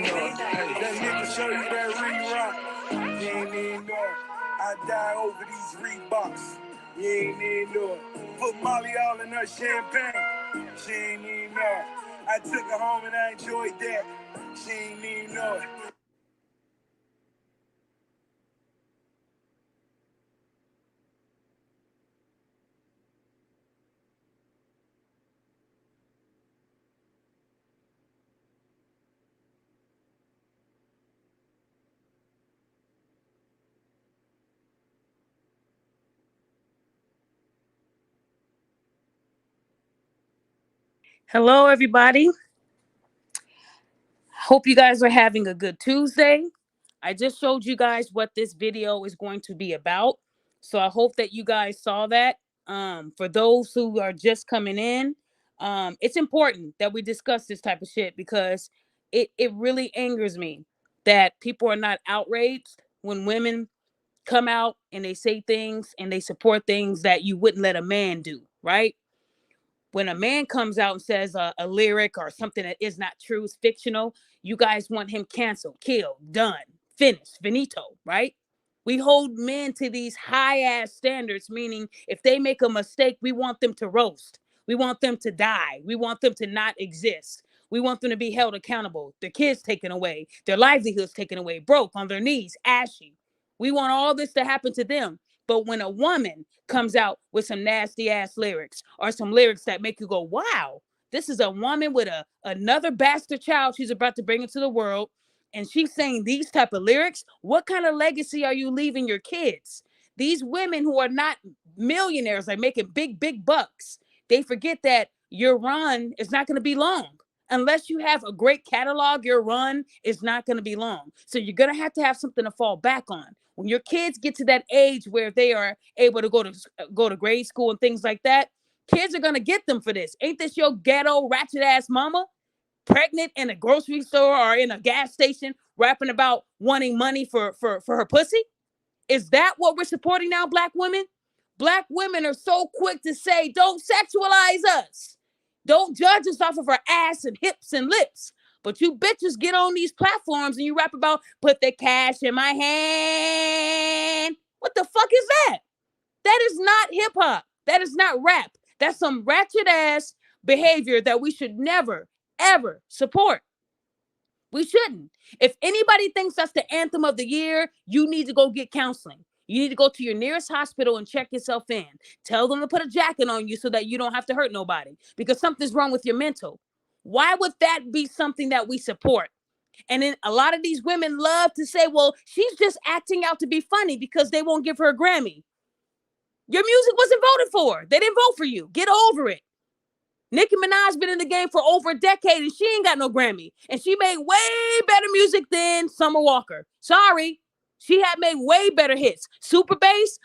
That nigga show you that re-rock. You ain't even know it. I die over these Reeboks. You ain't even know it. Put Molly all in her champagne. She ain't even know it. I took her home and I enjoyed that. She ain't even know it. Hello, everybody. Hope you guys are having a good Tuesday. I just showed you guys what this video is going to be about. So I hope that you guys saw that. For those who are just coming in, it's important that we discuss this type of shit because it really angers me that people are not outraged when women come out and they say things and they support things that you wouldn't let a man do, right? When a man comes out and says a lyric or something that is not true, is fictional, you guys want him canceled, killed, done, finished, finito, right? We hold men to these high ass standards, meaning if they make a mistake, we want them to roast. We want them to die. We want them to not exist. We want them to be held accountable. Their kids taken away, their livelihoods taken away, broke on their knees, ashy. We want all this to happen to them. But when a woman comes out with some nasty ass lyrics or some lyrics that make you go, wow, this is a woman with another bastard child she's about to bring into the world. And she's saying these type of lyrics. What kind of legacy are you leaving your kids? These women who are not millionaires, like making big bucks, they forget that your run is not going to be long. Unless you have a great catalog, your run is not going to be long. So you're going to have something to fall back on. When your kids get to that age where they are able to go to grade school and things like that, kids are going to get them for this. Ain't this your ghetto ratchet ass mama pregnant in a grocery store or in a gas station rapping about wanting money for her pussy? Is that what we're supporting now, black women? Black women are so quick to say, don't sexualize us. Don't judge us off of our ass and hips and lips. But you bitches get on these platforms and you rap about put the cash in my hand. What the fuck is that? That is not hip hop. That is not rap. That's some ratchet ass behavior that we should never, ever support. We shouldn't. If anybody thinks that's the anthem of the year, you need to go get counseling. You need to go to your nearest hospital and check yourself in. Tell them to put a jacket on you so that you don't have to hurt nobody because something's wrong with your mental. Why would that be something that we support? And then a lot of these women love to say, well, she's just acting out to be funny because they won't give her a Grammy. Your music wasn't voted for. They didn't vote for you. Get over it. Nicki Minaj been in the game for over a decade and she ain't got no Grammy. And she made way better music than Summer Walker. Sorry. She had made way better hits. Super Bass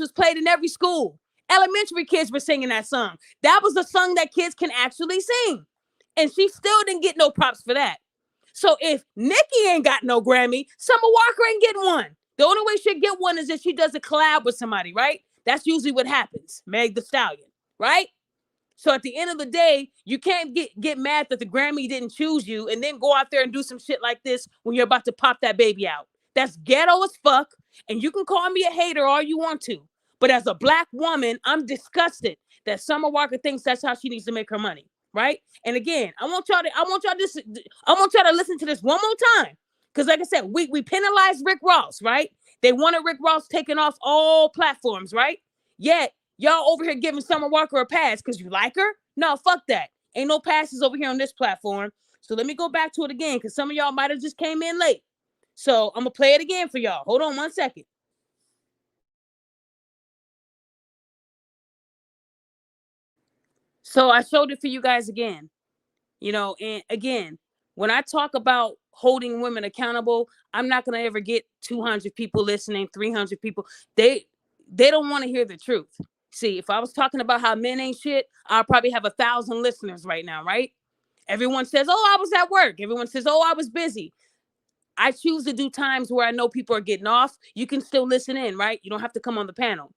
was played in every school. Elementary kids were singing that song. That was a song that kids can actually sing. And she still didn't get no props for that. So if Nicki ain't got no Grammy, Summer Walker ain't getting one. The only way she'll get one is if she does a collab with somebody, right? That's usually what happens. Meg the Stallion, right? So at the end of the day, you can't get mad that the Grammy didn't choose you and then go out there and do some shit like this when you're about to pop that baby out. That's ghetto as fuck. And you can call me a hater all you want to. But as a black woman, I'm disgusted that Summer Walker thinks that's how she needs to make her money. Right? And again, I want y'all to listen to this one more time. Because like I said, we penalized Rick Ross, right? They wanted Rick Ross taken off all platforms, right? Yet y'all over here giving Summer Walker a pass because you like her? No, fuck that. Ain't no passes over here on this platform. So let me go back to it again because some of y'all might have just came in late. So I'm going to play it again for y'all. Hold on 1 second. So I showed it for you guys again. And again, when I talk about holding women accountable, I'm not going to ever get 200 people listening, 300 people. They don't want to hear the truth. See, if I was talking about how men ain't shit, I'll probably have 1,000 listeners right now, right? Everyone says, oh, I was at work. Everyone says, oh, I was busy. I choose to do times where I know people are getting off. You can still listen in, right? You don't have to come on the panel.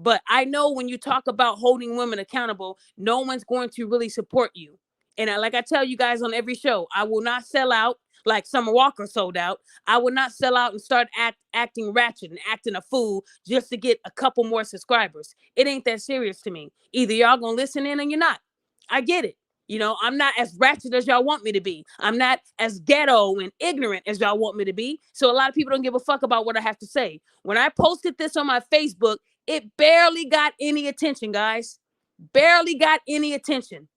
But I know when you talk about holding women accountable, no one's going to really support you. And like I tell you guys on every show, I will not sell out. like Summer Walker sold out. I would not sell out and start acting ratchet and acting a fool just to get a couple more subscribers. It ain't that serious to me. Either y'all gonna listen in or you're not. I get it. You know, I'm not as ratchet as y'all want me to be. I'm not as ghetto and ignorant as y'all want me to be. So a lot of people don't give a fuck about what I have to say. When I posted this on my Facebook, it barely got any attention, guys. Barely got any attention.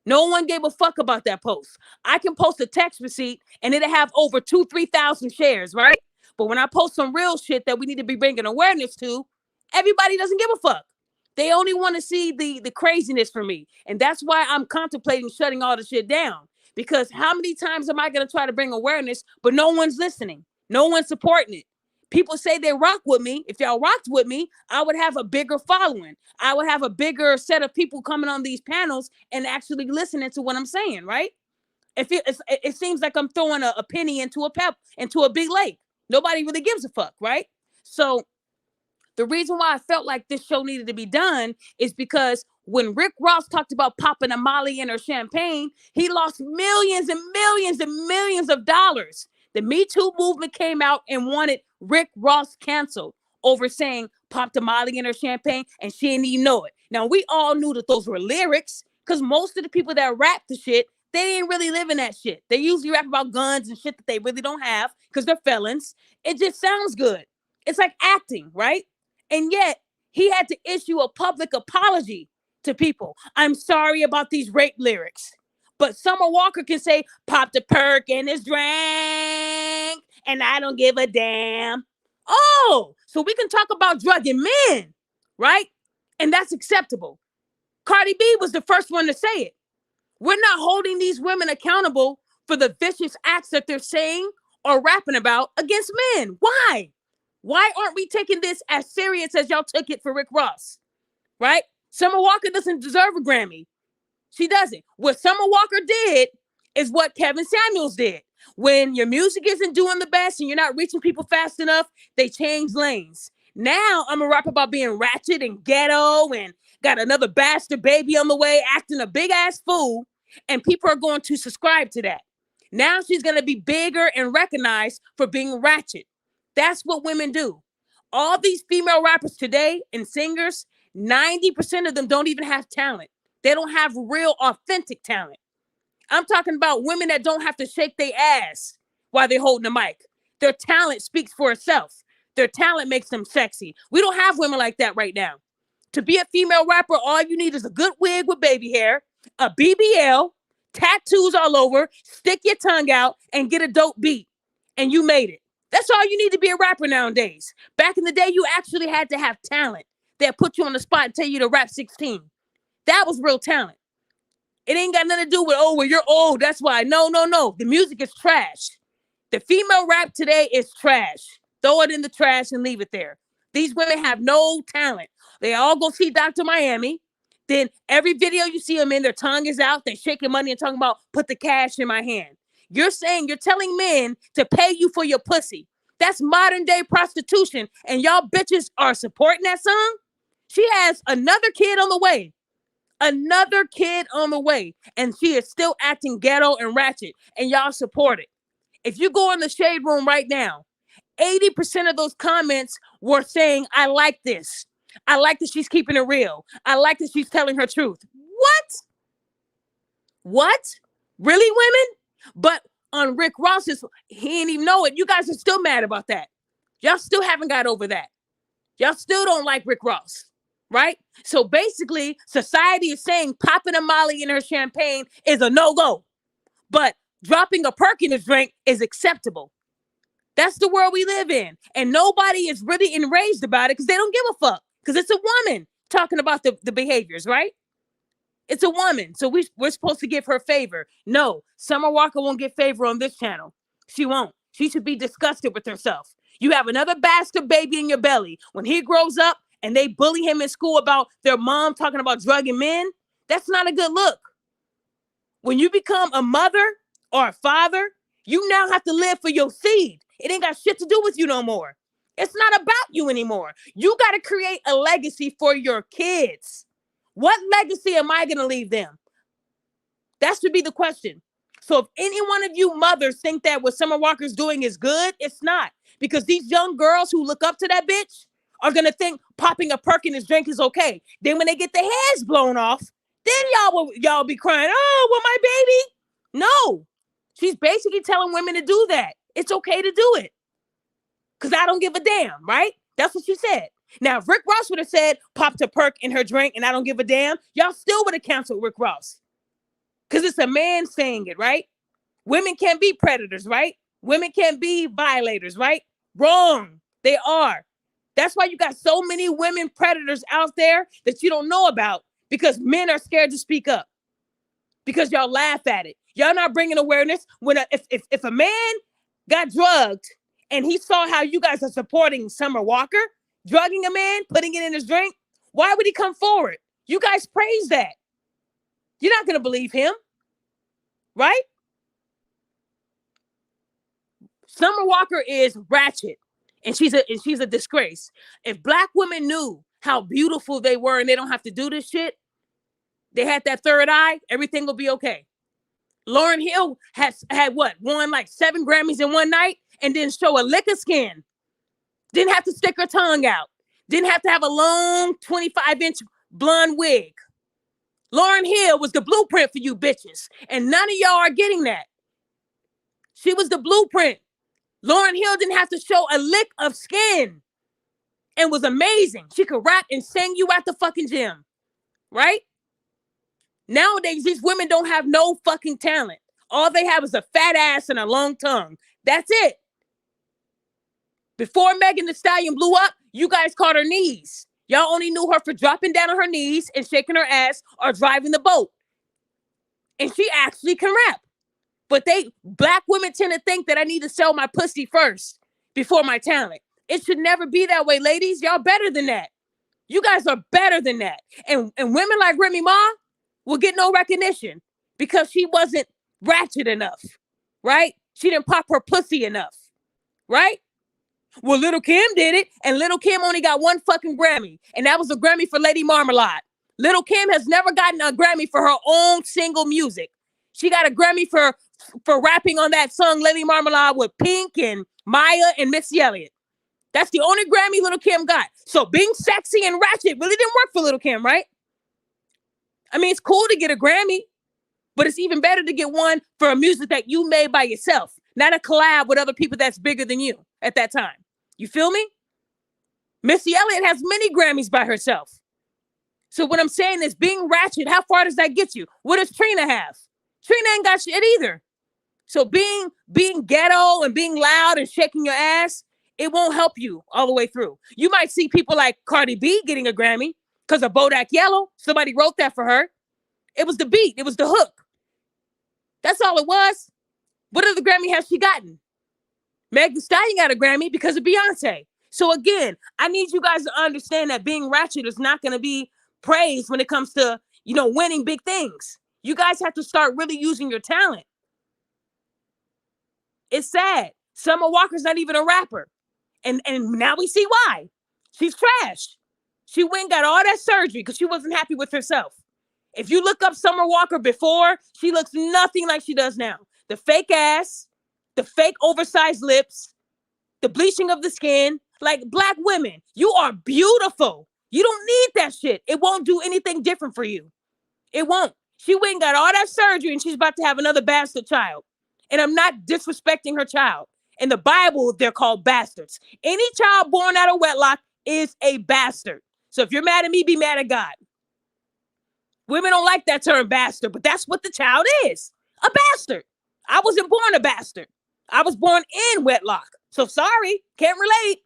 No one gave a fuck about that post. I can post a text receipt and it'll have over 3,000 shares, right? But when I post some real shit that we need to be bringing awareness to, everybody doesn't give a fuck. They only want to see the craziness from me. And that's why I'm contemplating shutting all the shit down. Because how many times am I going to try to bring awareness, but no one's listening? No one's supporting it. People say they rock with me. If y'all rocked with me, I would have a bigger following. I would have a bigger set of people coming on these panels and actually listening to what I'm saying, right? It seems like I'm throwing a penny into a big lake. Nobody really gives a fuck, right? So the reason why I felt like this show needed to be done is because when Rick Ross talked about popping a Molly in her champagne, he lost millions and millions and millions of dollars. The Me Too movement came out and wanted Rick Ross canceled over saying popped a Molly in her champagne and she didn't even know it. Now, we all knew that those were lyrics because most of the people that rap the shit, they ain't really living that shit. They usually rap about guns and shit that they really don't have because they're felons. It just sounds good. It's like acting, right? And yet, he had to issue a public apology to people. I'm sorry about these rape lyrics. But Summer Walker can say, popped a perk in his drink, and I don't give a damn. Oh, so we can talk about drugging men, right? And that's acceptable. Cardi B was the first one to say it. We're not holding these women accountable for the vicious acts that they're saying or rapping about against men. Why? Why aren't we taking this as serious as y'all took it for Rick Ross? Right? Summer Walker doesn't deserve a Grammy. She doesn't. What Summer Walker did is what Kevin Samuels did. When your music isn't doing the best and you're not reaching people fast enough, they change lanes. Now I'm a rap about being ratchet and ghetto and got another bastard baby on the way acting a big ass fool. And people are going to subscribe to that. Now she's going to be bigger and recognized for being ratchet. That's what women do. All these female rappers today and singers, 90% of them don't even have talent. They don't have real, authentic talent. I'm talking about women that don't have to shake their ass while they're holding the mic. Their talent speaks for itself. Their talent makes them sexy. We don't have women like that right now. To be a female rapper, all you need is a good wig with baby hair, a BBL, tattoos all over, stick your tongue out, and get a dope beat. And you made it. That's all you need to be a rapper nowadays. Back in the day, you actually had to have talent. They'll put you on the spot and tell you to rap 16. That was real talent. It ain't got nothing to do with, oh, well, you're old. That's why. No. The music is trash. The female rap today is trash. Throw it in the trash and leave it there. These women have no talent. They all go see Dr. Miami. Then every video you see them in, their tongue is out. They're shaking money and talking about, put the cash in my hand. You're telling men to pay you for your pussy. That's modern day prostitution. And y'all bitches are supporting that song. She has another kid on the way. Another kid on the way. And she is still acting ghetto and ratchet. And y'all support it. If you go in the shade room right now, 80% of those comments were saying, I like this. I like that she's keeping it real. I like that she's telling her truth. What? Really, women? But on Rick Ross's, he didn't even know it. You guys are still mad about that. Y'all still haven't got over that. Y'all still don't like Rick Ross, right? So basically, society is saying popping a Molly in her champagne is a no-go. But dropping a perk in his drink is acceptable. That's the world we live in. And nobody is really enraged about it because they don't give a fuck. Because it's a woman talking about the behaviors, right? It's a woman. So we're supposed to give her favor. No, Summer Walker won't get favor on this channel. She won't. She should be disgusted with herself. You have another bastard baby in your belly. When he grows up and they bully him in school about their mom talking about drugging men, that's not a good look. When you become a mother or a father, you now have to live for your seed. It ain't got shit to do with you no more. It's not about you anymore. You got to create a legacy for your kids. What legacy am I going to leave them? That should be the question. So if any one of you mothers think that what Summer Walker's doing is good, it's not. Because these young girls who look up to that bitch are going to think popping a perk in his drink is okay. Then when they get their heads blown off, then y'all be crying, oh, well, my baby. No. She's basically telling women to do that. It's okay to do it. Because I don't give a damn, right? That's what she said. Now, if Rick Ross would have said, popped a perk in her drink and I don't give a damn, y'all still would have canceled Rick Ross. Because it's a man saying it, right? Women can't be predators, right? Women can't be violators, right? Wrong. They are. That's why you got so many women predators out there that you don't know about, because men are scared to speak up because y'all laugh at it. Y'all not bringing awareness. If a man got drugged and he saw how you guys are supporting Summer Walker, drugging a man, putting it in his drink, why would he come forward? You guys praise that. You're not going to believe him, right? Summer Walker is ratchet, and she's a disgrace. If black women knew how beautiful they were and they don't have to do this shit, they had that third eye, everything will be okay. Lauryn Hill had won like 7 Grammys in one night and didn't show a lick of skin. Didn't have to stick her tongue out. Didn't have to have a long 25-inch blonde wig. Lauryn Hill was the blueprint for you bitches, and none of y'all are getting that. She was the blueprint. Lauryn Hill didn't have to show a lick of skin and was amazing. She could rap and sing you at the fucking gym, right? Nowadays, these women don't have no fucking talent. All they have is a fat ass and a long tongue. That's it. Before Megan Thee Stallion blew up, you guys caught her knees. Y'all only knew her for dropping down on her knees and shaking her ass or driving the boat. And she actually can rap. But black women tend to think that I need to sell my pussy first before my talent. It should never be that way, ladies. Y'all better than that. You guys are better than that. And women like Remy Ma will get no recognition because she wasn't ratchet enough, right? She didn't pop her pussy enough, right? Well, Little Kim did it, and Little Kim only got 1 fucking Grammy, and that was a Grammy for Lady Marmalade. Little Kim has never gotten a Grammy for her own single music. She got a Grammy for rapping on that song Lady Marmalade with Pink and Maya and Missy Elliott. That's the only Grammy Little Kim got. So being sexy and ratchet really didn't work for Little Kim, right? I mean, it's cool to get a Grammy, but it's even better to get one for a music that you made by yourself, not a collab with other people that's bigger than you at that time. You feel me? Missy Elliott has many Grammys by herself. So what I'm saying is, being ratchet, how far does that get you? What does Trina have? Trina ain't got shit either. So being ghetto and being loud and shaking your ass, it won't help you all the way through. You might see people like Cardi B getting a Grammy because of Bodak Yellow. Somebody wrote that for her. It was the beat. It was the hook. That's all it was. What other Grammy has she gotten? Meg Thee Stallion got a Grammy because of Beyonce. So again, I need you guys to understand that being ratchet is not going to be praised when it comes to, winning big things. You guys have to start really using your talent. It's sad. Summer Walker's not even a rapper. And now we see why. She's trash. She went and got all that surgery because she wasn't happy with herself. If you look up Summer Walker before, she looks nothing like she does now. The fake ass, the fake oversized lips, the bleaching of the skin. Like, black women, you are beautiful. You don't need that shit. It won't do anything different for you. It won't. She went and got all that surgery and she's about to have another bastard child. And I'm not disrespecting her child. In the Bible, they're called bastards. Any child born out of wedlock is a bastard. So if you're mad at me, be mad at God. Women don't like that term bastard, but that's what the child is. A bastard. I wasn't born a bastard. I was born in wedlock. So sorry, can't relate.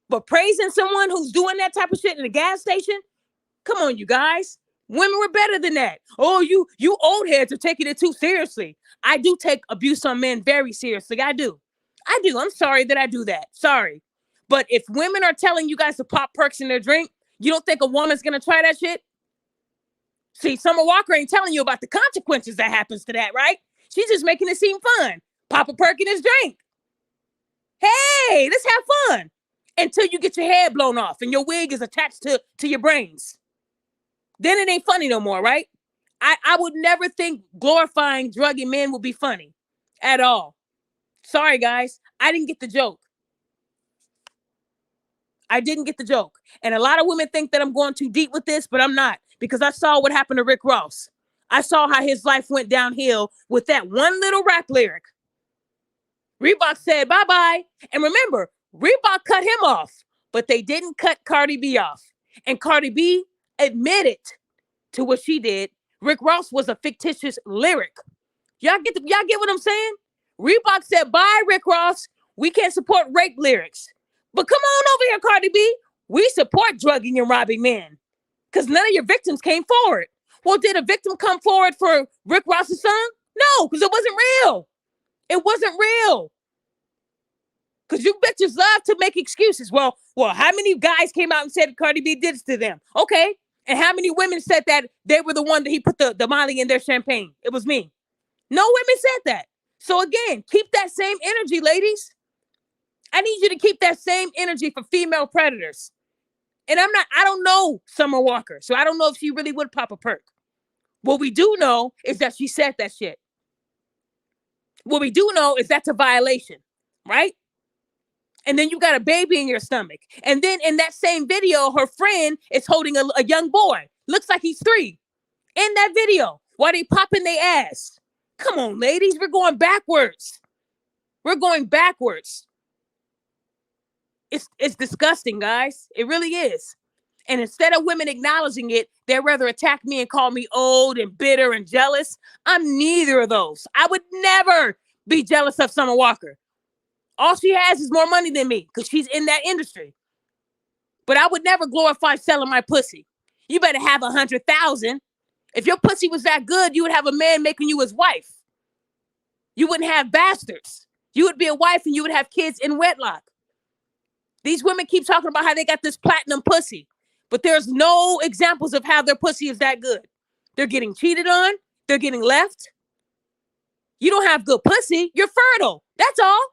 But praising someone who's doing that type of shit in a gas station, come on, you guys. Women were better than that. Oh, you old heads are taking it too seriously. I do take abuse on men very seriously. I do. I'm sorry that I do that. Sorry. But if women are telling you guys to pop perks in their drink, you don't think a woman's going to try that shit? See, Summer Walker ain't telling you about the consequences that happens to that, right? She's just making it seem fun. Pop a perk in his drink. Hey, let's have fun. Until you get your head blown off and your wig is attached to your brains. Then it ain't funny no more, right? I would never think glorifying drugging men would be funny at all. Sorry, guys. I didn't get the joke. I didn't get the joke. And a lot of women think that I'm going too deep with this, but I'm not, because I saw what happened to Rick Ross. I saw how his life went downhill with that one little rap lyric. Reebok said bye-bye. And remember, Reebok cut him off, but they didn't cut Cardi B off. And Cardi B admitted to what she did. Rick Ross was a fictitious lyric. Y'all get what I'm saying? Reebok said, bye, Rick Ross. We can't support rape lyrics. But come on over here, Cardi B. We support drugging and robbing men. Because none of your victims came forward. Well, did a victim come forward for Rick Ross's song? No, because it wasn't real. It wasn't real. Because you bitches love to make excuses. Well, how many guys came out and said Cardi B did this to them? Okay. And how many women said that they were the one that he put the Molly in their champagne? It was me. No women said that. So again, keep that same energy, ladies. I need you to keep that same energy for female predators. And I don't know Summer Walker, so I don't know if she really would pop a perk. What we do know is that she said that shit. What we do know is that's a violation, right? And then you got a baby in your stomach. And then in that same video, her friend is holding a young boy. Looks like he's 3. In that video, while they popping their ass. Come on, ladies, we're going backwards. We're going backwards. It's disgusting, guys. It really is. And instead of women acknowledging it, they'd rather attack me and call me old and bitter and jealous. I'm neither of those. I would never be jealous of Summer Walker. All she has is more money than me because she's in that industry. But I would never glorify selling my pussy. You better have 100,000. If your pussy was that good, you would have a man making you his wife. You wouldn't have bastards. You would be a wife and you would have kids in wedlock. These women keep talking about how they got this platinum pussy, but there's no examples of how their pussy is that good. They're getting cheated on. They're getting left. You don't have good pussy. You're fertile. That's all.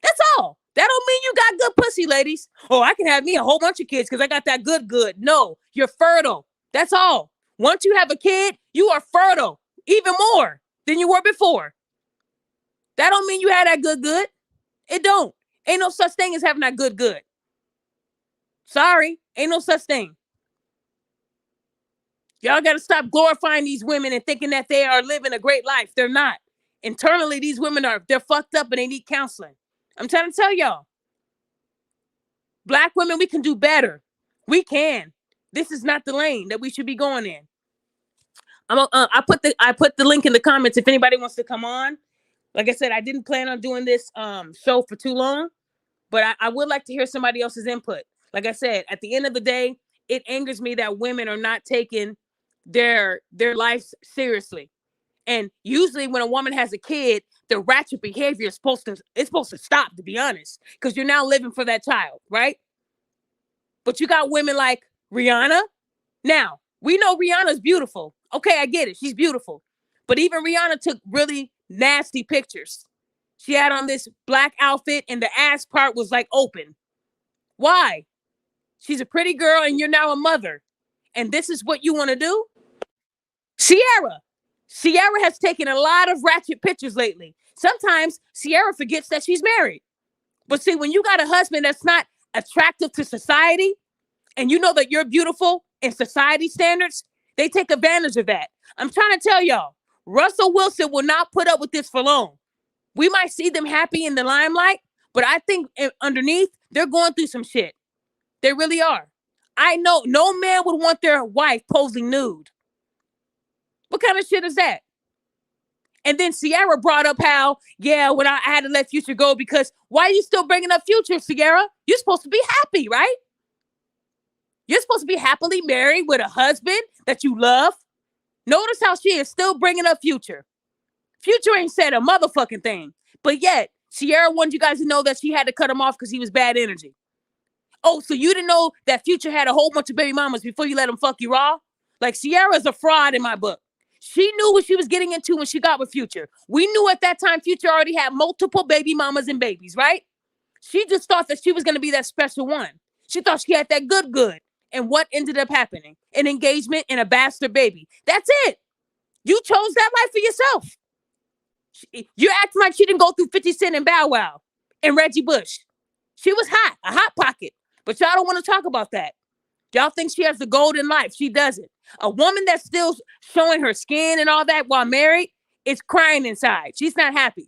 That's all. That don't mean you got good pussy, ladies. Oh, I can have me a whole bunch of kids because I got that good. No, you're fertile. That's all. Once you have a kid, you are fertile even more than you were before. That don't mean you had that good. It don't. Ain't no such thing as having that good. Sorry, ain't no such thing. Y'all got to stop glorifying these women and thinking that they are living a great life. They're not. Internally, these women they're fucked up and they need counseling. I'm trying to tell y'all. Black women, we can do better. We can. This is not the lane that we should be going in. I put the link in the comments if anybody wants to come on. Like I said, I didn't plan on doing this show for too long, but I would like to hear somebody else's input. Like I said, at the end of the day, it angers me that women are not taking their lives seriously. And usually when a woman has a kid, the ratchet behavior is supposed to stop, to be honest, because you're now living for that child, right? But you got women like Rihanna. Now, we know Rihanna's beautiful. Okay, I get it. She's beautiful. But even Rihanna took really nasty pictures. She had on this black outfit and the ass part was like open. Why? She's a pretty girl and you're now a mother. And this is what you want to do? Ciara has taken a lot of ratchet pictures lately. Sometimes Ciara forgets that she's married. But see, when you got a husband that's not attractive to society, and you know that you're beautiful in society standards, they take advantage of that. I'm trying to tell y'all, Russell Wilson will not put up with this for long. We might see them happy in the limelight, but I think underneath, they're going through some shit. They really are. I know no man would want their wife posing nude. What kind of shit is that? And then Ciara brought up how, when I had to let Future go because why are you still bringing up Future, Ciara? You're supposed to be happy, right? You're supposed to be happily married with a husband that you love. Notice how she is still bringing up Future. Future ain't said a motherfucking thing. But yet, Ciara wanted you guys to know that she had to cut him off because he was bad energy. Oh, so you didn't know that Future had a whole bunch of baby mamas before you let him fuck you raw? Like, Ciara's a fraud in my book. She knew what she was getting into when she got with Future. We knew at that time Future already had multiple baby mamas and babies, right? She just thought that she was going to be that special one. She thought she had that good. And what ended up happening? An engagement and a bastard baby. That's it. You chose that life for yourself. You're acting like she didn't go through 50 Cent and Bow Wow and Reggie Bush. She was hot, a hot pocket. But y'all don't want to talk about that. Y'all think she has the golden life. She doesn't. A woman that's still showing her skin and all that while married is crying inside. She's not happy.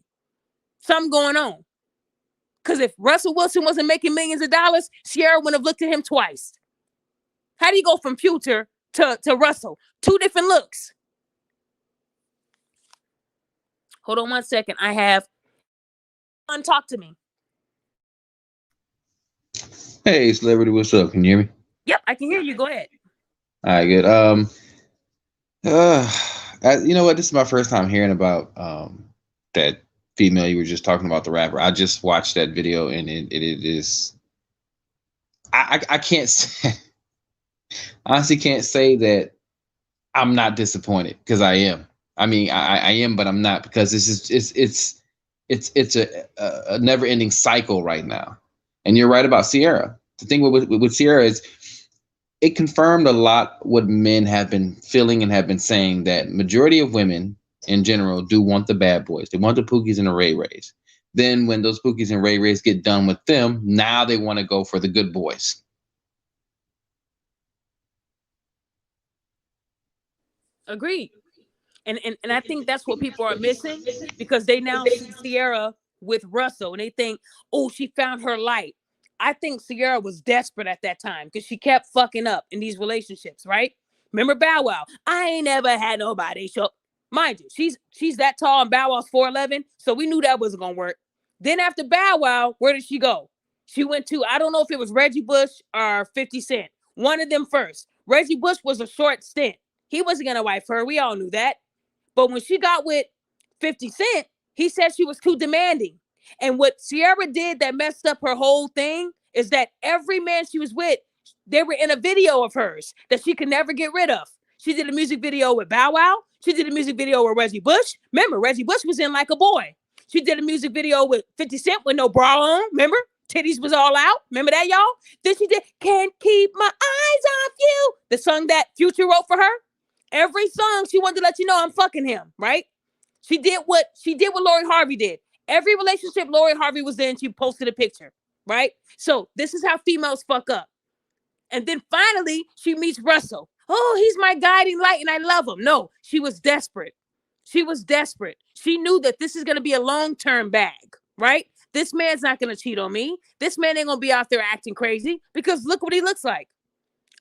Something going on. Because if Russell Wilson wasn't making millions of dollars, Sierra wouldn't have looked at him twice. How do you go from Future to Russell? Two different looks. Hold on 1 second. I have talk to me. Hey, celebrity, what's up? Can you hear me? Yep, I can hear you. Go ahead. All right, good. You know what? This is my first time hearing about that female you were just talking about, the rapper. I just watched that video, and it is. I can't say, honestly can't say that I'm not disappointed, because I am. I mean, I am, but I'm not, because this is it's a never ending cycle right now. And you're right about Sierra. The thing with Sierra is, it confirmed a lot what men have been feeling and have been saying, that majority of women in general do want the bad boys. They want the Pookies and the Ray Rays. Then when those Pookies and Ray Rays get done with them, now they want to go for the good boys. Agreed. And I think that's what people are missing, because they now see Sierra with Russell and they think, oh, she found her light. I think Sierra was desperate at that time because she kept fucking up in these relationships, right? Remember Bow Wow? I ain't never had nobody show. Mind you, she's that tall and Bow Wow's 4'11", so we knew that wasn't gonna work. Then after Bow Wow, where did she go? She went to, I don't know if it was Reggie Bush or 50 Cent. One of them first. Reggie Bush was a short stint. He wasn't gonna wife her. We all knew that. But when she got with 50 Cent, he said she was too demanding. And what Sierra did that messed up her whole thing is that every man she was with, they were in a video of hers that she could never get rid of. She did a music video with Bow Wow. She did a music video with Reggie Bush. Remember, Reggie Bush was in Like a Boy. She did a music video with 50 Cent with no bra on. Remember? Titties was all out. Remember that, y'all? Then she did Can't Keep My Eyes Off You, the song that Future wrote for her. Every song she wanted to let you know I'm fucking him, right? She did what Lori Harvey did. Every relationship Lori Harvey was in, she posted a picture, right? So this is how females fuck up. And then finally, she meets Russell. Oh, he's my guiding light and I love him. No, she was desperate. She was desperate. She knew that this is going to be a long-term bag, right? This man's not going to cheat on me. This man ain't going to be out there acting crazy, because look what he looks like.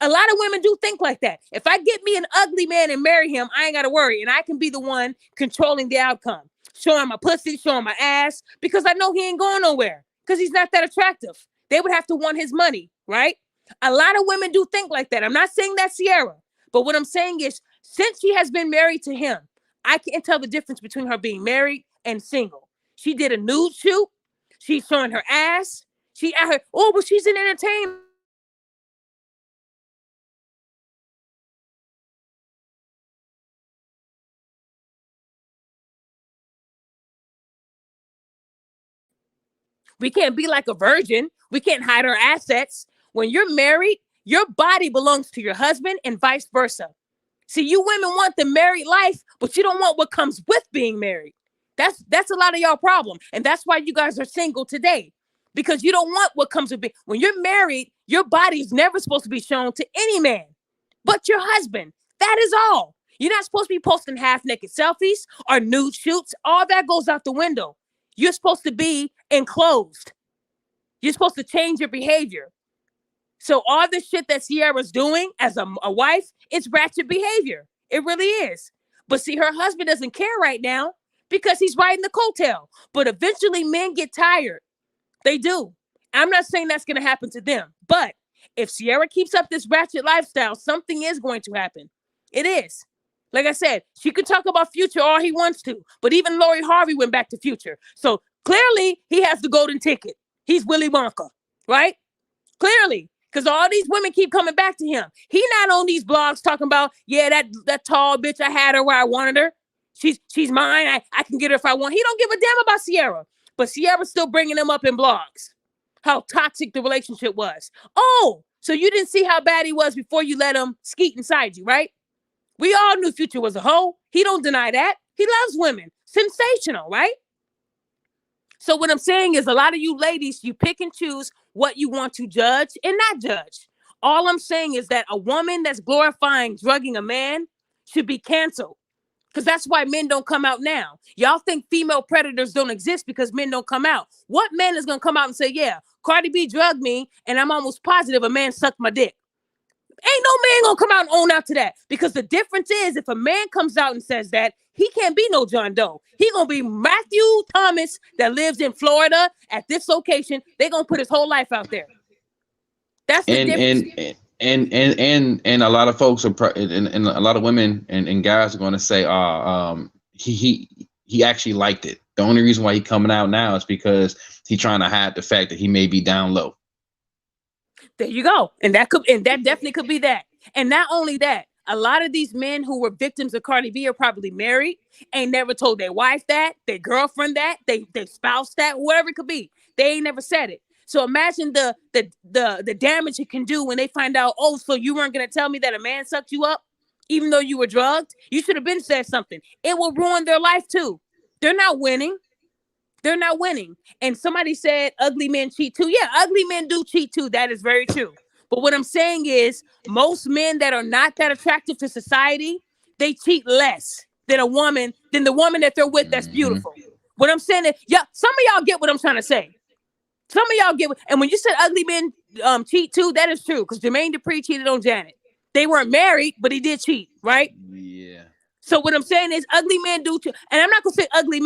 A lot of women do think like that. If I get me an ugly man and marry him, I ain't got to worry. And I can be the one controlling the outcome. Showing my pussy, showing my ass, because I know he ain't going nowhere, because he's not that attractive. They would have to want his money, right? A lot of women do think like that. I'm not saying that's Sierra. But what I'm saying is, since she has been married to him, I can't tell the difference between her being married and single. She did a nude shoot. She's showing her ass. She at her, oh, but she's an entertainer. We can't be like a virgin. We can't hide our assets. When you're married, your body belongs to your husband and vice versa. See, you women want the married life, but you don't want what comes with being married. That's a lot of y'all problem. And that's why you guys are single today. Because you don't want what comes with being. When you're married, your body's never supposed to be shown to any man but your husband. That is all. You're not supposed to be posting half-naked selfies or nude shoots. All that goes out the window. You're supposed to be enclosed. You're supposed to change your behavior. So all the shit that Sierra's doing as a wife, it's ratchet behavior. It really is. But see, her husband doesn't care right now because he's riding the coattail. But eventually men get tired. They do. I'm not saying that's going to happen to them. But if Sierra keeps up this ratchet lifestyle, something is going to happen. It is. Like I said, she could talk about Future all he wants to. But even Lori Harvey went back to Future. So clearly he has the golden ticket. He's Willy Wonka, right? Clearly. Because all these women keep coming back to him. He not on these blogs talking about, yeah, that tall bitch, I had her where I wanted her. She's mine. I can get her if I want. He don't give a damn about Sierra. But Sierra's still bringing him up in blogs. How toxic the relationship was. Oh, so you didn't see how bad he was before you let him skeet inside you, right? We all knew Future was a hoe. He don't deny that. He loves women. Sensational, right? So what I'm saying is a lot of you ladies, you pick and choose what you want to judge and not judge. All I'm saying is that a woman that's glorifying drugging a man should be canceled. Because that's why men don't come out now. Y'all think female predators don't exist because men don't come out. What man is going to come out and say, yeah, Cardi B drugged me, and I'm almost positive a man sucked my dick? Ain't no man going to come out and own out to that. Because the difference is if a man comes out and says that, he can't be no John Doe. He going to be Matthew Thomas that lives in Florida at this location. They're going to put his whole life out there. That's the difference. And a lot of folks are and a lot of women and guys are going to say he actually liked it. The only reason why he's coming out now is because he's trying to hide the fact that he may be down low. There you go. And that definitely could be that. And not only that, a lot of these men who were victims of Cardi B are probably married, ain't never told their wife that, their girlfriend that, their spouse that, whatever it could be. They ain't never said it. So imagine the damage it can do when they find out, oh, so you weren't going to tell me that a man sucked you up, even though you were drugged? You should have been said something. It will ruin their life too. They're not winning. They're not winning. And somebody said ugly men cheat too. Yeah, ugly men do cheat too. That is very true. But what I'm saying is most men that are not that attractive to society, they cheat less than the woman that they're with that's beautiful. What I'm saying is, yeah, some of y'all get what I'm trying to say. Some of y'all get, and when you said ugly men cheat too, that is true. Because Jermaine Dupri cheated on Janet. They weren't married, but he did cheat, right? Yeah. So what I'm saying is ugly men do too. And I'm not going to say ugly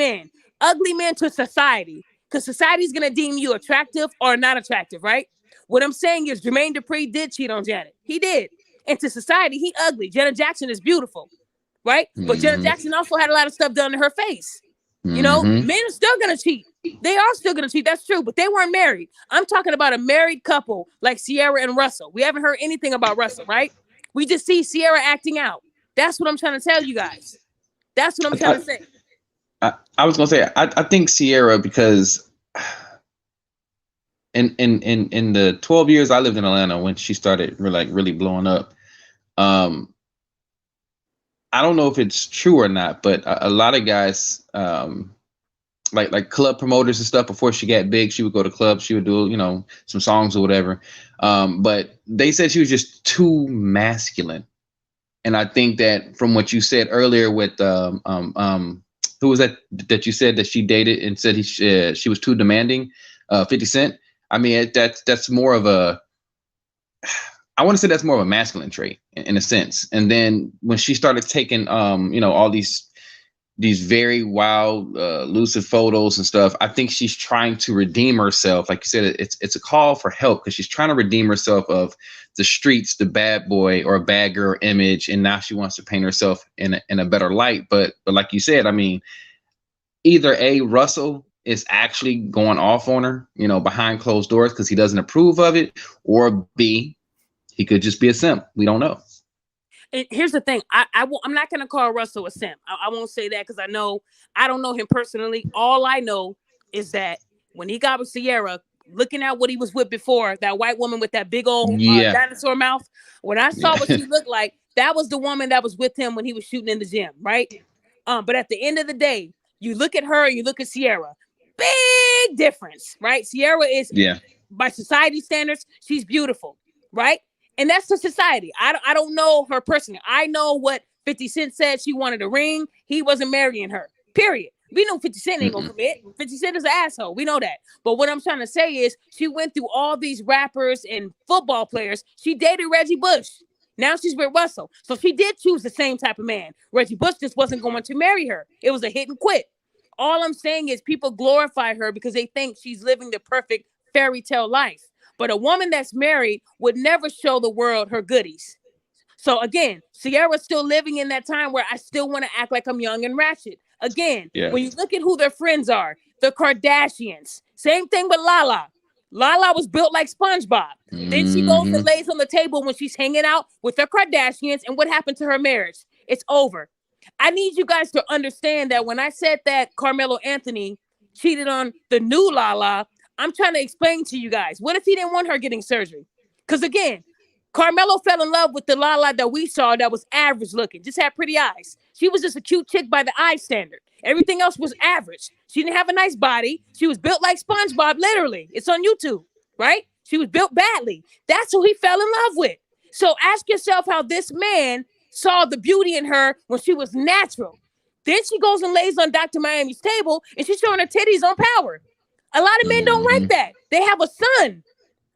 men to society. Because society's going to deem you attractive or not attractive, right? What I'm saying is Jermaine Dupri did cheat on Janet. He did. And to society, he ugly. Janet Jackson is beautiful, right? But Janet Jackson also had a lot of stuff done to her face. You know, men are still going to cheat. They are still going to cheat. That's true. But they weren't married. I'm talking about a married couple like Ciara and Russell. We haven't heard anything about Russell, right? We just see Ciara acting out. That's what I'm trying to tell you guys. That's what I'm trying to say. I was going to say, I think Ciara, because in the 12 years I lived in Atlanta when she started really blowing up, I don't know if it's true or not, but a lot of guys, like club promoters and stuff, before she got big, she would go to clubs, she would do, some songs or whatever. But they said she was just too masculine. And I think that from what you said earlier with, who was that you said that she dated and said she was too demanding, 50 Cent. I mean, that's more of a, I want to say that's more of a masculine trait in a sense. And then when she started taking, all these very wild, lucid photos and stuff, I think she's trying to redeem herself. Like you said, it's a call for help because she's trying to redeem herself of the streets, the bad boy or a bad girl image. And now she wants to paint herself in a better light. But like you said, I mean, either A, Russell is actually going off on her, behind closed doors because he doesn't approve of it, or B, he could just be a simp. We don't know. And here's the thing. I'm not going to call Russell a simp. I won't say that because I don't know him personally. All I know is that when he got with Ciara, looking at what he was with before, that white woman with that big old dinosaur mouth, when I saw what she looked like, that was the woman that was with him when he was shooting in the gym, right? But at the end of the day, you look at her and you look at Ciara, big difference, right? Ciara is, by society standards, she's beautiful, right? And that's the society. I don't know her personally. I know what 50 Cent said. She wanted a ring. He wasn't marrying her, period. We know 50 Cent ain't gonna commit. 50 Cent is an asshole. We know that. But what I'm trying to say is she went through all these rappers and football players. She dated Reggie Bush. Now she's with Russell. So she did choose the same type of man. Reggie Bush just wasn't going to marry her. It was a hit and quit. All I'm saying is people glorify her because they think she's living the perfect fairy tale life. But a woman that's married would never show the world her goodies. So again, Ciara's still living in that time where I still want to act like I'm young and ratchet. Again, when you look at who their friends are, the Kardashians. Same thing with Lala. Lala was built like SpongeBob. Then she goes and lays on the table when she's hanging out with the Kardashians. And what happened to her marriage? It's over. I need you guys to understand that when I said that Carmelo Anthony cheated on the new Lala, I'm trying to explain to you guys, what if he didn't want her getting surgery? Because again, Carmelo fell in love with the Lala that we saw that was average looking, just had pretty eyes. She was just a cute chick by the eye standard. Everything else was average. She didn't have a nice body. She was built like SpongeBob, literally. It's on YouTube, right? She was built badly. That's who he fell in love with. So ask yourself how this man saw the beauty in her when she was natural. Then she goes and lays on Dr. Miami's table and she's showing her titties on Power. A lot of men don't like that. They have a son.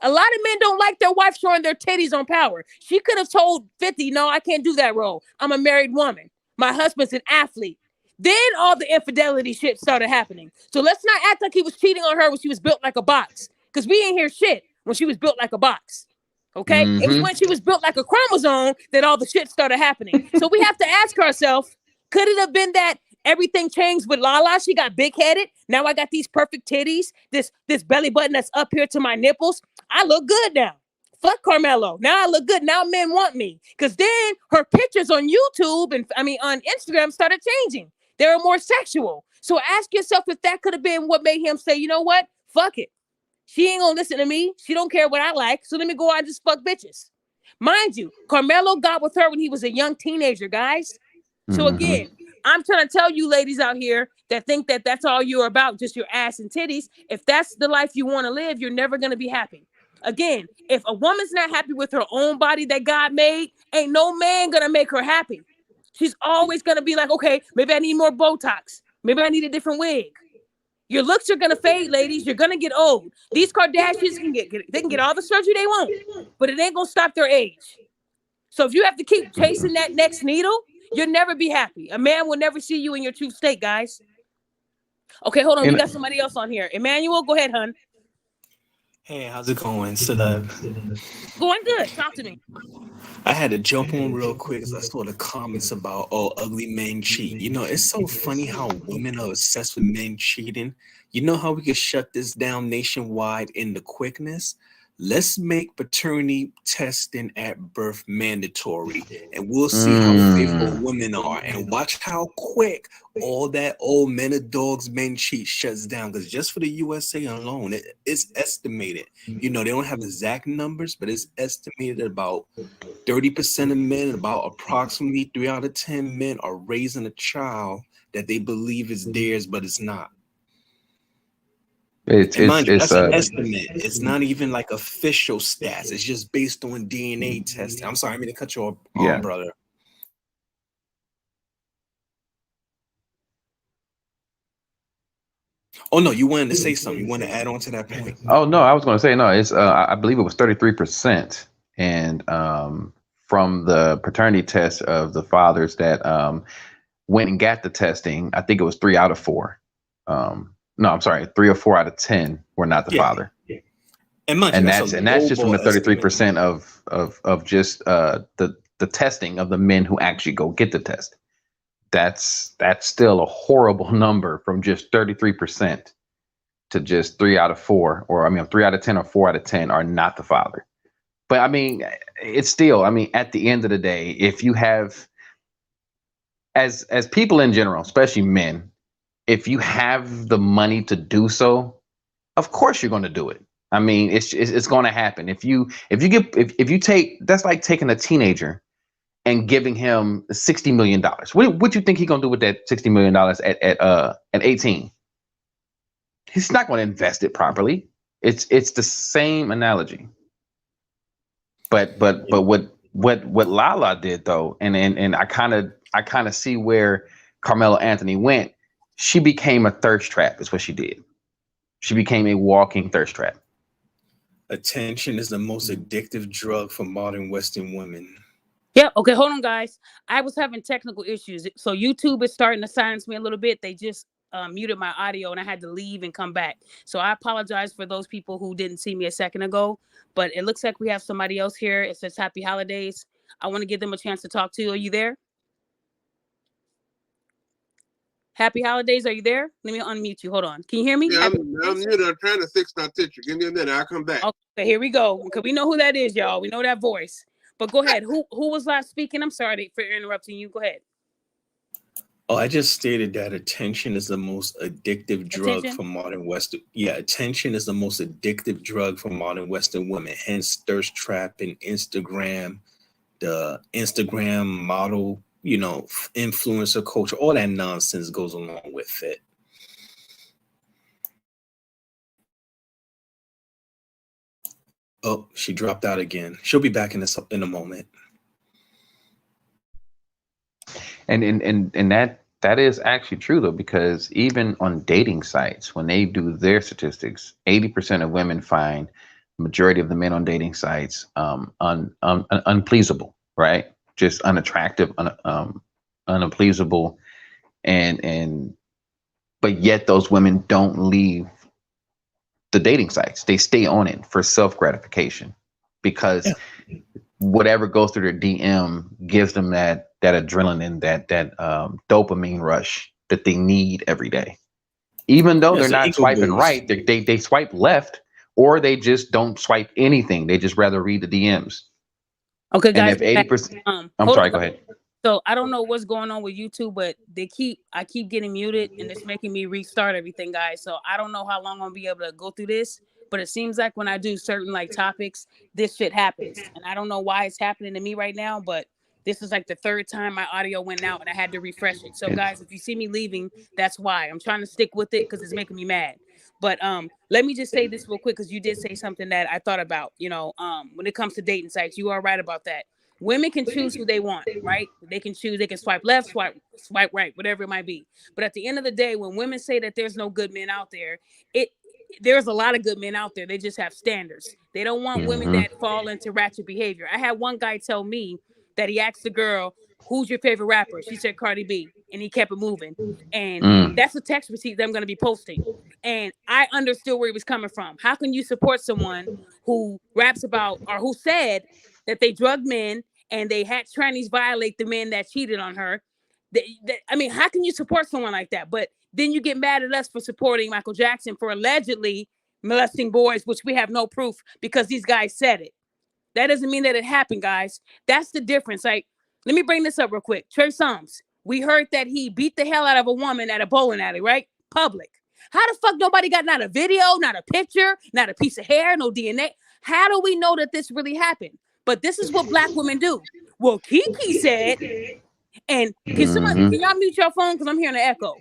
A lot of men don't like their wife showing their titties on Power. She could have told 50, no, I can't do that role. I'm a married woman. My husband's an athlete. Then all the infidelity shit started happening. So let's not act like he was cheating on her when she was built like a box. Because we ain't hear shit when she was built like a box. Okay? It was when she was built like a chromosome that all the shit started happening. So we have to ask ourselves, could it have been that everything changed with Lala? She got big-headed. Now I got these perfect titties, this belly button that's up here to my nipples. I look good now. Fuck Carmelo. Now I look good. Now men want me. Because then her pictures on YouTube and on Instagram started changing. They were more sexual. So ask yourself if that could have been what made him say, you know what? Fuck it. She ain't gonna listen to me. She don't care what I like. So let me go out and just fuck bitches. Mind you, Carmelo got with her when he was a young teenager, guys. So again, I'm trying to tell you ladies out here that think that that's all you're about, just your ass and titties. If that's the life you want to live, you're never going to be happy. Again, if a woman's not happy with her own body that God made, ain't no man going to make her happy. She's always going to be like, okay, maybe I need more Botox. Maybe I need a different wig. Your looks are going to fade, ladies. You're going to get old. These Kardashians can get all the surgery they want, but it ain't going to stop their age. So if you have to keep chasing that next needle, you'll never be happy. A man will never see you in your true state, guys. Okay, hold on. We got somebody else on here. Emmanuel, go ahead, hun. Hey, how's it going, Celeb? Going good. Talk to me. I had to jump on real quick because I saw the comments about, oh, ugly men cheat. You know, it's so funny how women are obsessed with men cheating. You know how we could shut this down nationwide in the quickness? Let's make paternity testing at birth mandatory, and we'll see how faithful women are, and watch how quick all that old men of dogs, men cheat shuts down. Because just for the USA alone, it's estimated. You know, they don't have exact numbers, but it's estimated about 30% of men, about approximately 3 out of 10 men are raising a child that they believe is theirs, but it's not. That's an estimate. It's not even like official stats. It's just based on DNA testing. I'm sorry, I mean to cut you off, brother. Oh no, you wanted to say something. You want to add on to that point? Oh no, I was going to say no. It's I believe it was 33%, and from the paternity test of the fathers that went and got the testing, I think it was 3 out of 4. No, I'm sorry, 3 or 4 out of 10 were not the father. Yeah. And that's just from the 33% of just the testing of the men who actually go get the test. That's still a horrible number, from just 33% to just 3 out of 4, or 3 out of 10 or 4 out of 10 are not the father. But I mean, it's still, at the end of the day, if you have, as people in general, especially men, if you have the money to do so, of course you're going to do it. It's going to happen. If you take, that's like taking a teenager and giving him $60 million. What you think he's going to do with that $60 million at 18? He's not going to invest it properly. It's the same analogy. But what Lala did though, and I kind of see where Carmelo Anthony went. She became a thirst trap, is what she did. She became a walking thirst trap. Attention is the most addictive drug for modern Western women. Yeah, okay, hold on, guys. I was having technical issues. So YouTube is starting to silence me a little bit. They just muted my audio and I had to leave and come back. So I apologize for those people who didn't see me a second ago. But it looks like we have somebody else here. It says happy holidays. I want to give them a chance to talk to you. Are you there? Happy holidays. Are you there? Let me unmute you. Hold on. Can you hear me? Yeah, I'm muted. I'm trying to fix my picture. Give me a minute. I'll come back. Okay, here we go. Because we know who that is, y'all. We know that voice. But go ahead. Who was last speaking? I'm sorry for interrupting you. Go ahead. Oh, I just stated that attention is the most addictive drug Attention. for modern Western. Yeah, attention is the most addictive drug for modern Western women. Hence, thirst trapping, Instagram, the Instagram model, influencer culture, all that nonsense goes along with it. Oh, she dropped out again. She'll be back in a moment. And that is actually true though, because even on dating sites, when they do their statistics, 80% of women find majority of the men on dating sites unpleasable, right? Just unattractive, unpleasable, and but yet those women don't leave the dating sites. They stay on it for self gratification because whatever goes through their DM gives them that adrenaline, that dopamine rush that they need every day. Even though they're not swiping right, they swipe left, or they just don't swipe anything. They just rather read the DMs. Okay, guys. And if 80%, I'm sorry, go ahead. So I don't know what's going on with YouTube, but I keep getting muted, and it's making me restart everything, guys. So I don't know how long I'm gonna be able to go through this, but it seems like when I do certain like topics, this shit happens, and I don't know why it's happening to me right now, but this is like the third time my audio went out, and I had to refresh it. So guys, if you see me leaving, that's why. I'm trying to stick with it because it's making me mad. But let me just say this real quick, because you did say something that I thought about. When it comes to dating sites, you are right about that. Women can choose who they want, right? They can choose. They can swipe left, swipe right, whatever it might be. But at the end of the day, when women say that there's no good men out there, there's a lot of good men out there. They just have standards. They don't want women that fall into ratchet behavior. I had one guy tell me that he asked the girl, "Who's your favorite rapper?" She said Cardi B, and he kept it moving. And that's a text receipt that I'm going to be posting. And I understood where he was coming from. How can you support someone who raps about, or who said that they drugged men and they had trannies violate the men that cheated on her? I mean, how can you support someone like that? But then you get mad at us for supporting Michael Jackson for allegedly molesting boys, which we have no proof because these guys said it. That doesn't mean that it happened, guys. That's the difference. Like, let me bring this up real quick. Trey Songz, we heard that he beat the hell out of a woman at a bowling alley, right? Public. How the fuck nobody got not a video, not a picture, not a piece of hair, no DNA? How do we know that this really happened? But this is what black women do. Well, Kiki said, and can y'all mute your phone? Because I'm hearing an echo.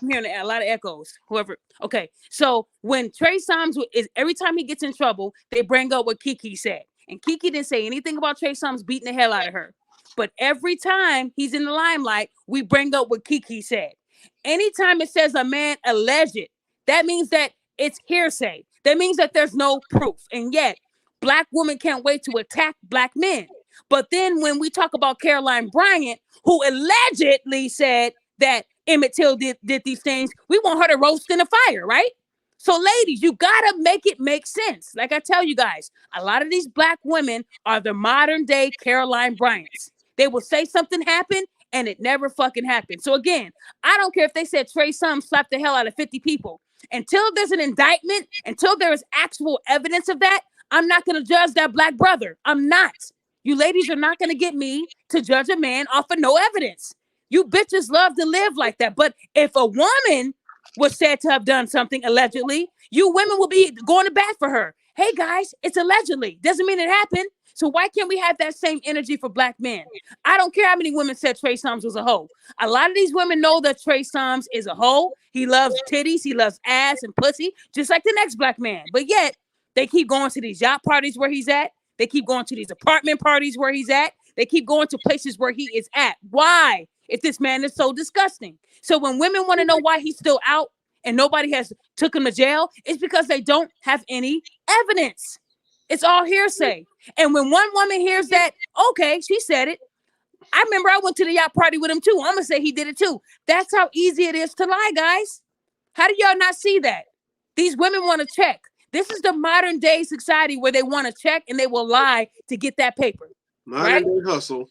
I'm hearing a lot of echoes. Whoever. Okay. So when Trey Songz every time he gets in trouble, they bring up what Kiki said. And Kiki didn't say anything about Trey Songz beating the hell out of her. But every time he's in the limelight, we bring up what Kiki said. Anytime it says a man alleged, that means that it's hearsay. That means that there's no proof. And yet, black women can't wait to attack black men. But then when we talk about Caroline Bryant, who allegedly said that Emmett Till did these things, we want her to roast in a fire, right? So ladies, you gotta make it make sense. Like I tell you guys, a lot of these black women are the modern day Caroline Bryants. They will say something happened and it never fucking happened. So again, I don't care if they said Trey Songz slapped the hell out of 50 people. Until there's an indictment, until there is actual evidence of that, I'm not gonna judge that black brother. I'm not. You ladies are not gonna get me to judge a man off of no evidence. You bitches love to live like that. But if a woman was said to have done something allegedly, you women will be going to bat for her. Hey guys, it's allegedly. Doesn't mean it happened. So why can't we have that same energy for black men? I don't care how many women said Trey Songz was a hoe. A lot of these women know that Trey Songz is a hoe. He loves titties. He loves ass and pussy, just like the next black man. But yet, they keep going to these yacht parties where he's at. They keep going to these apartment parties where he's at. They keep going to places where he is at. Why? If this man is so disgusting. So when women want to know why he's still out and nobody has took him to jail, it's because they don't have any evidence. It's all hearsay. And when one woman hears that, okay, she said it. I remember I went to the yacht party with him too. I'm going to say he did it too. That's how easy it is to lie, guys. How do y'all not see that? These women want to check. This is the modern day society where they want to check and they will lie to get that paper. Modern day hustle.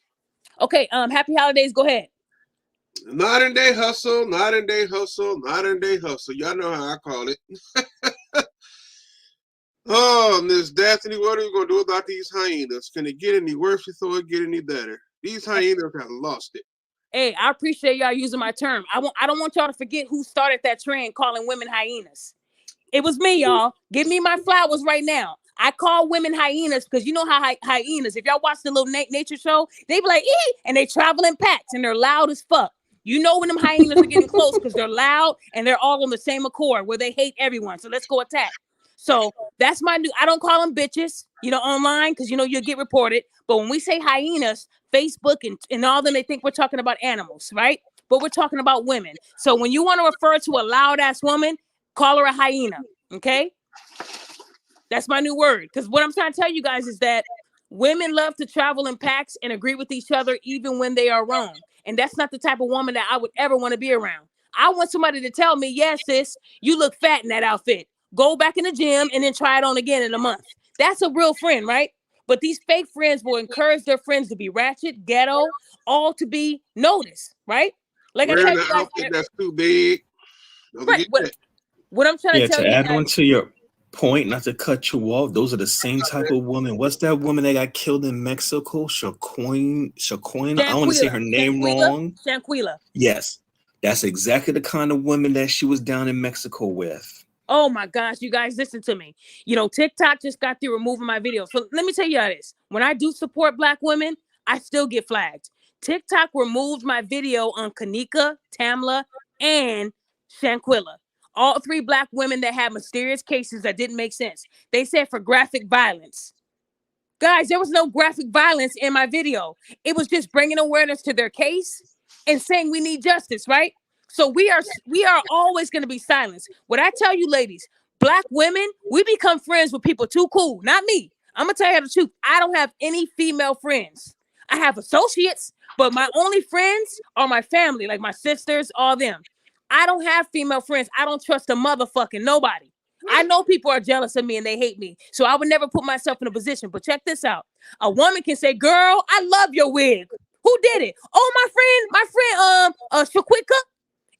Okay, happy holidays. Go ahead. Modern day hustle, modern day hustle, modern day hustle. Y'all know how I call it. Oh, Miss Daphne, what are you going to do about these hyenas? Can it get any worse before it get any better? These hyenas have lost it. Hey, I appreciate y'all using my term. I don't want y'all to forget who started that trend calling women hyenas. It was me, y'all. Give me my flowers right now. I call women hyenas because you know how hyenas, if y'all watch the little nature show, they be like, ee, and they travel in packs and they're loud as fuck. You know when them hyenas are getting close because they're loud and they're all on the same accord where they hate everyone. So let's go attack. So that's my new, I don't call them bitches, online because, you'll get reported. But when we say hyenas, Facebook and all them, they think we're talking about animals, right? But we're talking about women. So when you want to refer to a loud ass woman, call her a hyena, okay? That's my new word. Because what I'm trying to tell you guys is that women love to travel in packs and agree with each other even when they are wrong. And that's not the type of woman that I would ever want to be around. I want somebody to tell me, yes, sis, you look fat in that outfit. Go back in the gym and then try it on again in a month. That's a real friend, right? But these fake friends will encourage their friends to be ratchet, ghetto, all to be noticed, right? Like I tell you guys, outfit that's too big. Right. What I'm trying to tell to you add guys, on to your point, not to cut you off, those are the same type of woman. What's that woman that got killed in Mexico? Shaquina. I don't want to say her name wrong. Shanquila. Yes. That's exactly the kind of woman that she was down in Mexico with. Oh my gosh, you guys, listen to me. TikTok just got through removing my video. So let me tell you how this. When I do support Black women, I still get flagged. TikTok removed my video on Kanika, Tamla, and Shanquilla. All three Black women that had mysterious cases that didn't make sense. They said for graphic violence. Guys, there was no graphic violence in my video. It was just bringing awareness to their case and saying we need justice, right? So we are always going to be silenced. What I tell you, ladies, Black women, we become friends with people too cool. Not me. I'm going to tell you the truth. I don't have any female friends. I have associates, but my only friends are my family, like my sisters, all them. I don't have female friends. I don't trust a motherfucking nobody. I know people are jealous of me and they hate me. So I would never put myself in a position. But check this out. A woman can say, girl, I love your wig. Who did it? Oh, my friend, Shaquika.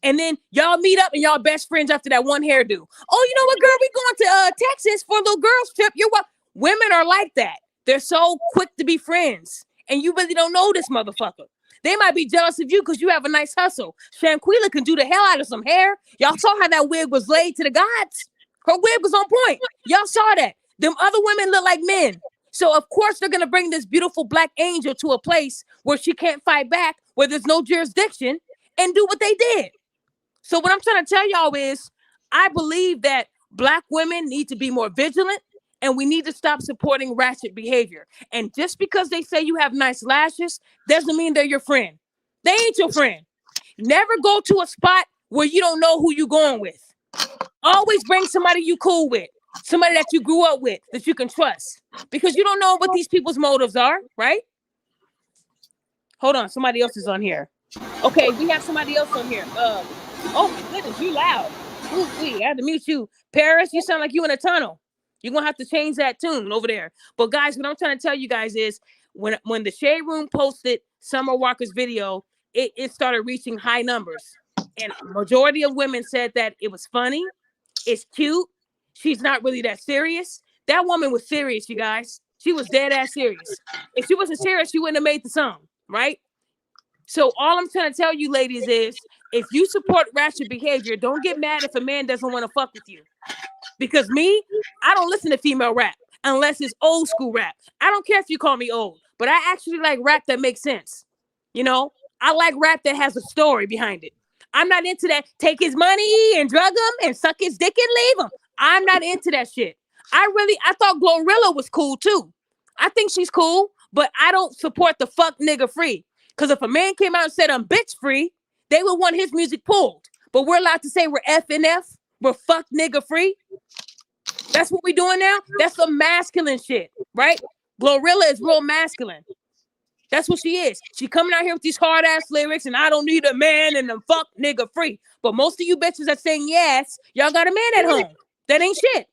And then y'all meet up and y'all best friends after that one hairdo. Oh, you know what, girl? We going to Texas for a little girls trip. Women are like that. They're so quick to be friends. And you really don't know this motherfucker. They might be jealous of you because you have a nice hustle. Shanquilla can do the hell out of some hair. Y'all saw how that wig was laid to the gods. Her wig was on point. Y'all saw that. Them other women look like men. So, of course, they're going to bring this beautiful Black angel to a place where she can't fight back, where there's no jurisdiction, and do what they did. So what I'm trying to tell y'all is I believe that Black women need to be more vigilant and we need to stop supporting ratchet behavior. And just because they say you have nice lashes doesn't mean they're your friend. They ain't your friend. Never go to a spot where you don't know who you're going with. Always bring somebody you cool with, somebody that you grew up with, that you can trust, because you don't know what these people's motives are, right? Hold on, somebody else is on here. Okay, we have somebody else on here. Oh my goodness, you loud. Ooh, I had to mute you. Paris, you sound like you in a tunnel. You're gonna have to change that tune over there. But guys, what I'm trying to tell you guys is when the Shade Room posted Summer Walker's video, it started reaching high numbers. And a majority of women said that it was funny, it's cute, she's not really that serious. That woman was serious, you guys. She was dead ass serious. If she wasn't serious, she wouldn't have made the song, right? So all I'm trying to tell you, ladies, is if you support ratchet behavior, don't get mad if a man doesn't want to fuck with you. Because me, I don't listen to female rap unless it's old school rap. I don't care if you call me old, but I actually like rap that makes sense. I like rap that has a story behind it. I'm not into that take his money and drug him and suck his dick and leave him. I'm not into that shit. I thought Glorilla was cool too. I think she's cool, but I don't support the fuck nigga free. Because if a man came out and said I'm bitch free, they would want his music pulled. But we're allowed to say we're F and F. We're fuck nigga free. That's what we're doing now. That's some masculine shit, right? Glorilla is real masculine. That's what she is. She coming out here with these hard ass lyrics and I don't need a man and I'm fuck nigga free. But most of you bitches that saying yes, y'all got a man at home. That ain't shit.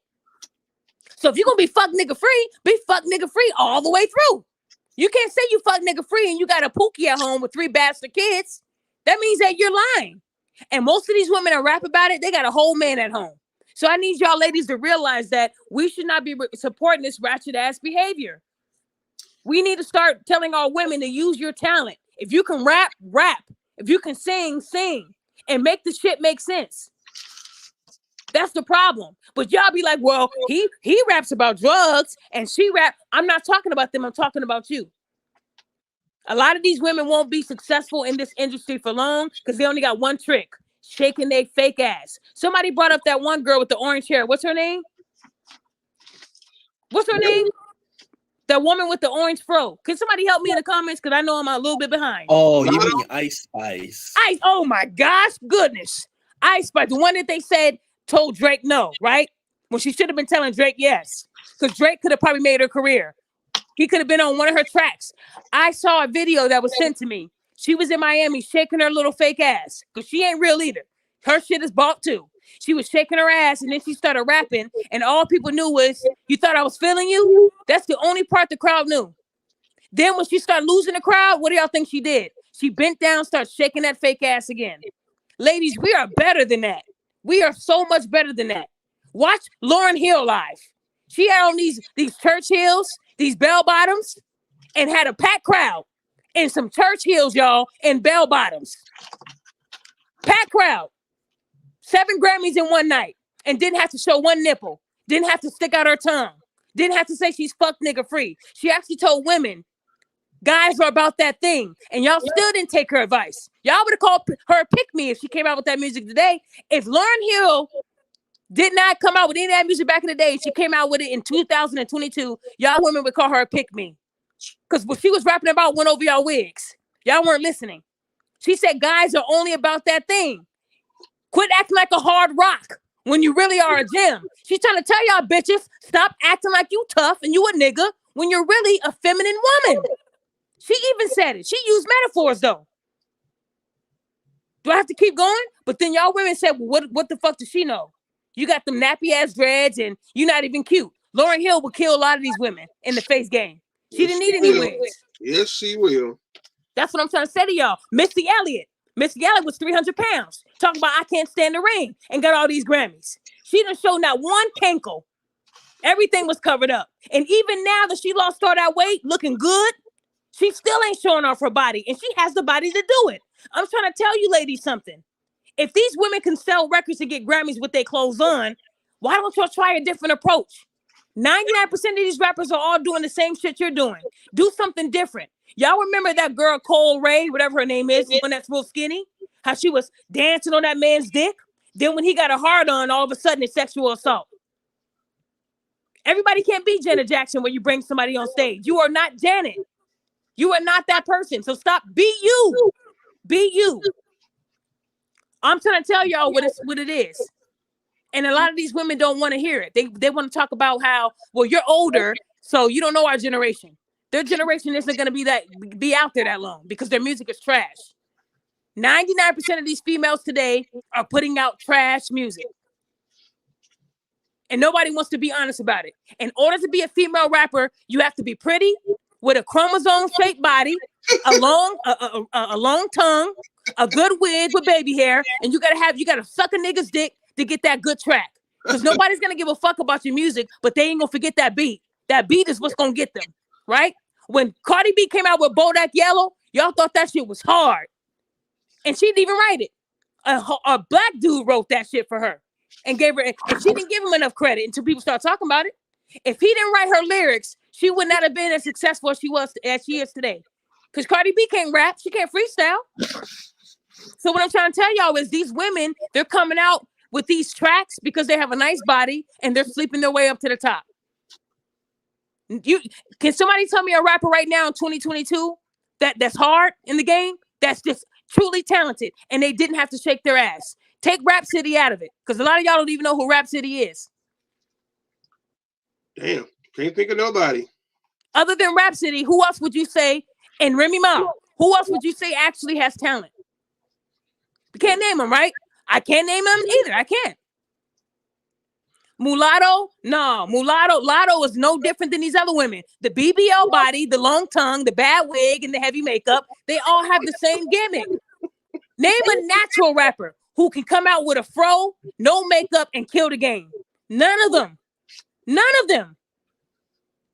So if you're going to be fuck nigga free all the way through. You can't say you fuck nigga free and you got a pookie at home with 3 bastard kids. That means that you're lying. And most of these women that rap about it, they got a whole man at home. So I need y'all ladies to realize that we should not be supporting this ratchet ass behavior. We need to start telling our women to use your talent. If you can rap, rap. If you can sing, sing. And make the shit make sense. That's the problem. But y'all be like, well, he raps about drugs and she rap. I'm not talking about them. I'm talking about you. A lot of these women won't be successful in this industry for long because they only got one trick, shaking their fake ass. Somebody brought up that one girl with the orange hair. What's her name? What's her name? That woman with the orange fro. Can somebody help me in the comments? Because I know I'm a little bit behind. Oh, you mean Ice Spice? Oh my gosh, goodness. Ice Spice, the one that they said told Drake no, right? When she should have been telling Drake yes. Because Drake could have probably made her career. He could have been on one of her tracks. I saw a video that was sent to me. She was in Miami shaking her little fake ass. Because she ain't real either. Her shit is bought too. She was shaking her ass and then she started rapping. And all people knew was, you thought I was feeling you? That's the only part the crowd knew. Then when she started losing the crowd, what do y'all think she did? She bent down, started shaking that fake ass again. Ladies, we are better than that. We are so much better than that. Watch Lauryn Hill live. She had on these church heels, these bell bottoms, and had a packed crowd and some church heels, y'all, and bell bottoms. Packed crowd. 7 Grammys in one night and didn't have to show one nipple. Didn't have to stick out her tongue. Didn't have to say she's fuck nigga free. She actually told women, guys are about that thing. And y'all still didn't take her advice. Y'all would have called her pick me if she came out with that music today. If Lauryn Hill did not come out with any of that music back in the day, she came out with it in 2022, y'all women would call her a pick me. Because what she was rapping about went over y'all wigs. Y'all weren't listening. She said guys are only about that thing. Quit acting like a hard rock when you really are a gem. She's trying to tell y'all bitches, stop acting like you tough and you a nigga when you're really a feminine woman. She even said it. She used metaphors though. Do I have to keep going? But then y'all women said, well, what the fuck does she know? You got them nappy ass dreads and you're not even cute. Lauryn Hill will kill a lot of these women in the face game. She didn't need any wigs. Yes, she will. That's what I'm trying to say to y'all. Missy Elliott. Missy Elliott was 300 pounds. Talking about I can't stand the ring and got all these Grammys. She didn't show not one cankle. Everything was covered up. And even now that she lost all that weight, looking good, she still ain't showing off her body. And she has the body to do it. I'm trying to tell you ladies something. If these women can sell records and get Grammys with their clothes on, why don't y'all try a different approach? 99% of these rappers are all doing the same shit you're doing. Do something different. Y'all remember that girl Cole Ray, whatever her name is, the one that's real skinny? How she was dancing on that man's dick? Then when he got a hard on, all of a sudden it's sexual assault. Everybody can't be Janet Jackson when you bring somebody on stage. You are not Janet. You are not that person. So stop. Be you. Be you. I'm trying to tell y'all what it is. And a lot of these women don't want to hear it. They want to talk about how, well, you're older, so you don't know our generation. Their generation isn't going to be out there that long because their music is trash. 99% of these females today are putting out trash music. And nobody wants to be honest about it. In order to be a female rapper, you have to be pretty, with a chromosome-shaped body, a long tongue, a good wig with baby hair, and you gotta suck a nigga's dick to get that good track. Because nobody's gonna give a fuck about your music, but they ain't gonna forget that beat. That beat is what's gonna get them, right? When Cardi B came out with Bodak Yellow, y'all thought that shit was hard. And she didn't even write it. A black dude wrote that shit for her and gave her, and she didn't give him enough credit until people start talking about it. If he didn't write her lyrics, she would not have been as successful as she is today. Because Cardi B can't rap, she can't freestyle. So what I'm trying to tell y'all is these women, they're coming out with these tracks because they have a nice body and they're sleeping their way up to the top. Can somebody tell me a rapper right now in 2022 that's hard in the game, that's just truly talented, and they didn't have to shake their ass? Take Rhapsody out of it, because a lot of y'all don't even know who Rhapsody is. Damn, can't think of nobody. Other than Rhapsody, who else would you say, and Remy Ma, who else would you say actually has talent? You can't name them, right? I can't name them either. I can't. Mulatto? No. Mulatto is no different than these other women. The BBL body, the long tongue, the bad wig, and the heavy makeup, they all have the same gimmick. Name a natural rapper who can come out with a fro, no makeup, and kill the game. None of them. None of them.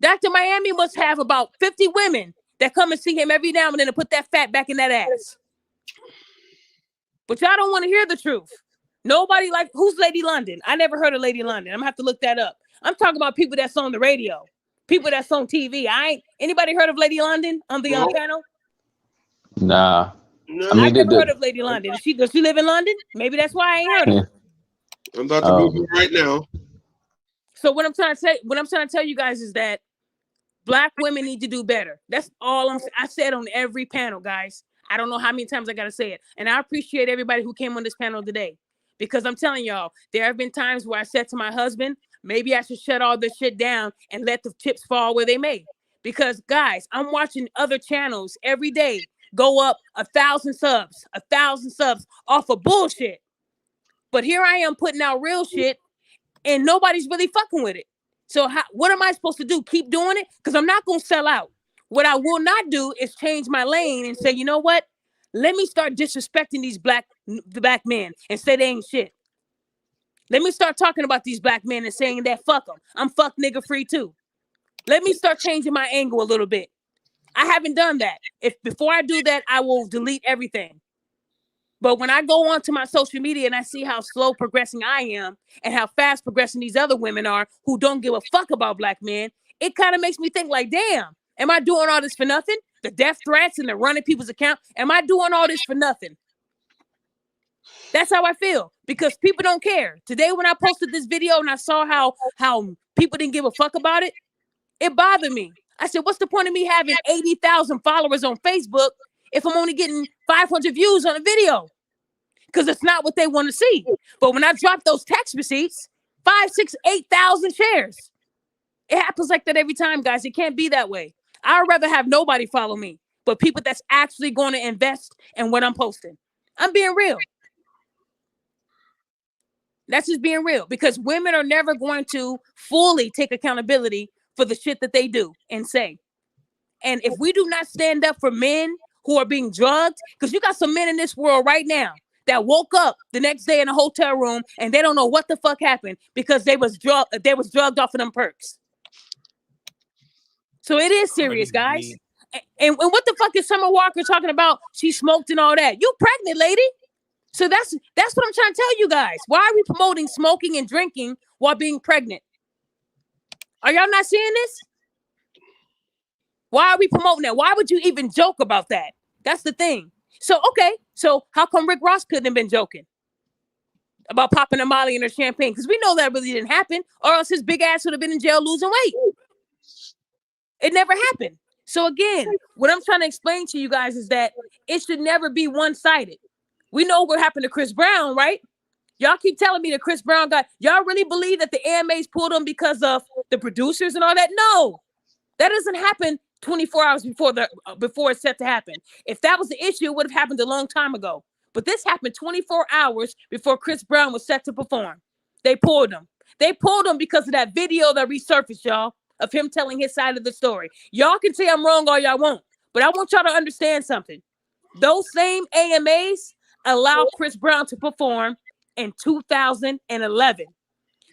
Dr. Miami must have about 50 women that come and see him every now and then to put that fat back in that ass. But y'all don't want to hear the truth. Nobody like, who's Lady London? I never heard of Lady London. I'm gonna have to look that up. I'm talking about people that's on the radio, people that's on TV. Anybody heard of Lady London on the panel? Nah. No. I mean, I've never heard of Lady London. Does she live in London? Maybe that's why I ain't heard of her. I'm about to Google right now. So what I'm trying to tell you guys is that Black women need to do better. That's all I said on every panel, guys. I don't know how many times I got to say it. And I appreciate everybody who came on this panel today, because I'm telling y'all, there have been times where I said to my husband, maybe I should shut all this shit down and let the chips fall where they may. Because guys, I'm watching other channels every day go up 1,000 subs off of bullshit. But here I am putting out real shit and nobody's really fucking with it. So what am I supposed to do? Keep doing it? Because I'm not going to sell out. What I will not do is change my lane and say, you know what? Let me start disrespecting these black men and say they ain't shit. Let me start talking about these black men and saying that fuck them. I'm fuck nigga free too. Let me start changing my angle a little bit. I haven't done that. Before I do that, I will delete everything. But when I go onto my social media and I see how slow progressing I am and how fast progressing these other women are who don't give a fuck about black men, it kind of makes me think like, damn, am I doing all this for nothing? The death threats and the running people's account. Am I doing all this for nothing? That's how I feel, because people don't care. Today, when I posted this video and I saw how people didn't give a fuck about it, it bothered me. I said, what's the point of me having 80,000 followers on Facebook if I'm only getting 500 views on a video? Because it's not what they want to see. But when I drop those text receipts, 5, 6, 8,000 shares. It happens like that every time, guys. It can't be that way. I'd rather have nobody follow me, but people that's actually going to invest in what I'm posting. I'm being real. That's just being real, because women are never going to fully take accountability for the shit that they do and say. And if we do not stand up for men who are being drugged, because you got some men in this world right now that woke up the next day in a hotel room and they don't know what the fuck happened because they was drugged off of them perks. So it is serious, guys. And what the fuck is Summer Walker talking about? She smoked and all that. You pregnant, lady. So that's what I'm trying to tell you guys. Why are we promoting smoking and drinking while being pregnant? Are y'all not seeing this? Why are we promoting that? Why would you even joke about that? That's the thing. So, okay. So how come Rick Ross couldn't have been joking about popping a Molly in her champagne? Because we know that really didn't happen, or else his big ass would have been in jail losing weight. It never happened. So again, what I'm trying to explain to you guys is that it should never be one-sided. We know what happened to Chris Brown, right? Y'all keep telling me that Chris Brown y'all really believe that the AMAs pulled him because of the producers and all that? No, that doesn't happen 24 hours before it's set to happen. If that was the issue, it would have happened a long time ago. But this happened 24 hours before Chris Brown was set to perform. They pulled him. They pulled him because of that video that resurfaced, y'all, of him telling his side of the story. Y'all can say I'm wrong all y'all want, but I want y'all to understand something. Those same AMAs allowed Chris Brown to perform in 2011.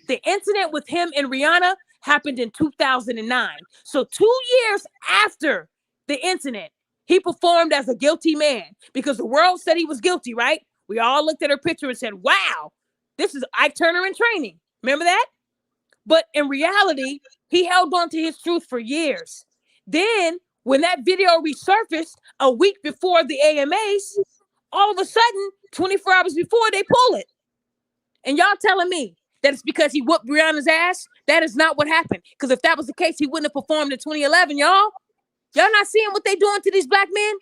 The incident with him and Rihanna happened in 2009. So 2 years after the incident, he performed as a guilty man because the world said he was guilty, right? We all looked at her picture and said, wow, this is Ike Turner in training. Remember that? But in reality, he held on to his truth for years. Then when that video resurfaced a week before the AMAs, all of a sudden, 24 hours before, they pull it. And y'all telling me that it's because he whooped Rihanna's ass? That is not what happened. Because if that was the case, he wouldn't have performed in 2011, y'all. Y'all not seeing what they doing to these black men?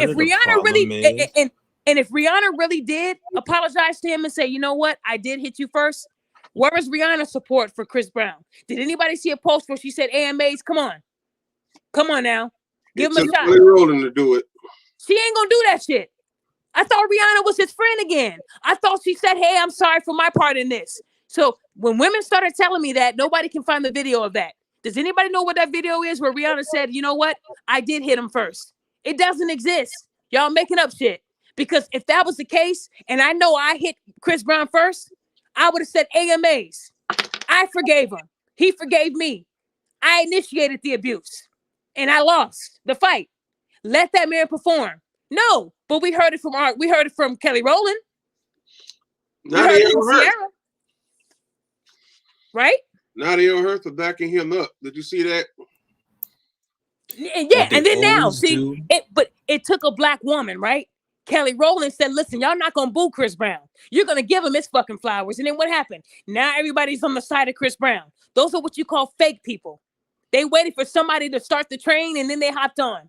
If Rihanna really, and if Rihanna really did apologize to him and say, you know what, I did hit you first, where is Rihanna's support for Chris Brown? Did anybody see a post where she said, AMAs, come on now, give him a shot. Rolling to do it. She ain't gonna do that shit. I thought Rihanna was his friend again. I thought she said, hey, I'm sorry for my part in this. So when women started telling me that, nobody can find the video of that. Does anybody know what that video is where Rihanna said, you know what, I did hit him first? It doesn't exist. Y'all making up shit. Because if that was the case, and I know I hit Chris Brown first, I would have said AMAs. I forgave him. He forgave me. I initiated the abuse. And I lost the fight. Let that man perform. No, but we heard it from Kelly Rowland. Nadia Hurst. Sierra. Right? Nadia Hurst for backing him up. Did you see that? Yeah, and then now, see, but it took a black woman, right? Kelly Rowland said, listen, y'all not going to boo Chris Brown. You're going to give him his fucking flowers. And then what happened? Now everybody's on the side of Chris Brown. Those are what you call fake people. They waited for somebody to start the train and then they hopped on.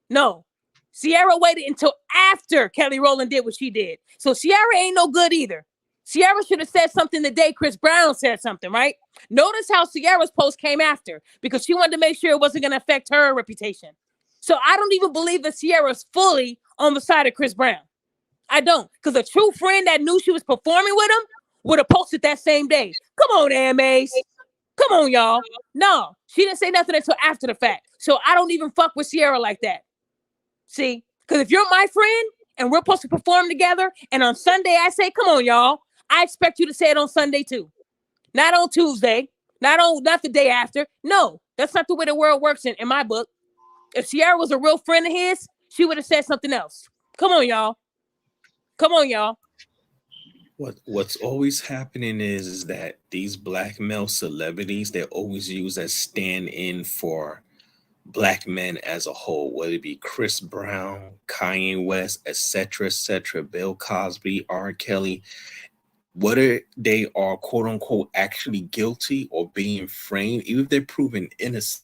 No. Sierra waited until after Kelly Rowland did what she did. So Sierra ain't no good either. Sierra should have said something the day Chris Brown said something, right? Notice how Sierra's post came after because she wanted to make sure it wasn't going to affect her reputation. So I don't even believe that Sierra's fully on the side of Chris Brown. I don't. Because a true friend that knew she was performing with him would have posted that same day. Come on, AMAs. Come on, y'all. No, she didn't say nothing until after the fact. So I don't even fuck with Sierra like that. See? Because if you're my friend and we're supposed to perform together and on Sunday I say, come on, y'all, I expect you to say it on Sunday too. Not on Tuesday. Not the day after. No, that's not the way the world works in my book. If Sierra was a real friend of his, she would have said something else. Come on, y'all. Come on, y'all. What's always happening is that these black male celebrities, they're always used as stand-in for black men as a whole, whether it be Chris Brown, Kanye West, etc., Bill Cosby, R. Kelly. Whether they are quote unquote actually guilty or being framed, even if they're proven innocent,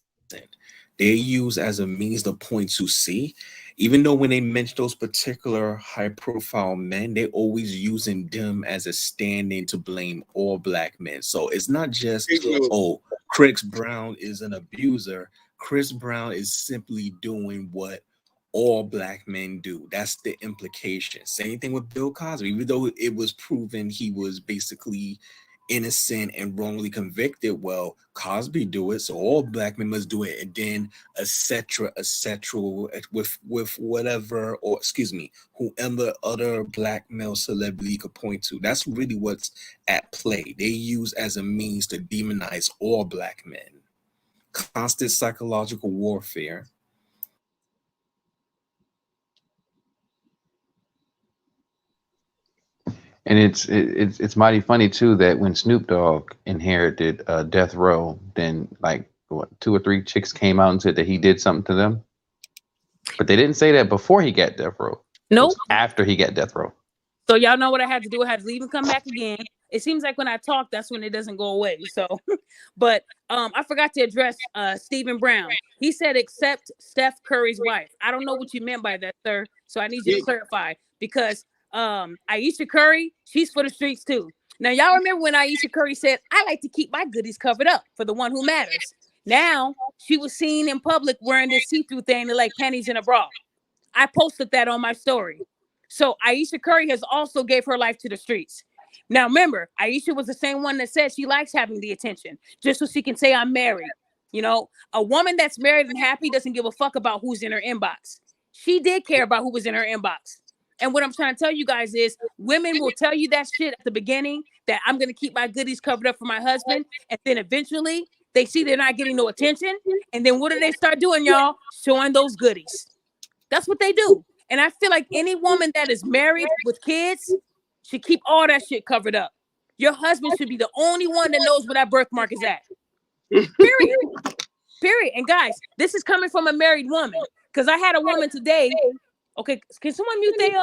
they're used as a means to point to see. Even though when they mention those particular high profile men, they're always using them as a stand-in to blame all black men. So it's not just, oh, Chris Brown is an abuser. Chris Brown is simply doing what all black men do. That's the implication. Same thing with Bill Cosby. Even though it was proven he was basically innocent and wrongly convicted, well, Cosby do it, so all black men must do it, and then etc. with whatever, or excuse me, whoever other black male celebrity could point to. That's really what's at play. They use as a means to demonize all black men. Constant psychological warfare. And it's mighty funny too that when Snoop Dogg inherited Death Row, then like what, 2 or 3 chicks came out and said that he did something to them, but they didn't say that before he got Death Row. Nope. After he got Death Row. So y'all know what I had to do. I had to leave and come back again. It seems like when I talk, that's when it doesn't go away. So, but I forgot to address Stephen Brown. He said, except Steph Curry's wife. I don't know what you meant by that, sir. So I need you to clarify, because Ayesha Curry, she's for the streets too. Now, y'all remember when Ayesha Curry said, I like to keep my goodies covered up for the one who matters. Now, she was seen in public wearing this see-through thing to like panties in a bra. I posted that on my story. So Ayesha Curry has also gave her life to the streets. Now, remember, Ayesha was the same one that said she likes having the attention just so she can say I'm married. You know, a woman that's married and happy doesn't give a fuck about who's in her inbox. She did care about who was in her inbox. And what I'm trying to tell you guys is women will tell you that shit at the beginning, that I'm going to keep my goodies covered up for my husband. And then eventually they see they're not getting no attention. And then what do they start doing, y'all? Showing those goodies. That's what they do. And I feel like any woman that is married with kids should keep all that shit covered up. Your husband should be the only one that knows where that birthmark is at. Period. Period. And guys, this is coming from a married woman. Because I had a woman today. Okay, can someone mute they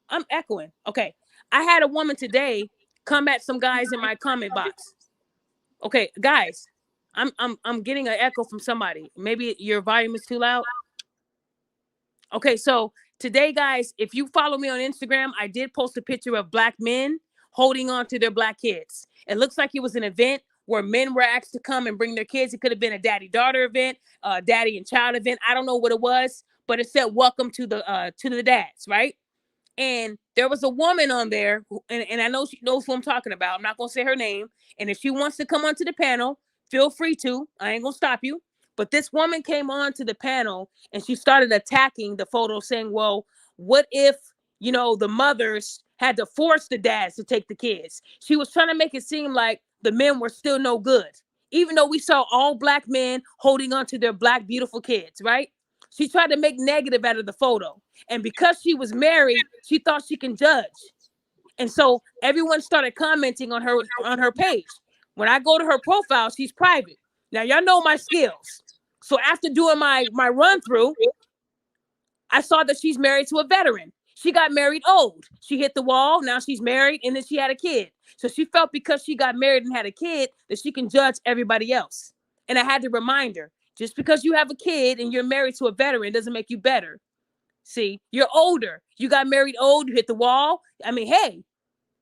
I'm echoing. Okay. I had a woman today come at some guys in my comment box. Okay, guys, I'm getting an echo from somebody. Maybe your volume is too loud. Okay, so today, guys, if you follow me on Instagram, I did post a picture of black men holding on to their black kids. It looks like it was an event where men were asked to come and bring their kids. It could have been a daddy-daughter event, daddy and child event. I don't know what it was, but it said welcome to the dads, right? And there was a woman on there, and I know she knows who I'm talking about. I'm not going to say her name. And if she wants to come onto the panel, feel free to. I ain't going to stop you. But this woman came on to the panel and she started attacking the photo, saying, well, what if, you know, the mothers had to force the dads to take the kids? She was trying to make it seem like the men were still no good, even though we saw all black men holding on to their black, beautiful kids, right? She tried to make negative out of the photo. And because she was married, she thought she can judge. And so everyone started commenting on her page. When I go to her profile, she's private. Now, y'all know my skills. So after doing my run through, I saw that she's married to a veteran. She got married old. She hit the wall. Now she's married, and then she had a kid. So she felt because she got married and had a kid that she can judge everybody else. And I had to remind her, just because you have a kid and you're married to a veteran doesn't make you better. See, you're older. You got married old. You hit the wall. I mean, hey,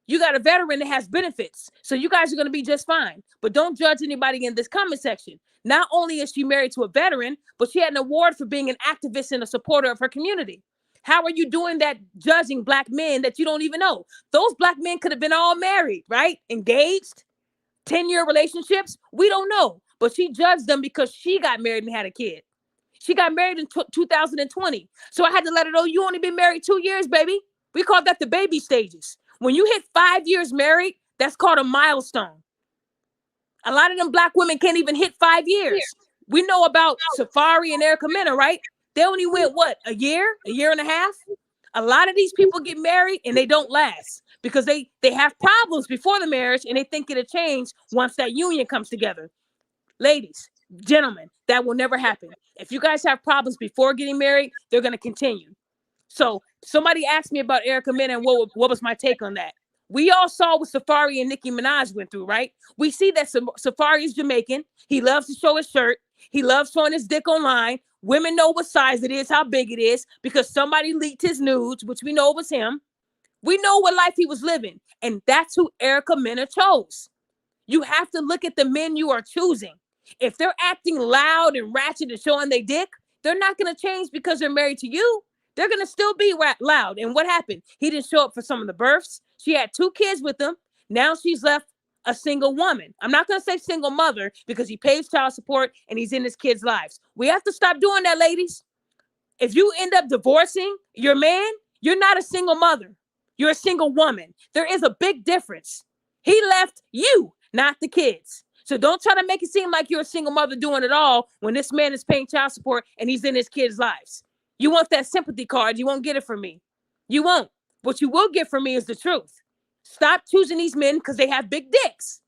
you got a veteran that has benefits. So you guys are going to be just fine. But don't judge anybody in this comment section. Not only is she married to a veteran, but she had an award for being an activist and a supporter of her community. How are you doing that judging black men that you don't even know? Those black men could have been all married, right? Engaged, 10-year relationships. We don't know. But she judged them because she got married and had a kid. She got married in 2020. So I had to let her know, you only been married 2 years, baby. We call that the baby stages. When you hit 5 years married, that's called a milestone. A lot of them black women can't even hit 5 years. We know about Safari and Erica Mena, right? They only went, what, a year and a half? A lot of these people get married and they don't last because they have problems before the marriage and they think it'll change once that union comes together. Ladies, gentlemen, that will never happen. If you guys have problems before getting married, they're going to continue. So somebody asked me about Erica Mena and what was my take on that? We all saw what Safari and Nicki Minaj went through, right? We see that Safari is Jamaican. He loves to show his shirt. He loves showing his dick online. Women know what size it is, how big it is, because somebody leaked his nudes, which we know was him. We know what life he was living. And that's who Erica Mena chose. You have to look at the men you are choosing. If they're acting loud and ratchet and showing their dick, they're not going to change because they're married to you. They're going to still be loud. And what happened? He didn't show up for some of the births. She had 2 kids with him. Now she's left a single woman. I'm not going to say single mother because he pays child support and he's in his kids' lives. We have to stop doing that, ladies. If you end up divorcing your man, you're not a single mother. You're a single woman. There is a big difference. He left you, not the kids. So don't try to make it seem like you're a single mother doing it all when this man is paying child support and he's in his kids' lives. You want that sympathy card, you won't get it from me. You won't. What you will get from me is the truth. Stop choosing these men because they have big dicks.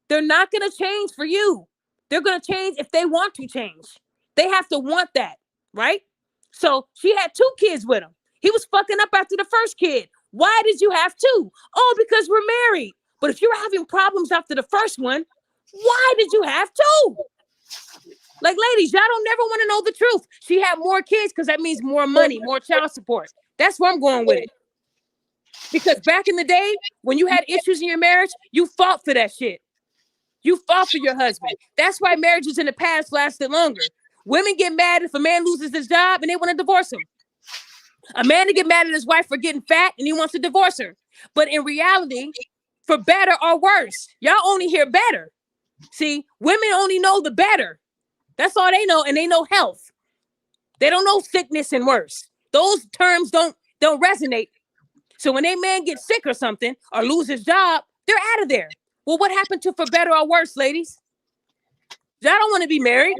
They're not going to change for you. They're going to change if they want to change. They have to want that, right? So she had 2 kids with him. He was fucking up after the first kid. Why did you have 2? Oh, because we're married. But if you're having problems after the first one, why did you have 2? Like, ladies, y'all don't never want to know the truth. She had more kids because that means more money, more child support. That's where I'm going with it. Because back in the day, when you had issues in your marriage, you fought for that shit. You fought for your husband. That's why marriages in the past lasted longer. Women get mad if a man loses his job and they want to divorce him. A man to get mad at his wife for getting fat and he wants to divorce her. But in reality, for better or worse, y'all only hear better. See, women only know the better. That's all they know, and they know health. They don't know sickness and worse. Those terms don't resonate. So when a man gets sick or something or lose his job, they're out of there. Well, what happened to for better or worse, ladies? Y'all don't want to be married.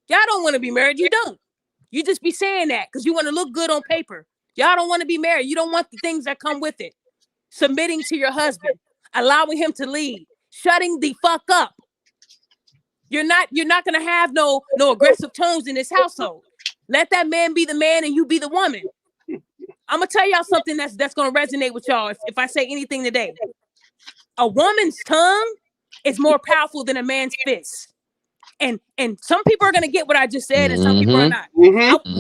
Y'all don't want to be married. You don't. You just be saying that because you want to look good on paper. Y'all don't want to be married. You don't want the things that come with it. Submitting to your husband, allowing him to lead, shutting the fuck up. You're not gonna have no aggressive tones in this household. Let that man be the man and you be the woman. I'm gonna tell y'all something that's gonna resonate with y'all if I say anything today. A woman's tongue is more powerful than a man's fist. And some people are gonna get what I just said, and some people are not. I'm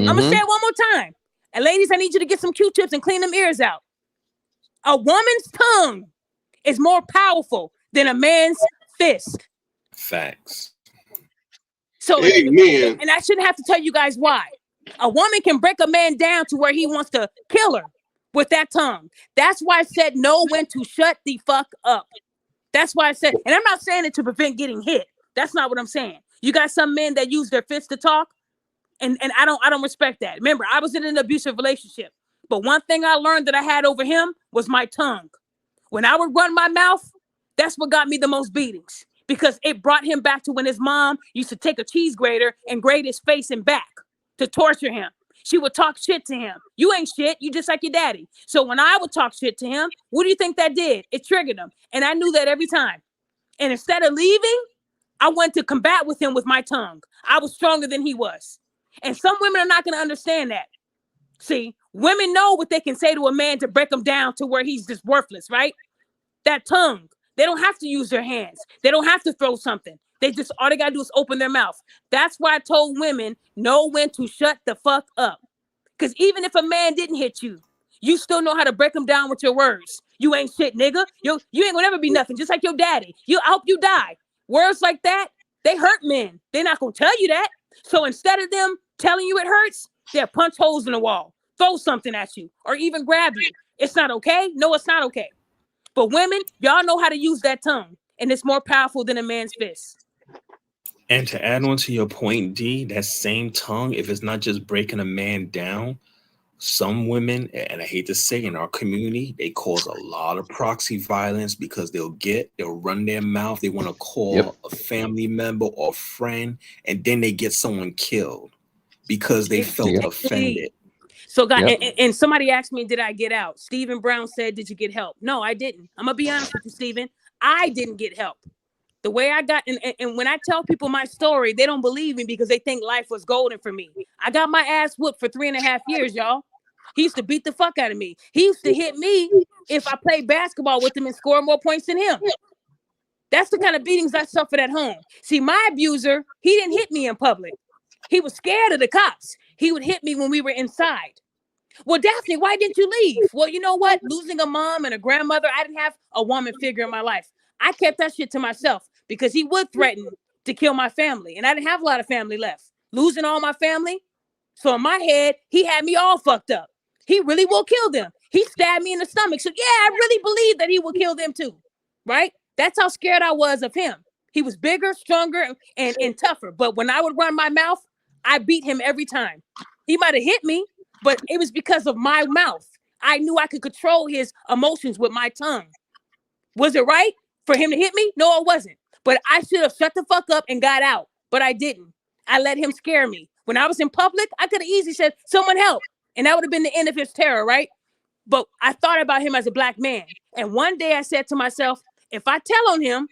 gonna say it one more time. And ladies, I need you to get some Q-tips and clean them ears out. A woman's tongue is more powerful than a man's fist. Facts. So, Amen. And I shouldn't have to tell you guys why. A woman can break a man down to where he wants to kill her with that tongue. That's why I said know when to shut the fuck up. That's why I said, and I'm not saying it to prevent getting hit. That's not what I'm saying. You got some men that use their fists to talk, and I don't respect that. Remember, I was in an abusive relationship, but one thing I learned that I had over him was my tongue. When I would run my mouth, that's what got me the most beatings. Because it brought him back to when his mom used to take a cheese grater and grate his face and back. to torture him. She would talk shit to him. You ain't shit. You just like your daddy. So when I would talk shit to him, what do you think that did? It triggered him. And I knew that every time. And instead of leaving, I went to combat with him with my tongue. I was stronger than he was. And some women are not going to understand that. See, women know what they can say to a man to break him down to where he's just worthless, right? That tongue. They don't have to use their hands. They don't have to throw something. All they got to do is open their mouth. That's why I told women, know when to shut the fuck up. Because even if a man didn't hit you, you still know how to break him down with your words. You ain't shit, nigga. You ain't gonna never be nothing, just like your daddy. I hope you die. Words like that, they hurt men. They're not gonna tell you that. So instead of them telling you it hurts, they'll punch holes in the wall, throw something at you, or even grab you. It's not okay. No, it's not okay. But women, y'all know how to use that tongue, and it's more powerful than a man's fist. And to add on to your point, D, that same tongue, if it's not just breaking a man down, some women, and I hate to say in our community, they cause a lot of proxy violence because they'll run their mouth. They want to call a family member or friend, and then they get someone killed because they felt offended. So, and somebody asked me, did I get out? Stephen Brown said, did you get help? No, I didn't. I'm going to be honest with you, Stephen. I didn't get help. The way I got, and when I tell people my story, they don't believe me because they think life was golden for me. I got my ass whooped for 3.5 years, y'all. He used to beat the fuck out of me. He used to hit me if I played basketball with him and score more points than him. That's the kind of beatings I suffered at home. See, my abuser, he didn't hit me in public. He was scared of the cops. He would hit me when we were inside. Well, Daphne, why didn't you leave? Well, you know what? Losing a mom and a grandmother, I didn't have a woman figure in my life. I kept that shit to myself because he would threaten to kill my family. And I didn't have a lot of family left. Losing all my family. So in my head, he had me all fucked up. He really will kill them. He stabbed me in the stomach. So yeah, I really believe that he will kill them too. Right? That's how scared I was of him. He was bigger, stronger, and tougher. But when I would run my mouth, I beat him every time. He might have hit me, but it was because of my mouth. I knew I could control his emotions with my tongue. Was it right for him to hit me? No, it wasn't. But I should have shut the fuck up and got out. But I didn't. I let him scare me. When I was in public, I could have easily said, someone help. And that would have been the end of his terror, right? But I thought about him as a black man. And one day I said to myself, if I tell on him,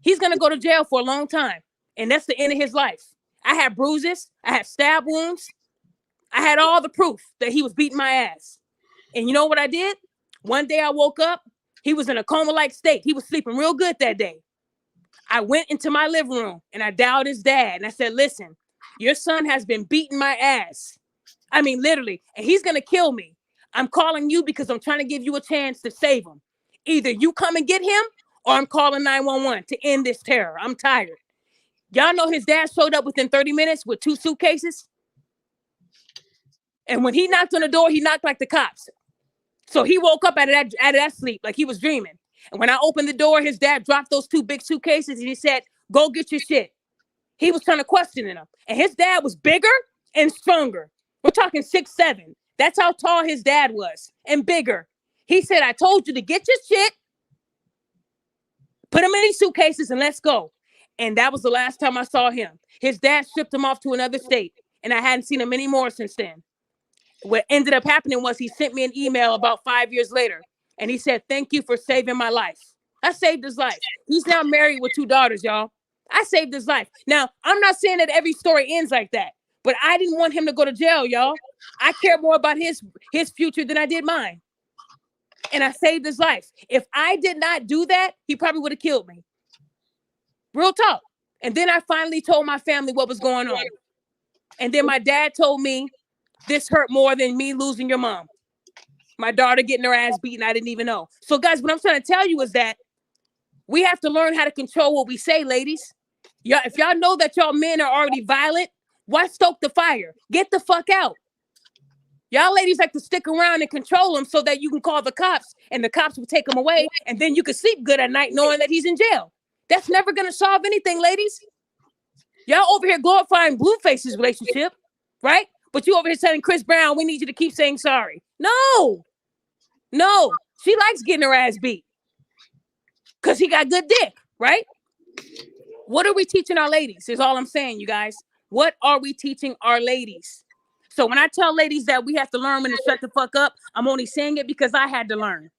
he's going to go to jail for a long time. And that's the end of his life. I had bruises. I had stab wounds. I had all the proof that he was beating my ass. And you know what I did? One day I woke up. He was in a coma-like state. He was sleeping real good that day. I went into my living room and I dialed his dad. And I said, listen, your son has been beating my ass. I mean, literally. And he's going to kill me. I'm calling you because I'm trying to give you a chance to save him. Either you come and get him or I'm calling 911 to end this terror. I'm tired. Y'all know his dad showed up within 30 minutes with 2 suitcases. And when he knocked on the door, he knocked like the cops. So he woke up out of that sleep like he was dreaming. And when I opened the door, his dad dropped those 2 big suitcases and he said, go get your shit. He was trying to question him. And his dad was bigger and stronger. We're talking 6'7". That's how tall his dad was and bigger. He said, I told you to get your shit, put him in these suitcases and let's go. And that was the last time I saw him. His dad shipped him off to another state and I hadn't seen him anymore since then. What ended up happening was he sent me an email about 5 years later and he said, thank you for saving my life. I saved his life. He's now married with 2 daughters, y'all. I saved his life. Now, I'm not saying that every story ends like that, but I didn't want him to go to jail, y'all. I care more about his future than I did mine. And I saved his life. If I did not do that, he probably would have killed me. Real talk. And then I finally told my family what was going on. And then my dad told me, this hurt more than me losing your mom. My daughter getting her ass beaten, I didn't even know. So guys, what I'm trying to tell you is that we have to learn how to control what we say, ladies. Y'all, if y'all know that y'all men are already violent, why stoke the fire? Get the fuck out. Y'all ladies like to stick around and control him so that you can call the cops and the cops will take him away and then you can sleep good at night knowing that he's in jail. That's never going to solve anything, ladies. Y'all over here glorifying Blueface's relationship, right? But you over here telling Chris Brown, we need you to keep saying sorry. No. She likes getting her ass beat because he got good dick, right? What are we teaching our ladies is all I'm saying, you guys. What are we teaching our ladies? So when I tell ladies that we have to learn when to shut the fuck up, I'm only saying it because I had to learn.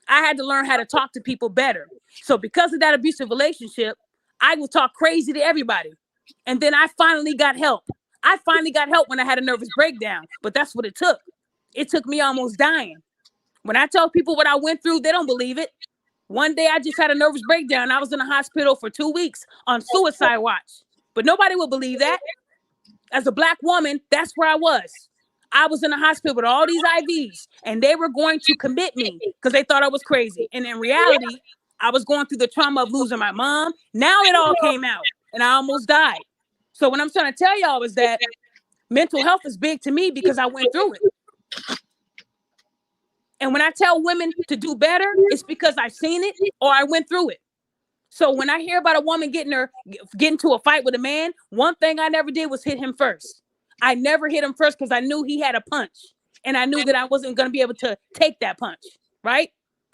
I had to learn how to talk to people better. So because of that abusive relationship, I would talk crazy to everybody. And then I finally got help. I finally got help when I had a nervous breakdown, but that's what it took. It took me almost dying. When I tell people what I went through, they don't believe it. One day I just had a nervous breakdown. I was in the hospital for 2 weeks on suicide watch, but nobody would believe that. As a Black woman, that's where I was. I was in the hospital with all these IVs, and they were going to commit me because they thought I was crazy. And in reality, I was going through the trauma of losing my mom. Now it all came out, and I almost died. So what I'm trying to tell y'all is that mental health is big to me because I went through it. And when I tell women to do better, it's because I've seen it or I went through it. So when I hear about a woman getting into a fight with a man, one thing I never did was hit him first. I never hit him first because I knew he had a punch. And I knew that I wasn't going to be able to take that punch, right?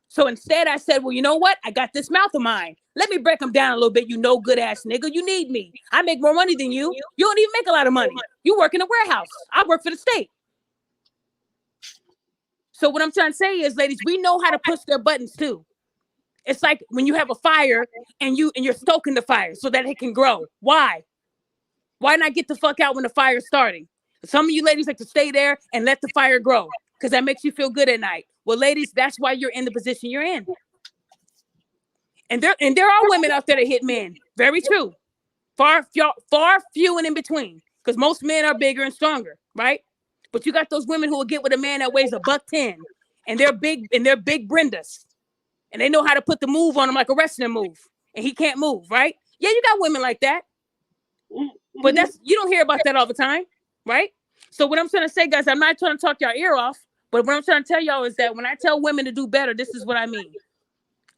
So instead I said, well, you know what? I got this mouth of mine. Let me break him down a little bit, you no good ass nigga. You need me. I make more money than you. You don't even make a lot of money. You work in a warehouse. I work for the state. So what I'm trying to say is, ladies, we know how to push their buttons too. It's like when you have a fire and you're stoking the fire so that it can grow. Why? Why not get the fuck out when the fire's starting? Some of you ladies like to stay there and let the fire grow because that makes you feel good at night. Well, ladies, that's why you're in the position you're in. And there are women out there that hit men. Very true. Far few and in between, because most men are bigger and stronger, right? But you got those women who will get with a man that weighs $110, and they're big Brendas, and they know how to put the move on him like a wrestling move, and he can't move, right? Yeah, you got women like that, but you don't hear about that all the time, right? So what I'm trying to say, guys, I'm not trying to talk y'all ear off, but what I'm trying to tell y'all is that when I tell women to do better, this is what I mean.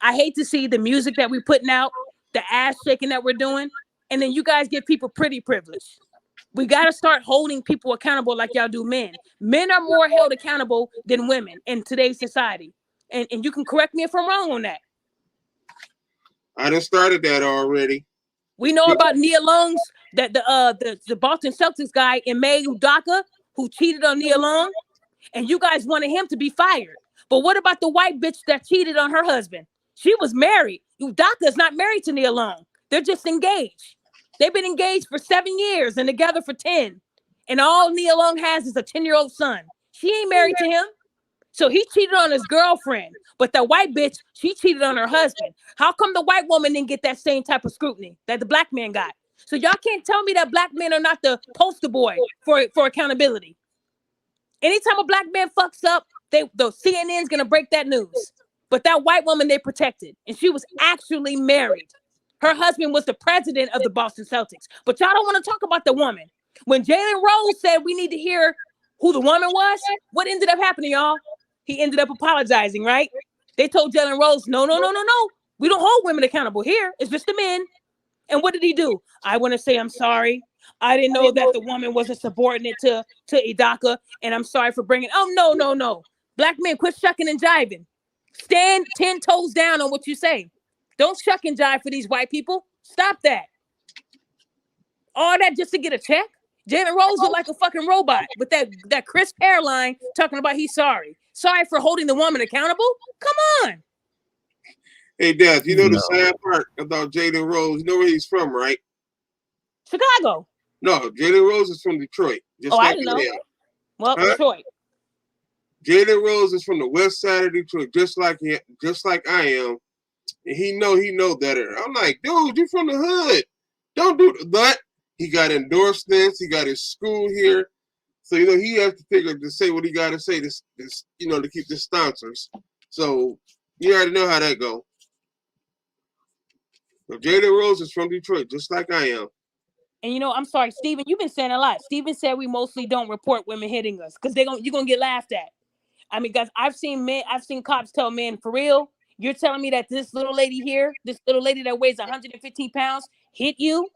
I hate to see the music that we're putting out, the ass shaking that we're doing, and then you guys give people pretty privilege. We got to start holding people accountable like y'all do men. Men are more held accountable than women in today's society. And you can correct me if I'm wrong on that. I done started that already. We know about Nia Long's, that the Boston Celtics guy in May Udaka who cheated on Nia Long, and you guys wanted him to be fired. But what about the white bitch that cheated on her husband? She was married. Udaka is not married to Nia Long. They're just engaged. They've been engaged for 7 years and together for 10. And all Nia Long has is a 10-year-old son. She ain't married to him. So he cheated on his girlfriend. But the white bitch, she cheated on her husband. How come the white woman didn't get that same type of scrutiny that the Black man got? So y'all can't tell me that Black men are not the poster boy for accountability. Anytime a Black man fucks up, the CNN's going to break that news. But that white woman they protected. And she was actually married. Her husband was the president of the Boston Celtics. But y'all don't want to talk about the woman. When Jalen Rose said we need to hear who the woman was, what ended up happening, y'all? He ended up apologizing, right? They told Jalen Rose, no. We don't hold women accountable here. It's just the men. And what did he do? I want to say I'm sorry. I didn't know that the woman was a subordinate to Idaka, and I'm sorry for bringing. Oh, no. Black men, quit shucking and jiving. Stand 10 toes down on what you say. Don't shuck and jive for these white people. Stop that. All that just to get a check? Jalen Rose looked like a fucking robot with that crisp hairline talking about he's sorry. Sorry for holding the woman accountable? Come on. Hey, Dad, you know the sad part about Jalen Rose? You know where he's from, right? Chicago. No, Jalen Rose is from Detroit. I didn't know. Well, Detroit. Jalen Rose is from the west side of Detroit, just like I am. And he know better. I'm like, dude, you from the hood. Don't do that. He got endorsements. He got his school here. So, he has to figure to say what he got to say to keep the sponsors. So, you already know how that go. So Jalen Rose is from Detroit, just like I am. And I'm sorry, Steven, you've been saying a lot. Steven said we mostly don't report women hitting us because you're going to get laughed at. I mean, guys, I've seen cops tell men, for real, you're telling me that this little lady here, this little lady that weighs 115 pounds, hit you?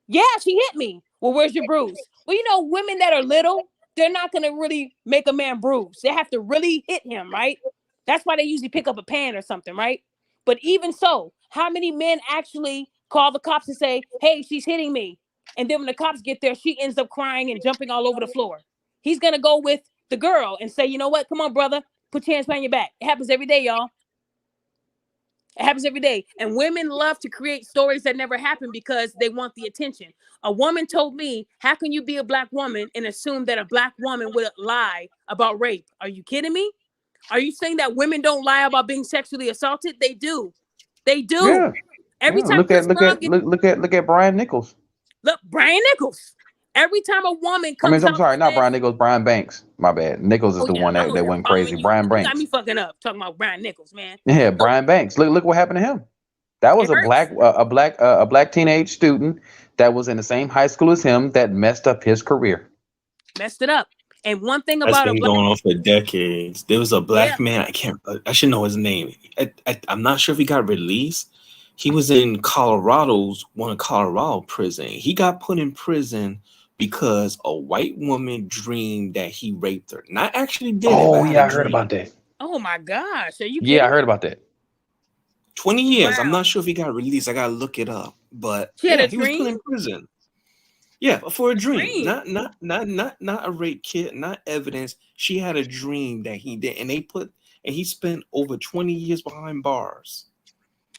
Yeah, she hit me. Well, where's your bruise? Well, women that are little, they're not going to really make a man bruise. They have to really hit him, right? That's why they usually pick up a pan or something, right? But even so, how many men actually call the cops and say, hey, she's hitting me? And then when the cops get there, she ends up crying and jumping all over the floor. He's gonna go with the girl and say, you know what? Come on, brother, put your hands behind your back. It happens every day, y'all. It happens every day. And women love to create stories that never happen because they want the attention. A woman told me, how can you be a black woman and assume that a black woman would lie about rape? Are you kidding me? Are you saying that women don't lie about being sexually assaulted? They do. They do. Yeah. Every Yeah. time Look Chris at Brown gets, look at Brian Nichols. look, Brian Nichols. Every time a woman I mean, comes I'm out sorry, and not says, Brian Nichols, Brian Banks. My bad. Nichols is oh the yeah, one I'm over that here went following crazy. Brian you. You got me Banks. fucking up talking about Brian Nichols, man. Yeah, Look, Brian Banks. Look what happened to him. That it was hurts. a black teenage student that was in the same high school as him that messed up his career. Messed it up. And one thing That's about a been black, going on for decades. There was a yeah, black man. I should know his name. I'm not sure if he got released. He was in one of Colorado prison. He got put in prison because a white woman dreamed that he raped her. Not actually did it, but Oh had a yeah, I heard about dream. that. oh my gosh, are you Yeah, I kidding me? heard about that. 20 years. I'm Wow. not sure if he got released. I gotta look it up. But She had yeah, a he was put dream. in prison. Yeah, for a dream. Dream. Not a rape kit, not evidence. She had a dream that he did, and he spent over 20 years behind bars.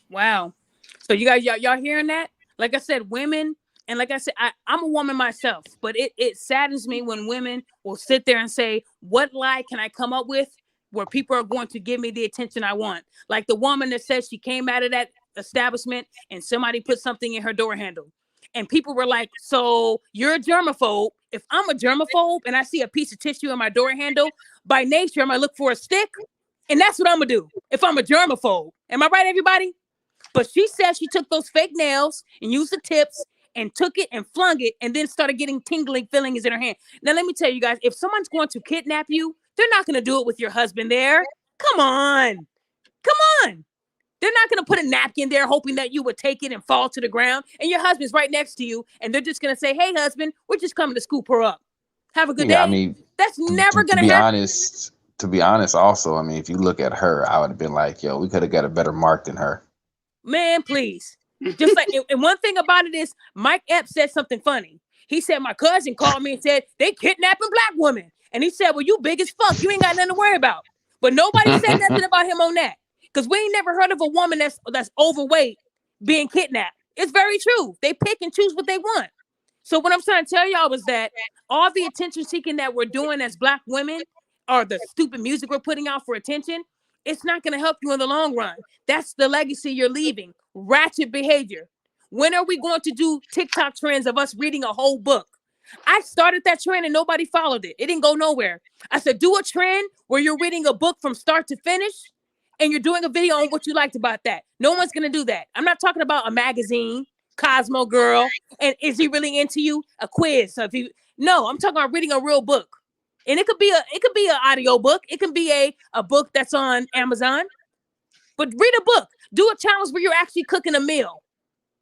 Wow. So you guys, y'all hearing that? Like I said, women, and like I said, I'm a woman myself, but it saddens me when women will sit there and say, what lie can I come up with where people are going to give me the attention I want? Like the woman that says she came out of that establishment and somebody put something in her door handle. And people were like, so you're a germaphobe. If I'm a germaphobe and I see a piece of tissue in my door handle, by nature, I'm going to look for a stick. And that's what I'm going to do if I'm a germaphobe. Am I right, everybody? But she said she took those fake nails and used the tips and took it and flung it and then started getting tingling feelings in her hand. Now, let me tell you guys, if someone's going to kidnap you, they're not going to do it with your husband there. Come on. Come on. They're not going to put a napkin there hoping that you would take it and fall to the ground. And your husband's right next to you. And they're just going to say, hey, husband, we're just coming to scoop her up. Have a good Yeah, I day. mean, That's never to going to be happen. honest, also, I mean, if you look at her, I would have been like, yo, we could have got a better mark than her. Man, please. Just like, and one thing about it is Mike Epps said something funny. He said, my cousin called me and said, they kidnapping black women. And he said, well, you big as fuck. You ain't got nothing to worry about. But nobody said nothing about him on that. Because we ain't never heard of a woman that's overweight being kidnapped. It's very true. They pick and choose what they want. So what I'm trying to tell y'all was that all the attention seeking that we're doing as black women, or the stupid music we're putting out for attention, it's not going to help you in the long run. That's the legacy you're leaving. Ratchet behavior. When are we going to do TikTok trends of us reading a whole book? I started that trend and nobody followed it. It didn't go nowhere. I said, do a trend where you're reading a book from start to finish and you're doing a video on what you liked about that. No one's going to do that. I'm not talking about a magazine, Cosmo Girl, and is he really into you? A quiz. So no, I'm talking about reading a real book. And it could be an audio book. It can be a book that's on Amazon. But read a book. Do a challenge where you're actually cooking a meal.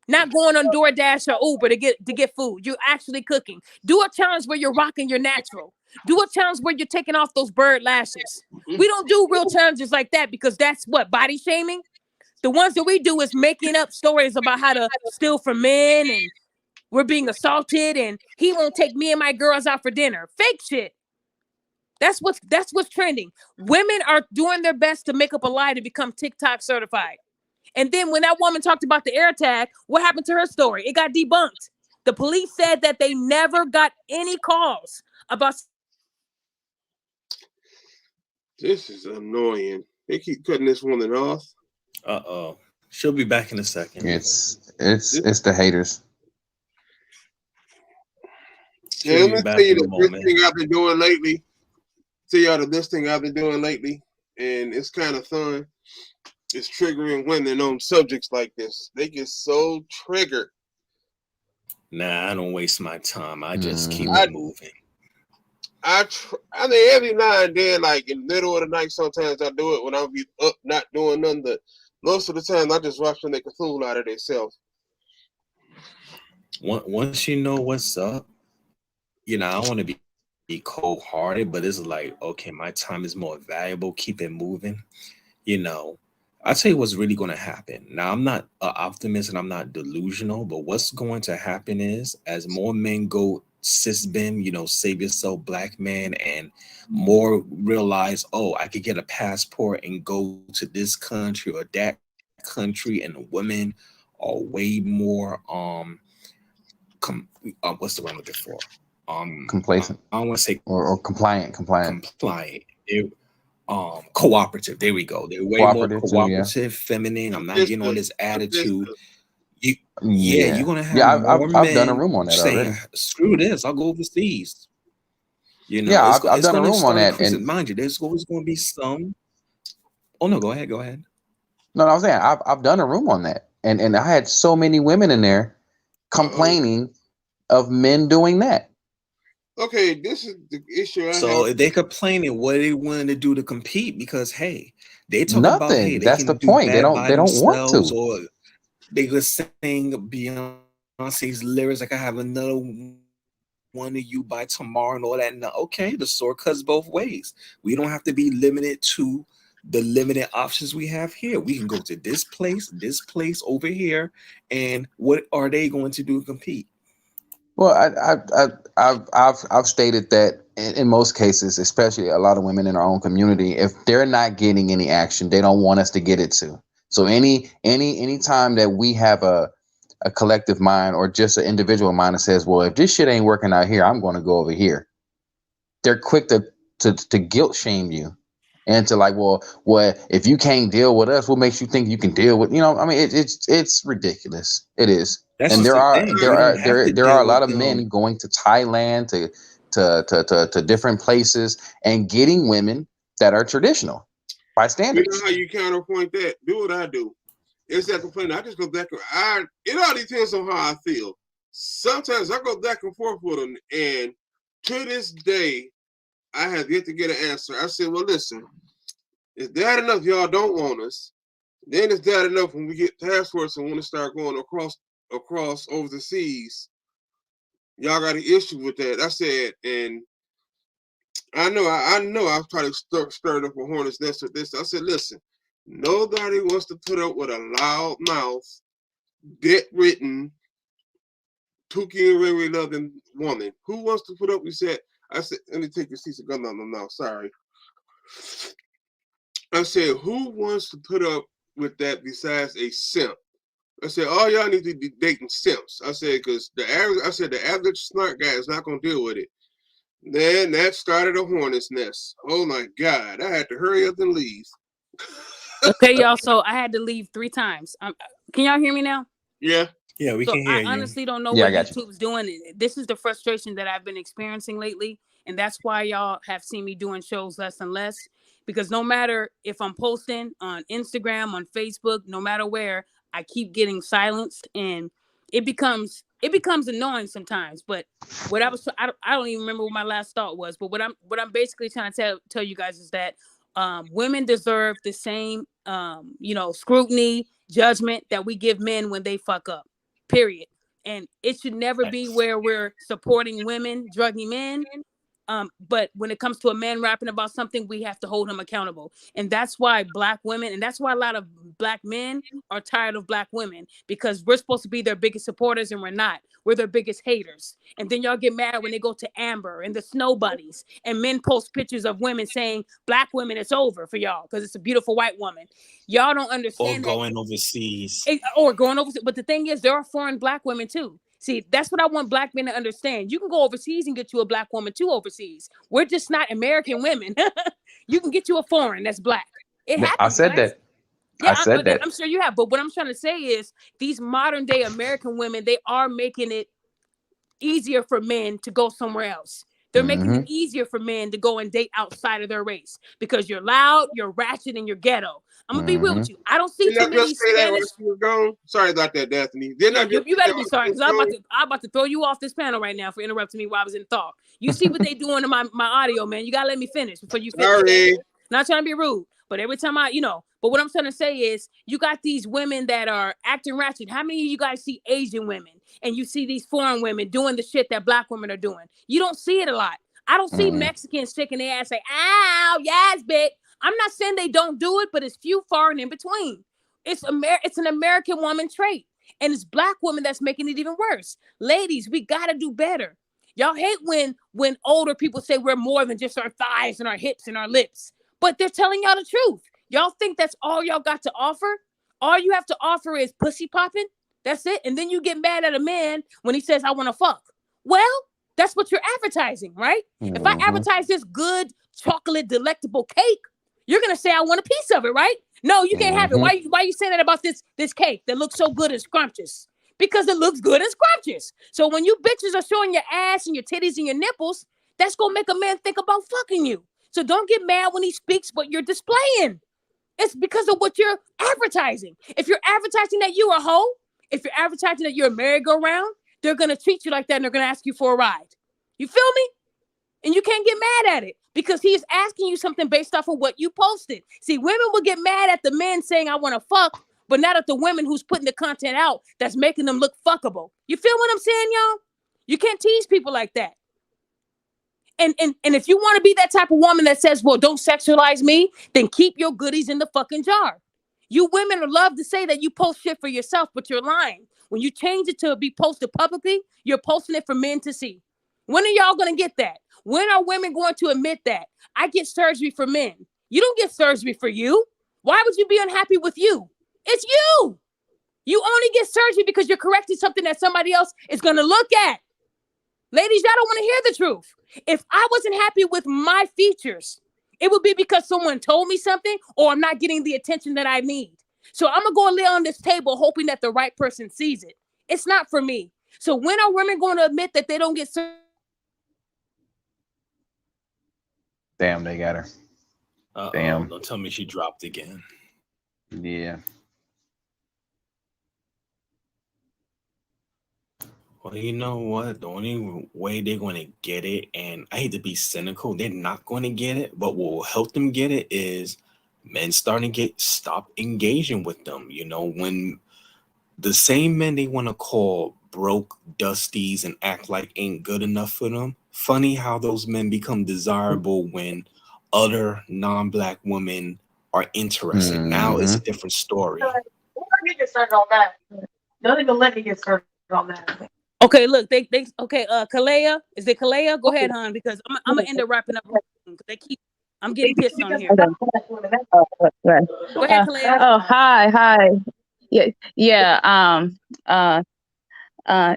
Not going on DoorDash or Uber to get food. You're actually cooking. Do a challenge where you're rocking your natural. Do a challenge where you're taking off those bird lashes. We don't do real challenges like that because that's what, body shaming? The ones that we do is making up stories about how to steal from men and we're being assaulted and he won't take me and my girls out for dinner. Fake shit. That's what's trending. Women are doing their best to make up a lie to become TikTok certified. And then when that woman talked about the air tag, what happened to her story? It got debunked. The police said that they never got any calls about. This is annoying. They keep cutting this woman off. Uh-oh. She'll be back in a second. It's the haters. Yeah, let me tell you the best thing I've been doing lately. Tell y'all the best thing I've been doing lately, and it's kind of fun. It's triggering women on subjects like this. They get so triggered. Nah, I don't waste my time. I just keep it moving. I mean, every now and then, like in the middle of the night, sometimes I do it when I'll be up not doing nothing. But most of the time, I just watch them make a fool out of themselves. Once you know what's up, I don't want to be cold-hearted, but it's like, okay, my time is more valuable. Keep it moving. I'll tell you what's really going to happen. Now, I'm not an optimist and I'm not delusional, but what's going to happen is as more men go cis bim, save yourself, black man, and more realize, oh, I could get a passport and go to this country or that country, and the women are way more what's the word I'm looking for? Complacent I don't want to say or compliant. compliant. They're cooperative. There we go. They're way more Cooperative too, yeah. cooperative, feminine. I'm not Just getting on this just attitude. You, yeah, Yeah. you're gonna have Yeah, more I've done a men room on that saying, already. "Screw this, I'll go overseas." Yeah, I've It's done a going to room on start that, increasing. and Mind you, there's always going to be some. Oh no, go ahead, go ahead. no, I was saying I've done a room on that, and I had so many women in there uh-oh. complaining of men doing that. Okay, this is the issue I So have. if they complaining, what are they willing to do to compete? Because hey, they talking about, hey, Nothing. they That's the can do point. bad by They don't want themselves, to. or they could sing Beyonce's lyrics like, "I have another one of you by tomorrow," and all that. No, okay, the sword cuts both ways. We don't have to be limited to the limited options we have here. We can go to this place over here, and what are they going to do to compete? Well, I've stated that in most cases, especially a lot of women in our own community, if they're not getting any action, they don't want us to get it to. So any time that we have a collective mind or just an individual mind that says, well, if this shit ain't working out here, I'm going to go over here. They're quick to guilt shame you and to like, well, if you can't deal with us, what makes you think you can deal with, I mean, it's ridiculous. It is. That's And just there the are thing. there We don't are have there to there are deal a lot with of them. men going to Thailand to different places and getting women that are traditional by You know standards. how you counterpoint that? Do what I do. It's that complaint. I just go back. It all depends on how I feel. Sometimes I go back and forth with them, and to this day, I have yet to get an answer. I said, "Well, listen, is that enough? Y'all don't want us. Then is that enough when we get passports and want to start going across over the seas? Y'all got an issue with that?" I said, and I know I've probably stirred up a hornet's nest with this. I said, listen, nobody wants to put up with a loud mouth, debt written, Tuki and Riri loving woman. Who wants to put up with that? I said, let me take your seats and gun on them now. Sorry. I said, who wants to put up with that besides a simp? I said, all y'all need to be dating simps. I said, because the average smart guy is not gonna deal with it. Then that started a hornet's nest. Oh my God. I had to hurry up and leave. Okay, y'all. So I had to leave 3 times. Can y'all hear me now? Yeah. Yeah, we So can I hear you. honestly don't know Yeah, I what got you. YouTube's doing. This is the frustration that I've been experiencing lately, and that's why y'all have seen me doing shows less and less. Because no matter if I'm posting on Instagram, on Facebook, no matter where, I keep getting silenced, and it becomes annoying sometimes. But what I don't even remember what my last thought was. But what I'm basically trying to tell you guys is that women deserve the same scrutiny, judgment that we give men when they fuck up. Period. And it should never be Thanks. where we're supporting women drugging men. But when it comes to a man rapping about something, we have to hold him accountable. And that's why black women, and that's why a lot of black men are tired of black women, because we're supposed to be their biggest supporters and we're not. We're their biggest haters. And then y'all get mad when they go to Amber and the Snow Bunnies, and men post pictures of women saying, black women, it's over for y'all because it's a beautiful white woman. Y'all don't Or understand that. going overseas. Or going overseas. But the thing is, there are foreign black women too. See, that's what I want black men to understand. You can go overseas and get you a black woman too overseas. We're just not American women. You can get you a foreign that's black. It I happens, said guys. that. I Yeah, said that. I'm sure you have. But what I'm trying to say is these modern day American women, they are making it easier for men to go somewhere else. They're making it Hmm. easier for men to go and date outside of their race because you're loud, you're ratchet, and you're ghetto. I'm gonna be real Hmm. with you. I don't see Didn't too I many just say that while Spanish. she was gone? Sorry about that, Daphne. Didn't Yeah, I just you say that better be while she sorry was because gone? I'm about to throw you off this panel right now for interrupting me while I was in thought. You see what they doing to my audio, man. You gotta let me finish before you finish, okay? Sorry. Not trying to be rude, but every time but what I'm trying to say is you got these women that are acting ratchet. How many of you guys see Asian women and you see these foreign women doing the shit that black women are doing? You don't see it a lot. I don't see Hmm. Mexicans shaking their ass like, ow, yes, bitch. I'm not saying they don't do it, but it's few far and in between. It's an American woman trait. And it's black women that's making it even worse. Ladies, we got to do better. Y'all hate when older people say we're more than just our thighs and our hips and our lips, but they're telling y'all the truth. Y'all think that's all y'all got to offer? All you have to offer is pussy popping. That's it. And then you get mad at a man when he says, I want to fuck. Well, that's what you're advertising, right? Mm-hmm. If I advertise this good chocolate delectable cake, you're gonna say I want a piece of it, right? No, you can't have it. Why you saying that about this cake that looks so good and scrumptious? Because it looks good and scrumptious. So when you bitches are showing your ass and your titties and your nipples, that's gonna make a man think about fucking you. So don't get mad when he speaks what you're displaying. It's because of what you're advertising. If you're advertising that you're a hoe, if you're advertising that you're a merry-go-round, they're gonna treat you like that and they're gonna ask you for a ride. You feel me? And you can't get mad at it because he's asking you something based off of what you posted. See, women will get mad at the men saying, I want to fuck, but not at the women who's putting the content out that's making them look fuckable. You feel what I'm saying, y'all? You can't tease people like that. And if you want to be that type of woman that says, well, don't sexualize me, then keep your goodies in the fucking jar. You women love to say that you post shit for yourself, but you're lying. When you change it to be posted publicly, you're posting it for men to see. When are y'all going to get that? When are women going to admit that? I get surgery for men. You don't get surgery for you. Why would you be unhappy with you? It's you. You only get surgery because you're correcting something that somebody else is going to look at. Ladies, y'all don't want to hear the truth. If I wasn't happy with my features, it would be because someone told me something or I'm not getting the attention that I need. So I'm going to go and lay on this table hoping that the right person sees it. It's not for me. So when are women going to admit that they don't get surgery? Damn, they got her. Damn. Don't tell me she dropped again. Yeah. Well, you know what? The only way they're going to get it, and I hate to be cynical, they're not going to get it, but what will help them get it is men starting to stop engaging with them. You know, when the same men they want to call broke dusties and act like ain't good enough for them. Funny how those men become desirable when other non-black women are interested. Now it's a different story. Don't get me started on that. Don't even let me get started on that. Okay, look, they okay, Kalea, is it Kalea? Go ahead, hon, because I'm gonna end up wrapping up. I'm getting pissed on here. Go ahead, Kalea. Oh, hi. Yeah.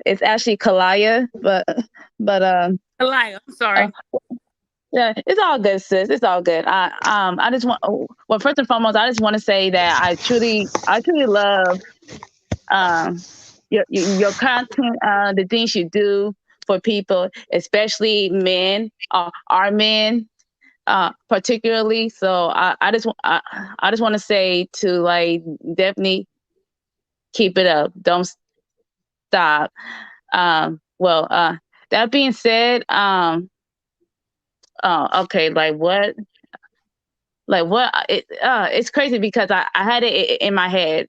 It's actually Kalaya, but Kalea, I'm sorry. yeah, it's all good, sis. It's all good. I just want, well, first and foremost, I just want to say that I truly love your content, the things you do for people, especially men, our men, particularly. So I just want to say to like definitely keep it up. Don't stop. That being said, okay, like what? It's crazy because I had it in my head.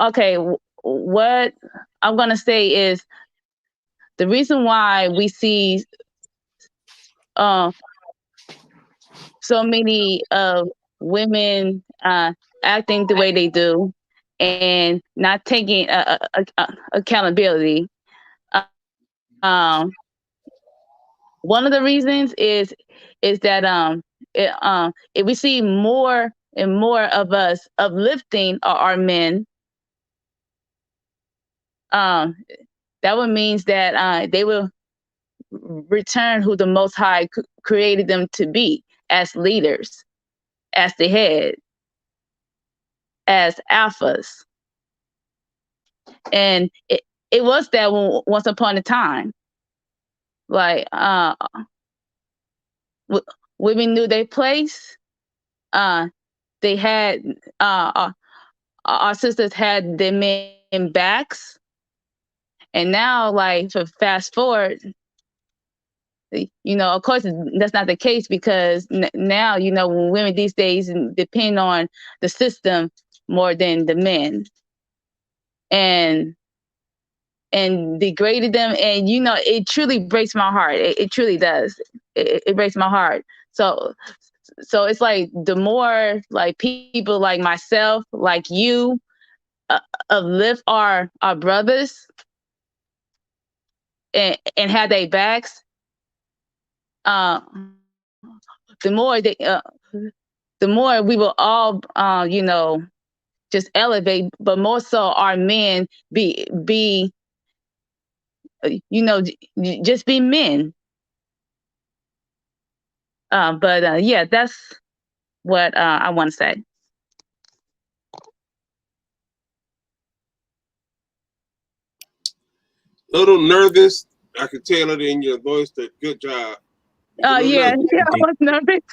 Okay. What I'm gonna say is the reason why we see so many women acting the way they do and not taking accountability. One of the reasons is that if we see more and more of us uplifting our men, that would means that they will return who the Most High created them to be as leaders, as the head, as alphas. And it was that once upon a time. Like women knew their place. They had our sisters had their men backs, and now like for fast forward, you know, of course that's not the case because now you know women these days depend on the system more than the men, and degraded them, and you know it truly breaks my heart. It truly does. It breaks my heart. So so it's like the more like people like myself, like you, uplift our brothers and have their backs, uh, the more the more we will all, you know, just elevate, but more so our men be, you know, just be men. But yeah, that's what I want to say. Little nervous. I can tell it in your voice that good job. You're a little Yeah, nervous. yeah, I was nervous.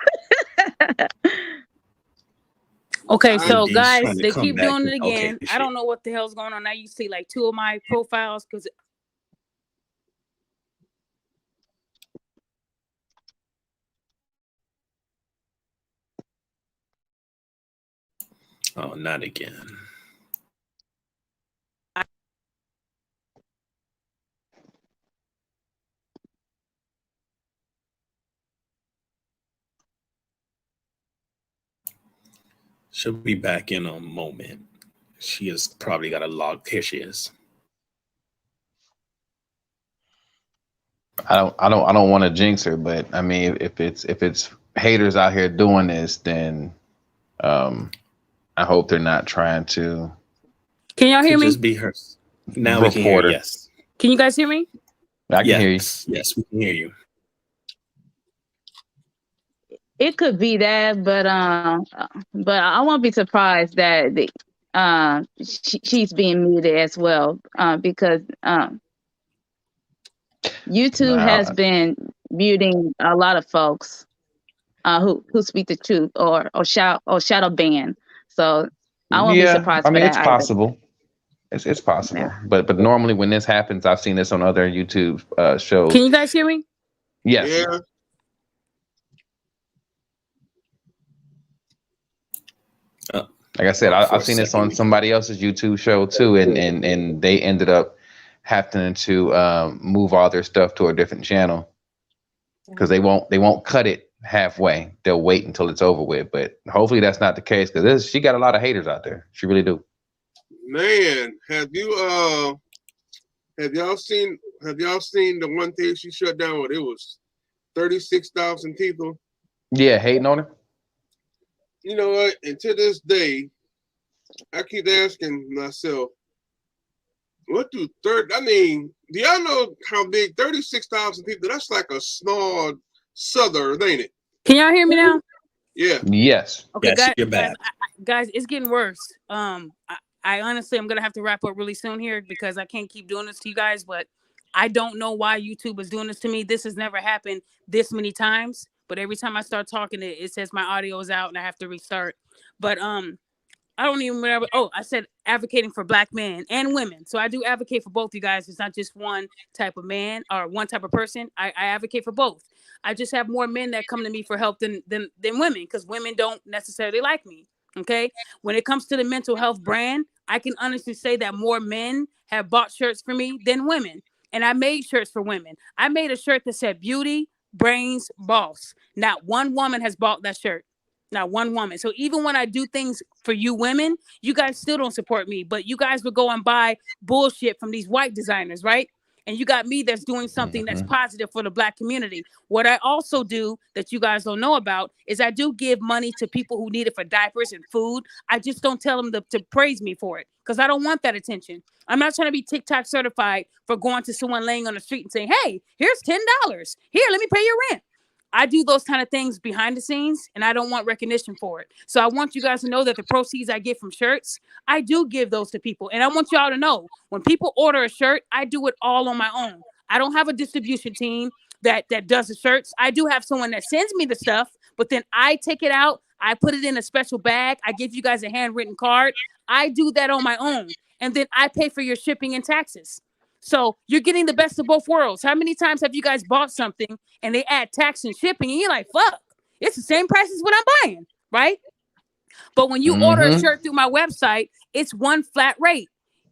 Okay, I, so Indeed's guys, trying to they come keep back. doing it Okay, again. I shit. don't know what the hell's going on. Now you see like two of my profiles because Oh, not again. She'll be back in a moment. She has probably got a log. Here she is. I don't want to jinx her, but I mean, if it's haters out here doing this, then I hope they're not trying to can y'all hear Could me? just be her. Now we can hear. report her. Yes. Can you guys hear me? I can hear you. Yes, we can hear you. It could be that, but I won't be surprised that she's being muted as well, because YouTube has Now, been muting a lot of folks who speak the truth or shadow ban. So I won't be yeah, I surprised for mean it's that either. possible. It's possible, Yeah. but normally when this happens, I've seen this on other YouTube shows. Can you guys hear me? Yes, yeah. like I said, I've seen this on somebody else's YouTube show too, and they ended up having to move all their stuff to a different channel because they won't cut it halfway. They'll wait until it's over with. But hopefully that's not the case because she got a lot of haters out there. She really do. Man, have y'all seen the one thing she shut down with? It was 36,000 people. Yeah, hating on her. You know what? And to this day, I keep asking myself, I mean, do y'all know how big 36,000 people? That's like a small suburb, ain't it? Can y'all hear me now? Yeah. Yes. Okay, Yes, you're back. guys, it's getting worse. I honestly, I'm gonna have to wrap up really soon here because I can't keep doing this to you guys. But I don't know why YouTube is doing this to me. This has never happened this many times. But every time I start talking, it says my audio is out and I have to restart. But I don't even remember. Oh, I said advocating for Black men and women. So I do advocate for both you guys. It's not just one type of man or one type of person. I advocate for both. I just have more men that come to me for help than women because women don't necessarily like me. Okay. When it comes to the mental health brand, I can honestly say that more men have bought shirts for me than women. And I made shirts for women. I made a shirt that said beauty, brains, boss. Not one woman has bought that shirt. Not one woman. So even when I do things for you women, you guys still don't support me, but you guys would go and buy bullshit from these white designers, right? And you got me that's doing something that's positive for the Black community. What I also do that you guys don't know about is I do give money to people who need it for diapers and food. I just don't tell them to praise me for it because I don't want that attention. I'm not trying to be TikTok certified for going to someone laying on the street and saying, hey, here's $10. Here, let me pay your rent. I do those kind of things behind the scenes and I don't want recognition for it. So I want you guys to know that the proceeds I get from shirts, I do give those to people. And I want y'all to know when people order a shirt, I do it all on my own. I don't have a distribution team that does the shirts. I do have someone that sends me the stuff, but then I take it out. I put it in a special bag. I give you guys a handwritten card. I do that on my own. And then I pay for your shipping and taxes. So you're getting the best of both worlds. How many times have you guys bought something and they add tax and shipping and you're like, fuck, it's the same price as what I'm buying, right? But when you order a shirt through my website, it's one flat rate.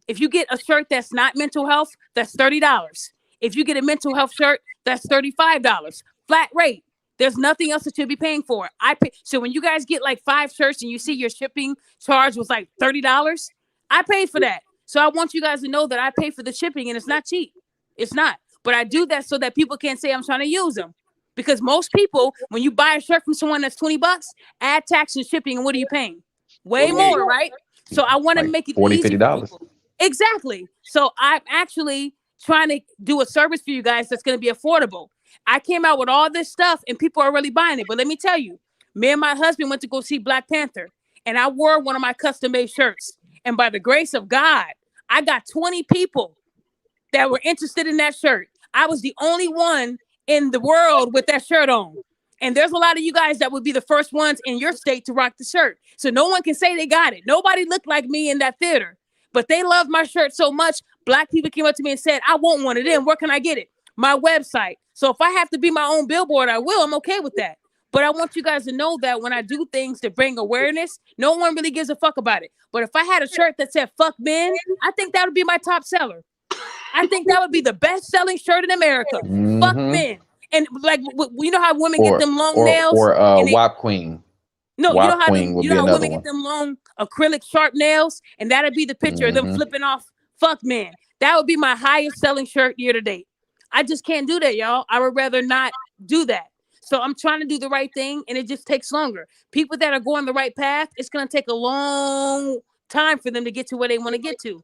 If you get a shirt that's not mental health, that's $30. If you get a mental health shirt, that's $35. Flat rate. There's nothing else that you'll be paying for. I pay. So when you guys get like 5 shirts and you see your shipping charge was like $30, I paid for that. So I want you guys to know that I pay for the shipping and it's not cheap. It's not. But I do that so that people can't say I'm trying to use them. Because most people, when you buy a shirt from someone that's $20, add tax and shipping, and what are you paying? Way more, right? So I want to Like make it $40, easy for $50. people. Exactly. So I'm actually trying to do a service for you guys that's going to be affordable. I came out with all this stuff and people are really buying it. But let me tell you, me and my husband went to go see Black Panther and I wore one of my custom made shirts. And by the grace of God, I got 20 people that were interested in that shirt. I was the only one in the world with that shirt on. And there's a lot of you guys that would be the first ones in your state to rock the shirt. So no one can say they got it. Nobody looked like me in that theater, but they loved my shirt so much. Black people came up to me and said, I want one of them. Where can I get it? My website. So if I have to be my own billboard, I will. I'm okay with that. But I want you guys to know that when I do things to bring awareness, no one really gives a fuck about it. But if I had a shirt that said fuck men, I think that would be my top seller. I think that would be the best selling shirt in America. Fuck men. And like, you know how women get them long nails? Or and WAP Queen. No, WAP you know how Queen would be women another get one. them long acrylic sharp nails? And that'd be the picture of them flipping off fuck men. That would be my highest selling shirt year to date. I just can't do that, y'all. I would rather not do that. So I'm trying to do the right thing, and it just takes longer. People that are going the right path, it's going to take a long time for them to get to where they want to get to.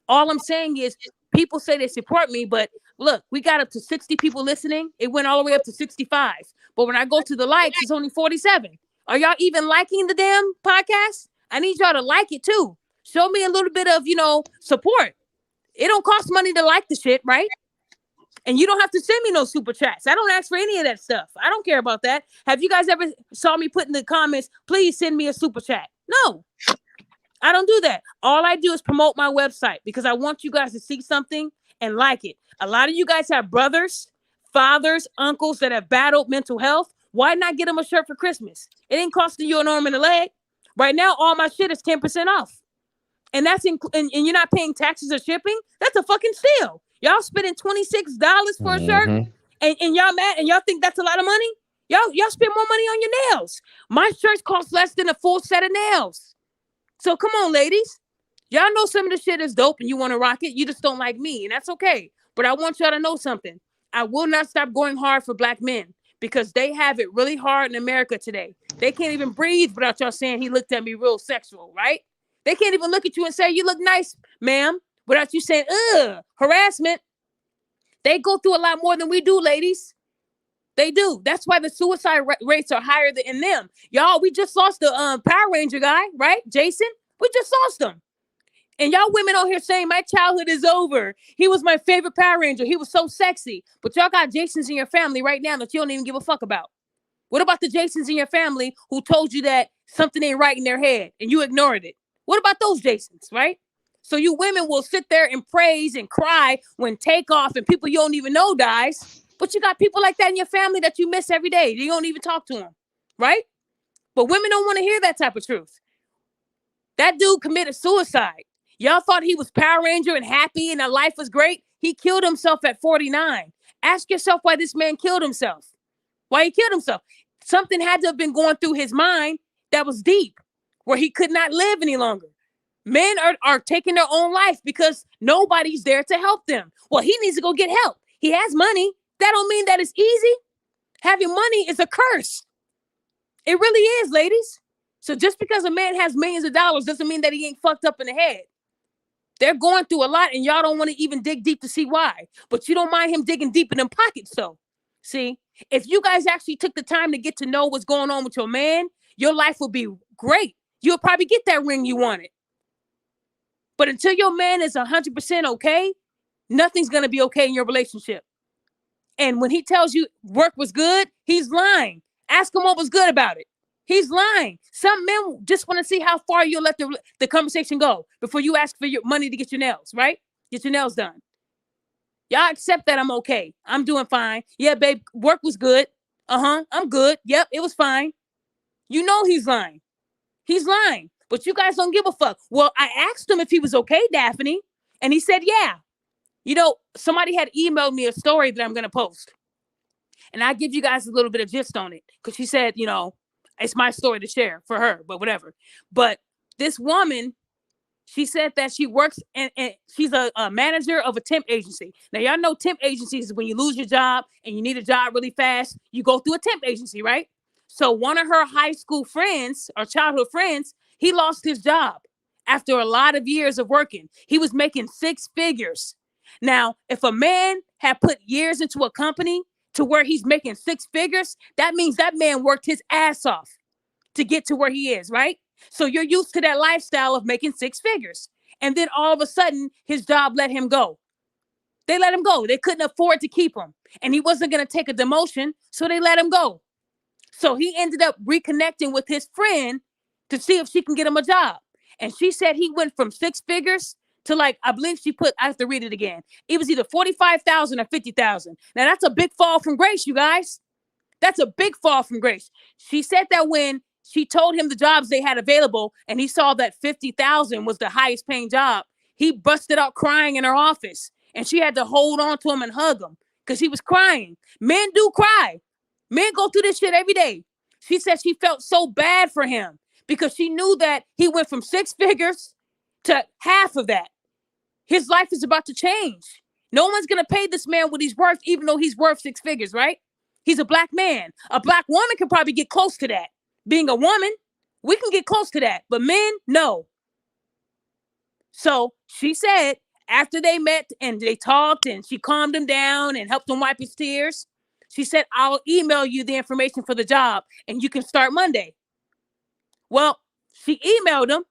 All I'm saying is people say they support me, but look, we got up to 60 people listening. It went all the way up to 65. But when I go to the likes, it's only 47. Are y'all even liking the damn podcast? I need y'all to like it too. Show me a little bit of, support. It don't cost money to like the shit, right? And you don't have to send me no super chats. I don't ask for any of that stuff. I don't care about that. Have you guys ever saw me put in the comments, please send me a super chat? No, I don't do that. All I do is promote my website because I want you guys to see something and like it. A lot of you guys have brothers, fathers, uncles that have battled mental health. Why not get them a shirt for Christmas? It ain't costing you an arm and a leg. Right now, all my shit is 10% off. And that's and you're not paying taxes or shipping. That's a fucking steal. Y'all spending $26 for a shirt, and y'all mad, and y'all think that's a lot of money. Y'all spend more money on your nails. My shirts cost less than a full set of nails. So come on, ladies. Y'all know some of the shit is dope, and you want to rock it. You just don't like me, and that's okay. But I want y'all to know something. I will not stop going hard for Black men because they have it really hard in America today. They can't even breathe without y'all saying he looked at me real sexual, right? They can't even look at you and say, you look nice, ma'am, without you saying, harassment. They go through a lot more than we do, ladies. They do. That's why the suicide rates are higher than them. Y'all, we just lost the Power Ranger guy, right? Jason, we just lost him. And y'all women out here saying my childhood is over. He was my favorite Power Ranger. He was so sexy. But y'all got Jasons in your family right now that you don't even give a fuck about. What about the Jasons in your family who told you that something ain't right in their head and you ignored it? What about those Jasons, right? So you women will sit there and praise and cry when Takeoff and people you don't even know dies. But you got people like that in your family that you miss every day. You don't even talk to them, right? But women don't want to hear that type of truth. That dude committed suicide. Y'all thought he was Power Ranger and happy and that life was great. He killed himself at 49. Ask yourself why this man killed himself. Why he killed himself. Something had to have been going through his mind that was deep, where he could not live any longer. Men are taking their own life because nobody's there to help them. Well, he needs to go get help. He has money. That don't mean that it's easy. Having money is a curse. It really is, ladies. So just because a man has millions of dollars doesn't mean that he ain't fucked up in the head. They're going through a lot and y'all don't want to even dig deep to see why. But you don't mind him digging deep in them pockets, though. See, if you guys actually took the time to get to know what's going on with your man, your life will be great. You'll probably get that ring you wanted. But until your man is 100% okay, nothing's going to be okay in your relationship. And when he tells you work was good, he's lying. Ask him what was good about it. He's lying. Some men just want to see how far you'll let the conversation go before you ask for your money to get your nails, right? Get your nails done. Y'all accept that I'm okay. I'm doing fine. Yeah, babe, work was good. I'm good. Yep, it was fine. You know he's lying. He's lying. But you guys don't give a fuck. Well, I asked him if he was okay, Daphne, and he said, yeah. You know, somebody had emailed me a story that I'm going to post. And I give you guys a little bit of gist on it because she said, it's my story to share for her, but whatever. But this woman, she said that she works and she's a manager of a temp agency. Now, y'all know temp agencies is when you lose your job and you need a job really fast, you go through a temp agency, right? So one of her high school friends or childhood friends, he lost his job after a lot of years of working. He was making 6 figures. Now, if a man had put years into a company to where he's making 6 figures, that means that man worked his ass off to get to where he is, right? So you're used to that lifestyle of making 6 figures. And then all of a sudden, his job let him go. They let him go. They couldn't afford to keep him. And he wasn't going to take a demotion, so they let him go. So he ended up reconnecting with his friend to see if she can get him a job. And she said he went from 6 figures to I believe she put, I have to read it again. It was either 45,000 or 50,000. Now that's a big fall from grace, you guys. That's a big fall from grace. She said that when she told him the jobs they had available and he saw that 50,000 was the highest paying job, he busted out crying in her office and she had to hold on to him and hug him because he was crying. Men do cry. Men go through this shit every day. She said she felt so bad for him because she knew that he went from 6 figures to half of that. His life is about to change. No one's going to pay this man what he's worth, even though he's worth 6 figures, right? He's a black man. A black woman can probably get close to that. Being a woman, we can get close to that. But men, no. So she said after they met and they talked and she calmed him down and helped him wipe his tears, she said, I'll email you the information for the job and you can start Monday. Well, she emailed him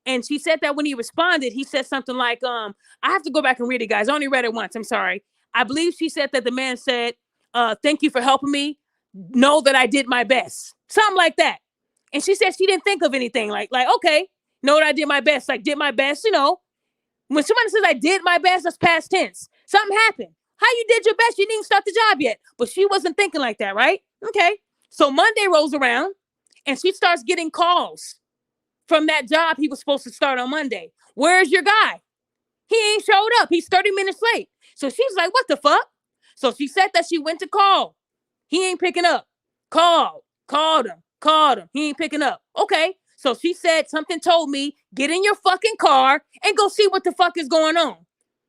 and she said that when he responded, he said something like, I have to go back and read it, guys. I only read it once. I'm sorry. I believe she said that the man said, thank you for helping me. Know that I did my best. Something like that. And she said she didn't think of anything like, okay, know that I did my best. Did my best, when somebody says I did my best, that's past tense. Something happened. How you did your best? You didn't even start the job yet. But she wasn't thinking like that, right? Okay. So Monday rolls around and she starts getting calls from that job he was supposed to start on Monday. Where's your guy? He ain't showed up. He's 30 minutes late. So she's like, what the fuck? So she said that she went to call. He ain't picking up. Called him. He ain't picking up. Okay. So she said something told me, get in your fucking car and go see what the fuck is going on.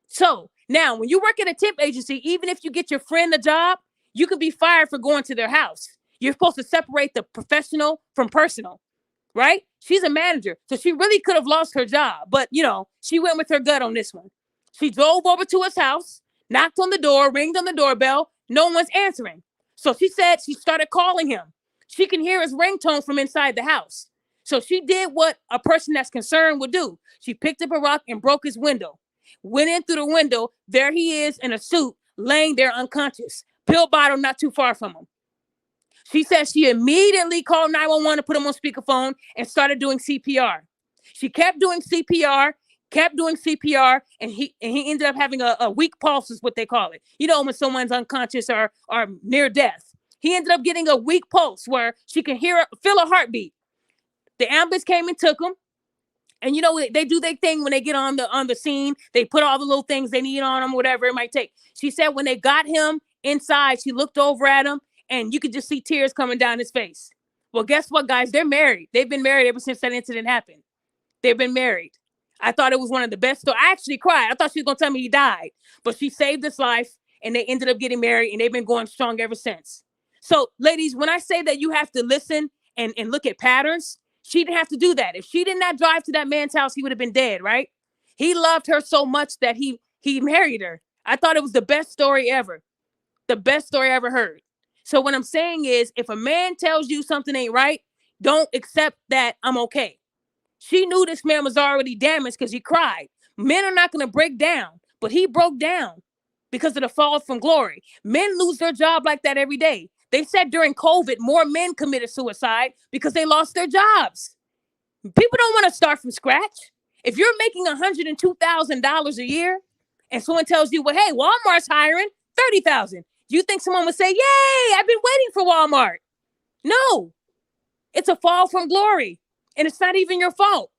So now when you work at a temp agency, even if you get your friend a job, you could be fired for going to their house. You're supposed to separate the professional from personal, right? She's a manager. So she really could have lost her job. But, she went with her gut on this one. She drove over to his house, knocked on the door, ringed on the doorbell. No one's answering. So she said she started calling him. She can hear his ringtone from inside the house. So she did what a person that's concerned would do. She picked up a rock and broke his window. Went in through the window. There he is in a suit, laying there unconscious. Pill bottle not too far from him. She said she immediately called 911 to put him on speakerphone and started doing CPR. She kept doing CPR, and he ended up having a weak pulse is what they call it. When someone's unconscious or near death. He ended up getting a weak pulse where she can feel a heartbeat. The ambulance came and took him. And they do their thing when they get on the scene. They put all the little things they need on him, whatever it might take. She said when they got him inside, she looked over at him and you could just see tears coming down his face. Well, guess what, guys? They're married. They've been married ever since that incident happened. They've been married. I thought it was one of the best. I actually cried. I thought she was going to tell me he died. But she saved his life and they ended up getting married and they've been going strong ever since. So, ladies, when I say that you have to listen and look at patterns, she didn't have to do that. If she did not drive to that man's house, he would have been dead, right? He loved her so much that he married her. I thought it was the best story ever. The best story I ever heard. So what I'm saying is, if a man tells you something ain't right, don't accept that I'm okay. She knew this man was already damaged because he cried. Men are not going to break down, but he broke down because of the fall from glory. Men lose their job like that every day. They said during COVID, more men committed suicide because they lost their jobs. People don't want to start from scratch. If you're making $102,000 a year and someone tells you, well, hey, Walmart's hiring $30,000. Do you think someone would say, yay, I've been waiting for Walmart? No, it's a fall from glory and it's not even your fault.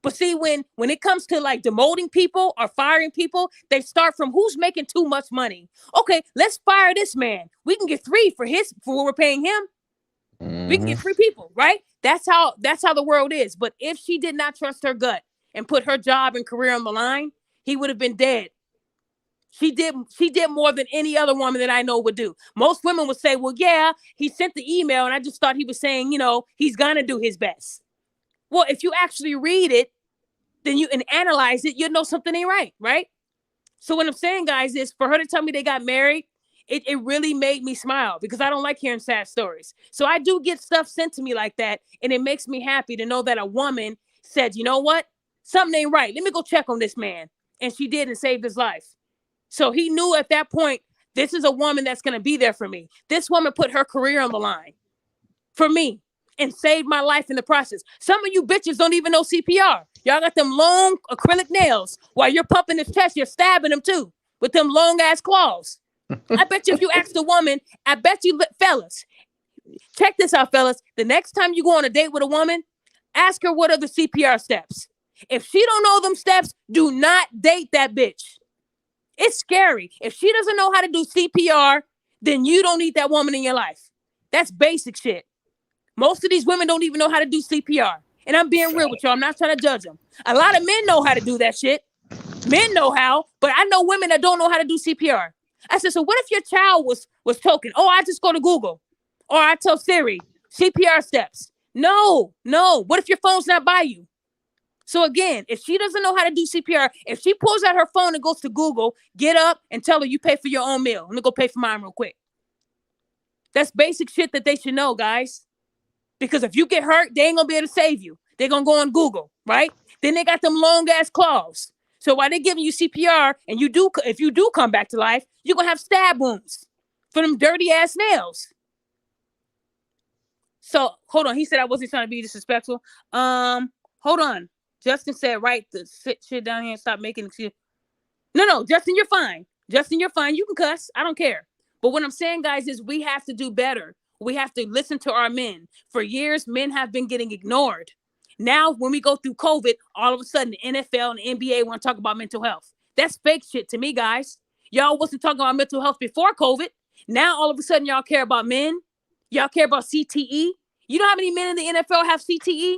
But see, when it comes to like demoting people or firing people, they start from who's making too much money. Okay, let's fire this man. We can get 3 for what we're paying him. We can get 3 people, right? That's how the world is. But if she did not trust her gut and put her job and career on the line, he would have been dead. She did more than any other woman that I know would do. Most women would say, well, yeah, he sent the email and I just thought he was saying, he's going to do his best. Well, if you actually read it, then you and analyze it, you know something ain't right, right? So what I'm saying, guys, is for her to tell me they got married, it really made me smile because I don't like hearing sad stories. So I do get stuff sent to me like that, and it makes me happy to know that a woman said, you know what? Something ain't right. Let me go check on this man. And she did and saved his life. So he knew at that point, this is a woman that's going to be there for me. This woman put her career on the line for me and saved my life in the process. Some of you bitches don't even know CPR. Y'all got them long acrylic nails. While you're pumping his chest, you're stabbing him too with them long ass claws. I bet you if you ask the woman, I bet you, fellas, check this out, fellas. The next time you go on a date with a woman, ask her what are the CPR steps. If she don't know them steps, do not date that bitch. It's scary. If she doesn't know how to do CPR, then you don't need that woman in your life. That's basic shit. Most of these women don't even know how to do CPR. And I'm being real with y'all. I'm not trying to judge them. A lot of men know how to do that shit. Men know how, but I know women that don't know how to do CPR. I said, so what if your child was choking? Oh, I just go to Google. Or I tell Siri, CPR steps. No. What if your phone's not by you? So again, if she doesn't know how to do CPR, if she pulls out her phone and goes to Google, get up and tell her you pay for your own meal. Let me go pay for mine real quick. That's basic shit that they should know, guys. Because if you get hurt, they ain't gonna be able to save you. They're gonna go on Google, right? Then they got them long ass claws. So while they're giving you CPR, and if you do come back to life, you're gonna have stab wounds for them dirty ass nails. So hold on. He said I wasn't trying to be disrespectful. Hold on. Justin said, right, the sit shit down here and stop making excuses. No, Justin, you're fine. Justin, you're fine. You can cuss. I don't care. But what I'm saying, guys, is we have to do better. We have to listen to our men. For years, men have been getting ignored. Now, when we go through COVID, all of a sudden, the NFL and the NBA want to talk about mental health. That's fake shit to me, guys. Y'all wasn't talking about mental health before COVID. Now, all of a sudden, y'all care about men. Y'all care about CTE. You know how many men in the NFL have CTE?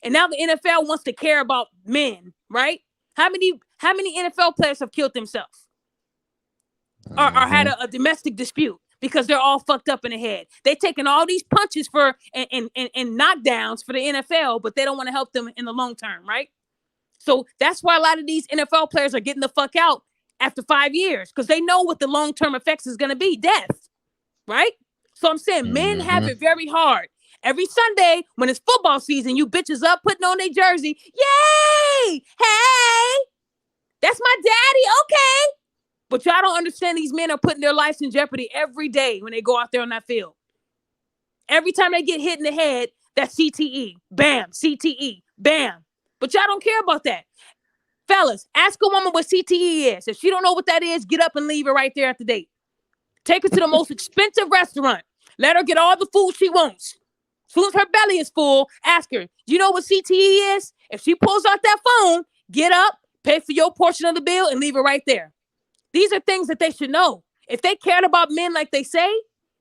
And now the NFL wants to care about men, right? How many NFL players have killed themselves or had a domestic dispute because they're all fucked up in the head? They're taking all these punches and knockdowns for the NFL, but they don't want to help them in the long term, right? So that's why a lot of these NFL players are getting the fuck out after 5 years because they know what the long-term effects is going to be, death, right? So I'm saying men have it very hard. Every Sunday, when it's football season, you bitches up putting on their jersey. Yay! Hey! That's my daddy. Okay. But y'all don't understand these men are putting their lives in jeopardy every day when they go out there on that field. Every time they get hit in the head, that's CTE. Bam. CTE. Bam. But y'all don't care about that. Fellas, ask a woman what CTE is. If she don't know what that is, get up and leave her right there at the date. Take her to the most expensive restaurant. Let her get all the food she wants. As soon as her belly is full, ask her, do you know what CTE is? If she pulls out that phone, get up, pay for your portion of the bill, and leave it right there. These are things that they should know. If they cared about men like they say,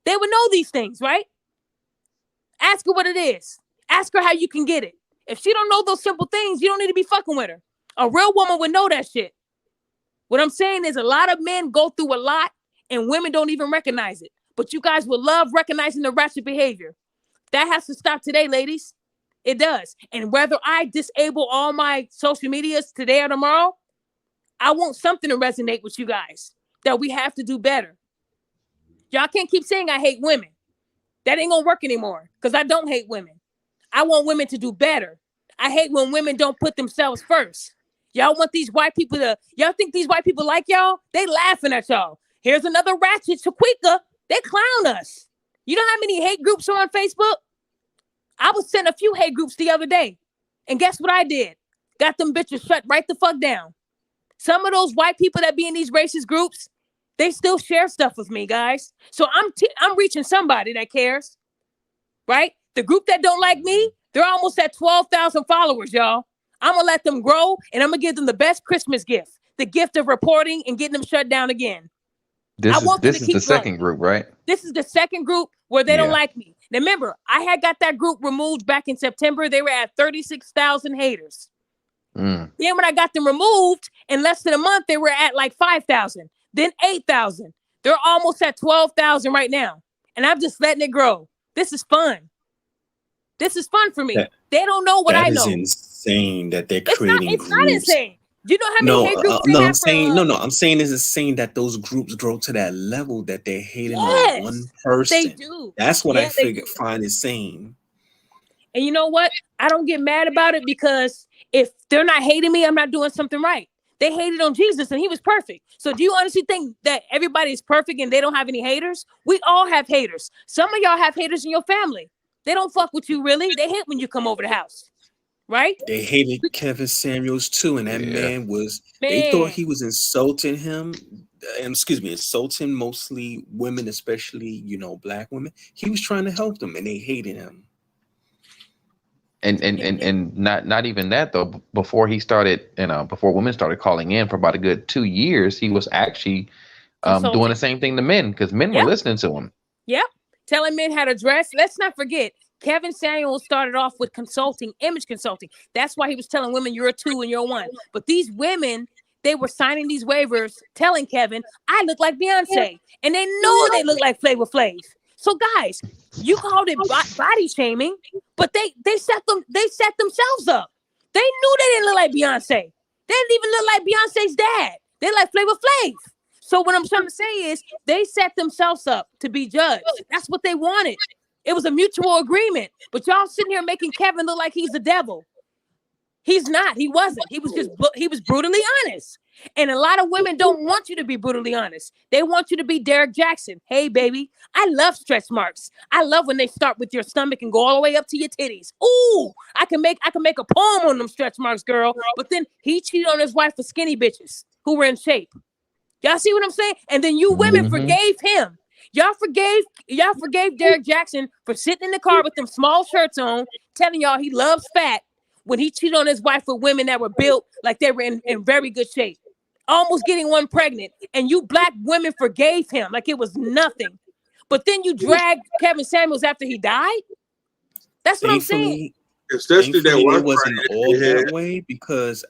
they would know these things, right? Ask her what it is. Ask her how you can get it. If she don't know those simple things, you don't need to be fucking with her. A real woman would know that shit. What I'm saying is a lot of men go through a lot and women don't even recognize it. But you guys will love recognizing the ratchet behavior. That has to stop today, ladies. It does. And whether I disable all my social medias today or tomorrow, I want something to resonate with you guys that we have to do better. Y'all can't keep saying I hate women. That ain't gonna work anymore because I don't hate women. I want women to do better. I hate when women don't put themselves first. Y'all want these white people y'all think these white people like y'all? They laughing at y'all. Here's another ratchet Shaquika. They clown us. You know how many hate groups are on Facebook? I was sent a few hate groups the other day. And guess what I did? Got them bitches shut right the fuck down. Some of those white people that be in these racist groups, they still share stuff with me, guys. So I'm reaching somebody that cares, right? The group that don't like me, they're almost at 12,000 followers, y'all. I'm gonna let them grow, and I'm gonna give them the best Christmas gift, the gift of reporting and getting them shut down again. I want them to This is the keep growing. second group, right? This is the second group where they don't Yeah. like me. Now, remember, I had got that group removed back in September. They were at 36,000 haters. Mm. Then when I got them removed, in less than a month, they were at like 5,000, then 8,000. They're almost at 12,000 right now. And I'm just letting it grow. This is fun. This is fun for me. They don't know what I know. That is insane that they're creating It's groups. not insane. Do you know how many hate groups they no, have I'm saying I'm saying it's insane that those groups grow to that level that they're hating on one person. They do. That's what I find insane. And you know what? I don't get mad about it because if they're not hating me, I'm not doing something right. They hated on Jesus and he was perfect. So do you honestly think that everybody is perfect and they don't have any haters? We all have haters. Some of y'all have haters in your family. They don't fuck with you really. They hate when you come over the house. Right? They hated Kevin Samuels too, and that they thought he was insulting him. Insulting mostly women, especially black women. He was trying to help them, and they hated him. And not even that though. Before he started, before women started calling in for about a good 2 years, he was actually doing the same thing to men because men were listening to him. Yep, telling men how to dress. Let's not forget. Kevin Samuels started off with consulting, image consulting. That's why he was telling women you're a 2 and you're a 1. But these women, they were signing these waivers telling Kevin, I look like Beyonce. And they know they look like Flavor Flav. So guys, you called it body shaming, but they set themselves up. They knew they didn't look like Beyonce. They didn't even look like Beyonce's dad. They like Flavor Flav. So what I'm trying to say is they set themselves up to be judged. That's what they wanted. It was a mutual agreement, but y'all sitting here making Kevin look like he's the devil. He's not. He wasn't. He was brutally honest. And a lot of women don't want you to be brutally honest. They want you to be Derek Jackson. Hey, baby, I love stretch marks. I love when they start with your stomach and go all the way up to your titties. Ooh, I can make a poem on them stretch marks, girl. But then he cheated on his wife for skinny bitches who were in shape. Y'all see what I'm saying? And then you women forgave him. Y'all forgave Derek Jackson for sitting in the car with them small shirts on, telling y'all he loves fat when he cheated on his wife with women that were built like they were in very good shape, almost getting one pregnant. And you black women forgave him like it was nothing. But then you dragged Kevin Samuels after he died. That's what I'm saying. Especially that one it wasn't all that way because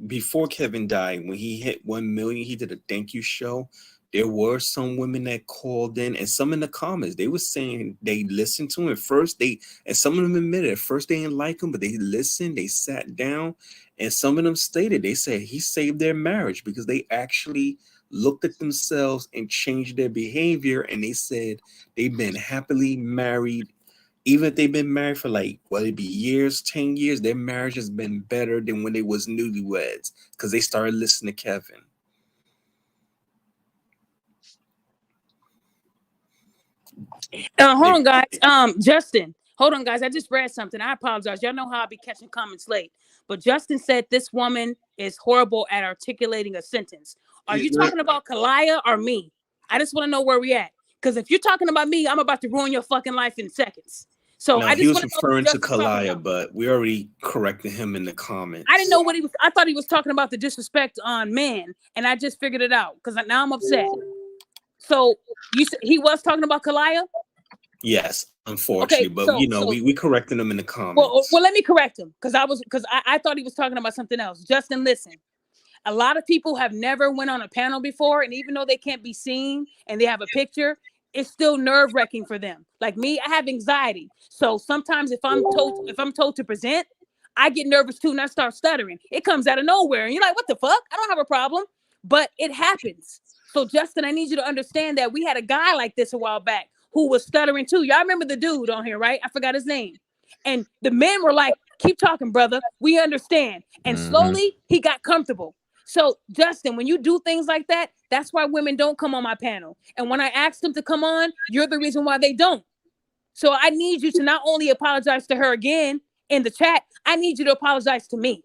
before Kevin died, when he hit 1 million, he did a thank you show. There were some women that called in, and some in the comments, they were saying they listened to him at first. And some of them admitted at first they didn't like him, but they listened, they sat down, and some of them stated, they said he saved their marriage because they actually looked at themselves and changed their behavior, and they said they've been happily married. Even if they've been married for whether it be years, 10 years, their marriage has been better than when they was newlyweds because they started listening to Kevin. Hold on, guys. Justin, hold on, guys. I just read something. I apologize. Y'all know how I be catching comments late. But Justin said this woman is horrible at articulating a sentence. Are you talking about Kalaya or me? I just want to know where we at. Because if you're talking about me, I'm about to ruin your fucking life in seconds. So no, I just he was referring to Kalaya, but we already corrected him in the comments. I didn't know what he was. I thought he was talking about the disrespect on men, and I just figured it out because now I'm upset. So he was talking about Kalaya? Yes, unfortunately, but we corrected him in the comments. Well, let me correct him because I thought he was talking about something else. Justin, listen. A lot of people have never went on a panel before, and even though they can't be seen and they have a picture, it's still nerve-wracking for them. Like me, I have anxiety. So sometimes if I'm told to present, I get nervous too and I start stuttering. It comes out of nowhere. And you're like, what the fuck? I don't have a problem. But it happens. So Justin, I need you to understand that we had a guy like this a while back who was stuttering too. Y'all remember the dude on here, right? I forgot his name. And the men were like, keep talking, brother. We understand. And slowly he got comfortable. So, Justin, when you do things like that, that's why women don't come on my panel. And when I ask them to come on, you're the reason why they don't. So I need you to not only apologize to her again in the chat, I need you to apologize to me.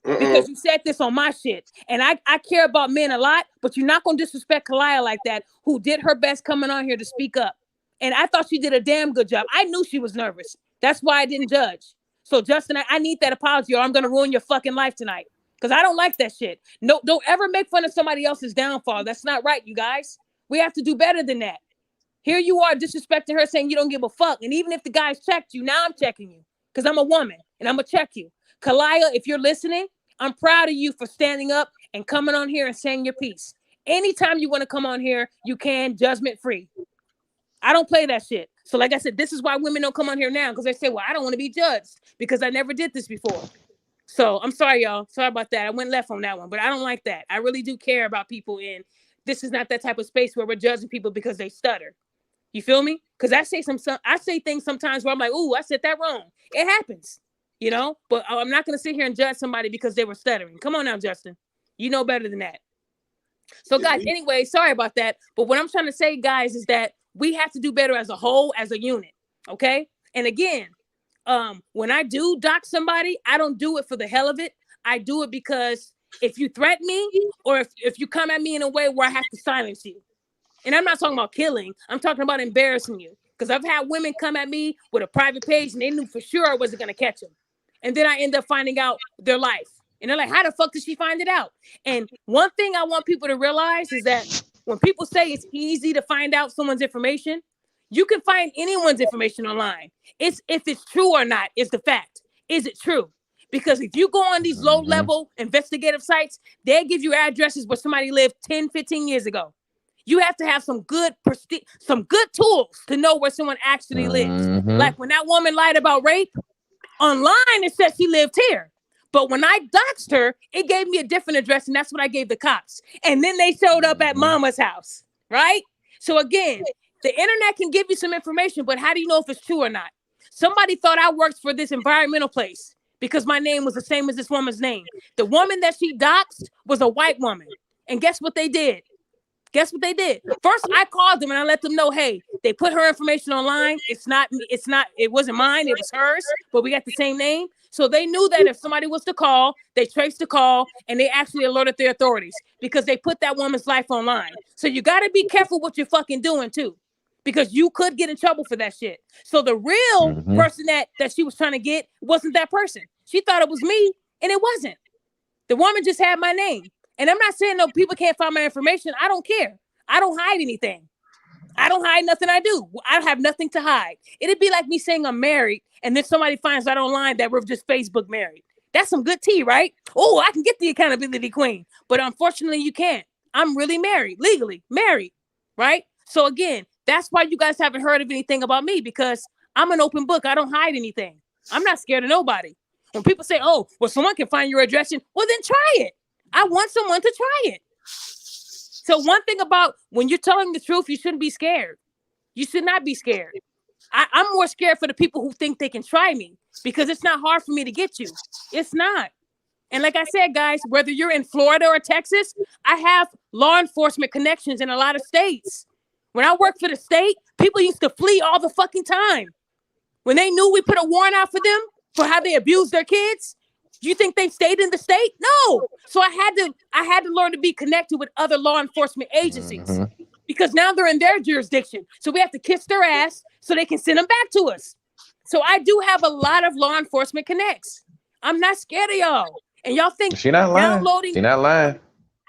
Because you said this on my shit. And I care about men a lot, but you're not going to disrespect Kalaya like that, who did her best coming on here to speak up. And I thought she did a damn good job. I knew she was nervous. That's why I didn't judge. So Justin, I need that apology or I'm going to ruin your fucking life tonight. Because I don't like that shit. No, don't ever make fun of somebody else's downfall. That's not right, you guys. We have to do better than that. Here you are disrespecting her, saying you don't give a fuck. And even if the guys checked you, now I'm checking you. Because I'm a woman and I'm going to check you. Kalaya, if you're listening, I'm proud of you for standing up and coming on here and saying your piece. Anytime you want to come on here, you can, judgment free. I don't play that shit. So like I said, this is why women don't come on here now. Because they say, well, I don't want to be judged because I never did this before. So I'm sorry, y'all. Sorry about that. I went left on that one, but I don't like that. I really do care about people, and this is not that type of space where we're judging people because they stutter. You feel me? Because I say things sometimes where I'm like, ooh, I said that wrong. It happens, you know? But I'm not going to sit here and judge somebody because they were stuttering. Come on now, Justin. You know better than that. So guys, anyway, sorry about that. But what I'm trying to say, guys, is that we have to do better as a whole, as a unit. Okay? And again, when I do dox somebody, I don't do it for the hell of it. I do it because if you threaten me or if you come at me in a way where I have to silence you, and I'm not talking about killing, I'm talking about embarrassing you. Because I've had women come at me with a private page and they knew for sure I wasn't going to catch them. And then I end up finding out their life. And they're like, how the fuck did she find it out? And one thing I want people to realize is that when people say it's easy to find out someone's information, you can find anyone's information online. It's if it's true or not is the fact. Is it true? Because if you go on these low-level investigative sites, they give you addresses where somebody lived 10, 15 years ago. You have to have some good tools to know where someone actually lives. Like when that woman lied about rape, online it said she lived here. But when I doxed her, it gave me a different address, and that's what I gave the cops. And then they showed up at mama's house, right? So again, the internet can give you some information, but how do you know if it's true or not? Somebody thought I worked for this environmental place because my name was the same as this woman's name. The woman that she doxed was a white woman. And guess what they did? First, I called them and I let them know, hey, they put her information online. It wasn't mine, it was hers, but we got the same name. So they knew that if somebody was to call, they traced the call and they actually alerted the authorities because they put that woman's life online. So you got to be careful what you're fucking doing too, because you could get in trouble for that shit. So the real person that she was trying to get wasn't that person. She thought it was me and it wasn't. The woman just had my name. And I'm not saying no people can't find my information. I don't care. I don't hide anything. I don't hide nothing I do. I have nothing to hide. It'd be like me saying I'm married and then somebody finds out online that we're just Facebook married. That's some good tea, right? Oh, I can get the accountability queen. But unfortunately, you can't. I'm really married, legally married, right? So again, that's why you guys haven't heard of anything about me, because I'm an open book. I don't hide anything. I'm not scared of nobody. When people say, oh, well, someone can find your address, well, then try it. I want someone to try it. So one thing about when you're telling the truth, you shouldn't be scared. You should not be scared. I'm more scared for the people who think they can try me, because it's not hard for me to get you. It's not. And like I said, guys, whether you're in Florida or Texas, I have law enforcement connections in a lot of states. When I worked for the state, people used to flee all the fucking time. When they knew we put a warrant out for them for how they abused their kids, do you think they stayed in the state? No. So I had to learn to be connected with other law enforcement agencies because now they're in their jurisdiction. So we have to kiss their ass so they can send them back to us. So I do have a lot of law enforcement connects. I'm not scared of y'all. And y'all think she not lying. She not lying.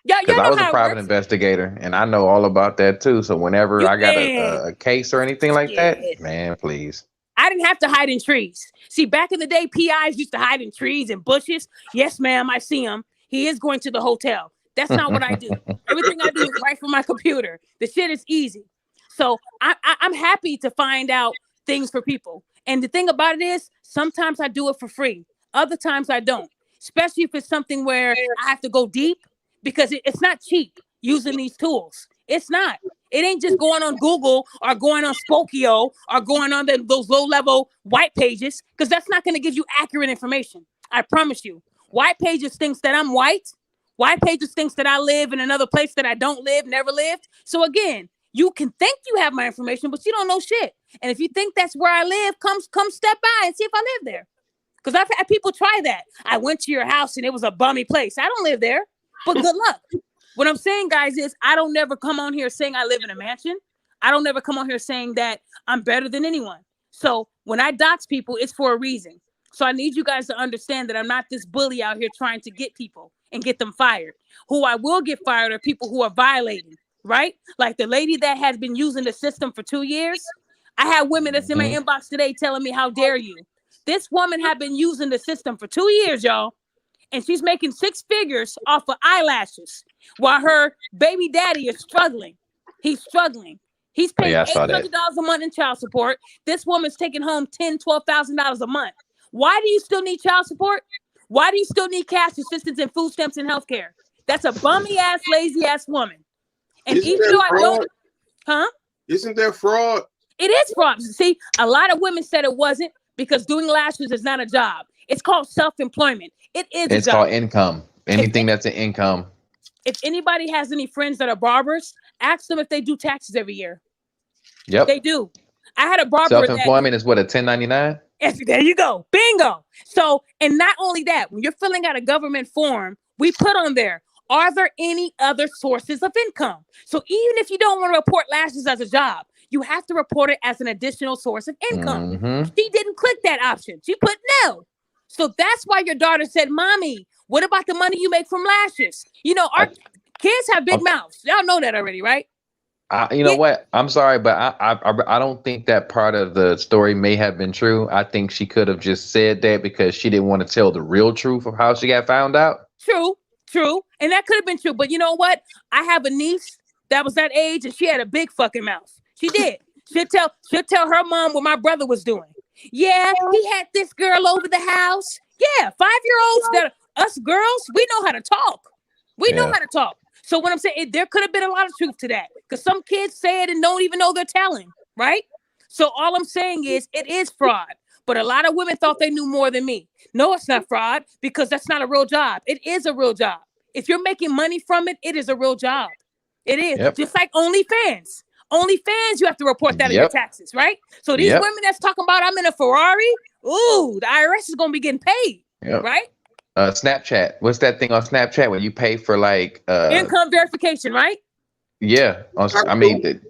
Because I was a private investigator and I know all about that too. So whenever I got a case or anything like that, man, please. I didn't have to hide in trees. See, back in the day, PIs used to hide in trees and bushes. Yes, ma'am, I see him. He is going to the hotel. That's not what I do. Everything I do is right from my computer. The shit is easy. So I'm happy to find out things for people. And the thing about it is, sometimes I do it for free. Other times I don't. Especially if it's something where I have to go deep, because it's not cheap using these tools. It's not. It ain't just going on Google or going on Spokio or going on those low-level white pages, because that's not going to give you accurate information. I promise you. White pages thinks that I'm white. White pages thinks that I live in another place that I don't live, never lived. So again, you can think you have my information, but you don't know shit. And if you think that's where I live, come step by and see if I live there. Because I've had people try that. I went to your house and it was a bummy place. I don't live there, but good luck. What I'm saying, guys, is I don't never come on here saying I live in a mansion. I don't never come on here saying that I'm better than anyone. So when I dox people, it's for a reason. So I need you guys to understand that I'm not this bully out here trying to get people and get them fired. Who I will get fired are people who are violating, right? Like the lady that has been using the system for 2 years. I had women that's in my inbox today telling me, how dare you? This woman had been using the system for 2 years, y'all. And she's making 6 figures off of eyelashes while her baby daddy is struggling. He's struggling. He's paying $800 a month in child support. This woman's taking home $10,000, $12,000 a month. Why do you still need child support? Why do you still need cash assistance and food stamps and healthcare? That's a bummy ass, lazy ass woman. And Isn't even though I don't, Isn't that fraud? It is fraud. See, a lot of women said it wasn't because doing lashes is not a job. It's called self-employment. It is. It's called income. Anything that's an income. If anybody has any friends that are barbers, ask them if they do taxes every year. Yep. They do. I had a barber. Self-employment is what, a 1099? There you go. Bingo. So, and not only that, when you're filling out a government form, we put on there, are there any other sources of income? So even if you don't want to report lashes as a job, you have to report it as an additional source of income. She didn't click that option. She put no. So that's why your daughter said, Mommy, what about the money you make from lashes? You know, our kids have big mouths. Y'all know that already, right? You know what? I'm sorry, but I don't think that part of the story may have been true. I think she could have just said that because she didn't want to tell the real truth of how she got found out. True. And that could have been true. But you know what? I have a niece that was that age and she had a big fucking mouth. She did. She'll tell her mom what my brother was doing. Yeah, he had this girl over the house. Yeah, 5-year-olds that us girls, we know how to talk. We know how to talk. So what I'm saying, there could have been a lot of truth to that because some kids say it and don't even know they're telling, right? So all I'm saying is it is fraud. But a lot of women thought they knew more than me. No, it's not fraud because that's not a real job. It is a real job. If you're making money from it, it is a real job. It is. Just like OnlyFans. OnlyFans, you have to report that in your taxes, right? So these women that's talking about I'm in a Ferrari, ooh, the IRS is going to be getting paid, right? Snapchat. What's that thing on Snapchat where you pay for like income verification, right? Yeah. I mean,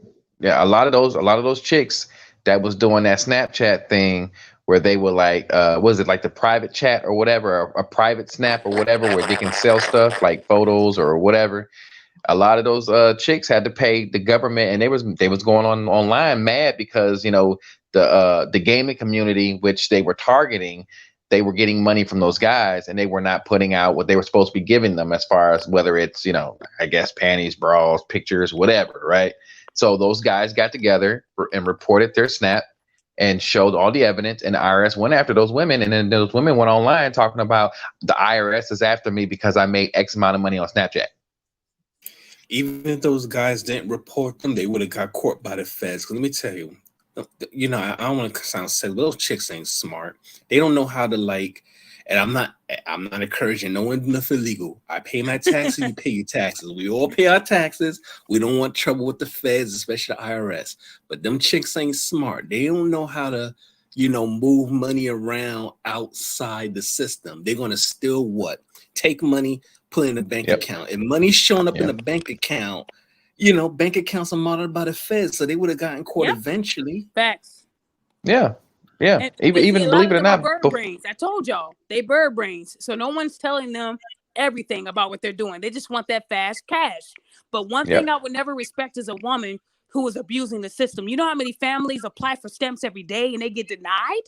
a lot of those chicks that was doing that Snapchat thing where they were like, was it like the private chat or whatever, a private snap or whatever, where they can sell stuff like photos or whatever. A lot of those chicks had to pay the government, and they was going on online mad because, you know, the gaming community, which they were targeting, they were getting money from those guys, and they were not putting out what they were supposed to be giving them as far as whether it's, you know, I guess panties, bras, pictures, whatever, right? So those guys got together and reported their snap and showed all the evidence, and the IRS went after those women, and then those women went online talking about the IRS is after me because I made X amount of money on Snapchat. Even if those guys didn't report them, they would have got caught by the feds. Because let me tell you, you know, I don't want to sound silly. Those chicks ain't smart. They don't know how to like. And I'm not encouraging no one nothing illegal. I pay my taxes. You pay your taxes. We all pay our taxes. We don't want trouble with the feds, especially the IRS. But them chicks ain't smart. They don't know how to, you know, move money around outside the system. They're gonna still what? Take money, put in a bank account. And money's showing up in a bank account. You know, bank accounts are monitored by the feds, so they would have gotten caught eventually. Facts. Yeah. Yeah. And even believe it or not, bird brains. I told y'all they bird brains. So no one's telling them everything about what they're doing. They just want that fast cash. But one thing I would never respect is a woman who is abusing the system. You know how many families apply for stamps every day and they get denied?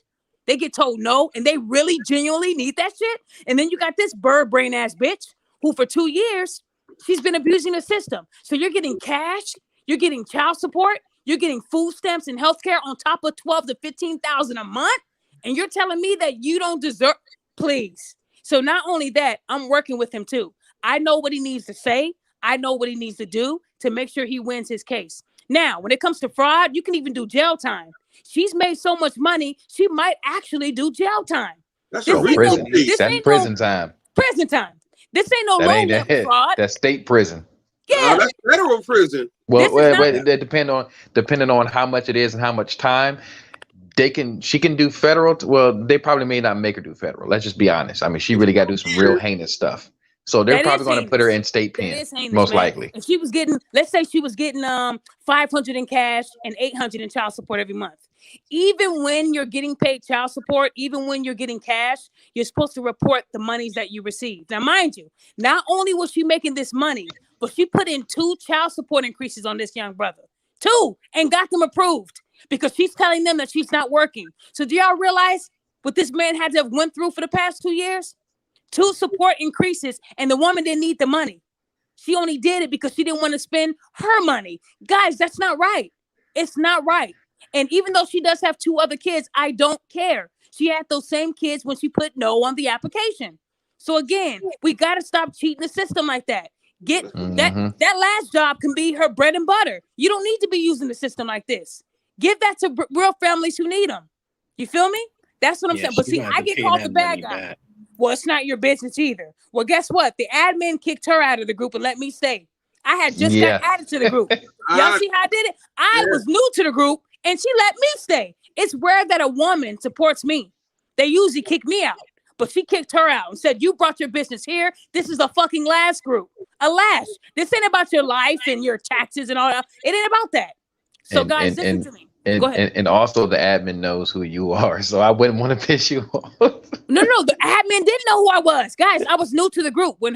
They get told no, and they really genuinely need that shit. And then you got this bird brain ass bitch who for 2 years, she's been abusing the system. So you're getting cash, you're getting child support, you're getting food stamps and healthcare on top of $12,000 to $15,000 a month, and you're telling me that you don't deserve. Please. So not only that, I'm working with him too. I know what he needs to say. I know what he needs to do to make sure he wins his case. Now, when it comes to fraud, you can even do jail time. She's made so much money, she might actually do jail time. That's prison. That's prison time. Prison time. This ain't no low-level fraud. That's state prison. Yeah, that's federal prison. Well, depending on how much it is and how much time, she can do federal. Well, they probably may not make her do federal. Let's just be honest. I mean, she really got to do some real heinous stuff. So they're That probably is going to put her heinous. in state That pen, is heinous, most man. likely. If she was getting, let's say she was getting 500 in cash and 800 in child support every month. Even when you're getting paid child support, even when you're getting cash, you're supposed to report the monies that you receive. Now, mind you, not only was she making this money, but she put in 2 child support increases on this young brother. 2, and got them approved because she's telling them that she's not working. So do y'all realize what this man had to have went through for the past 2 years? 2 support increases, and the woman didn't need the money. She only did it because she didn't want to spend her money. Guys, that's not right. It's not right. And even though she does have 2 other kids, I don't care. She had those same kids when she put no on the application. So again, we got to stop cheating the system like that. Get that last job can be her bread and butter. You don't need to be using the system like this. Give that to real families who need them. You feel me? That's what I'm saying. But see, I get called the bad guy. Back. Well, it's not your business either. Well, guess what? The admin kicked her out of the group and let me stay. I had just got added to the group. Y'all see how I did it? I was new to the group and she let me stay. It's rare that a woman supports me. They usually kick me out. But she kicked her out and said, you brought your business here. This is a fucking lash group. A lash. This ain't about your life and your taxes and all that. It ain't about that. So guys, listen to me. Go ahead. And also the admin knows who you are. So I wouldn't want to piss you off. No, the admin didn't know who I was. Guys, I was new to the group. When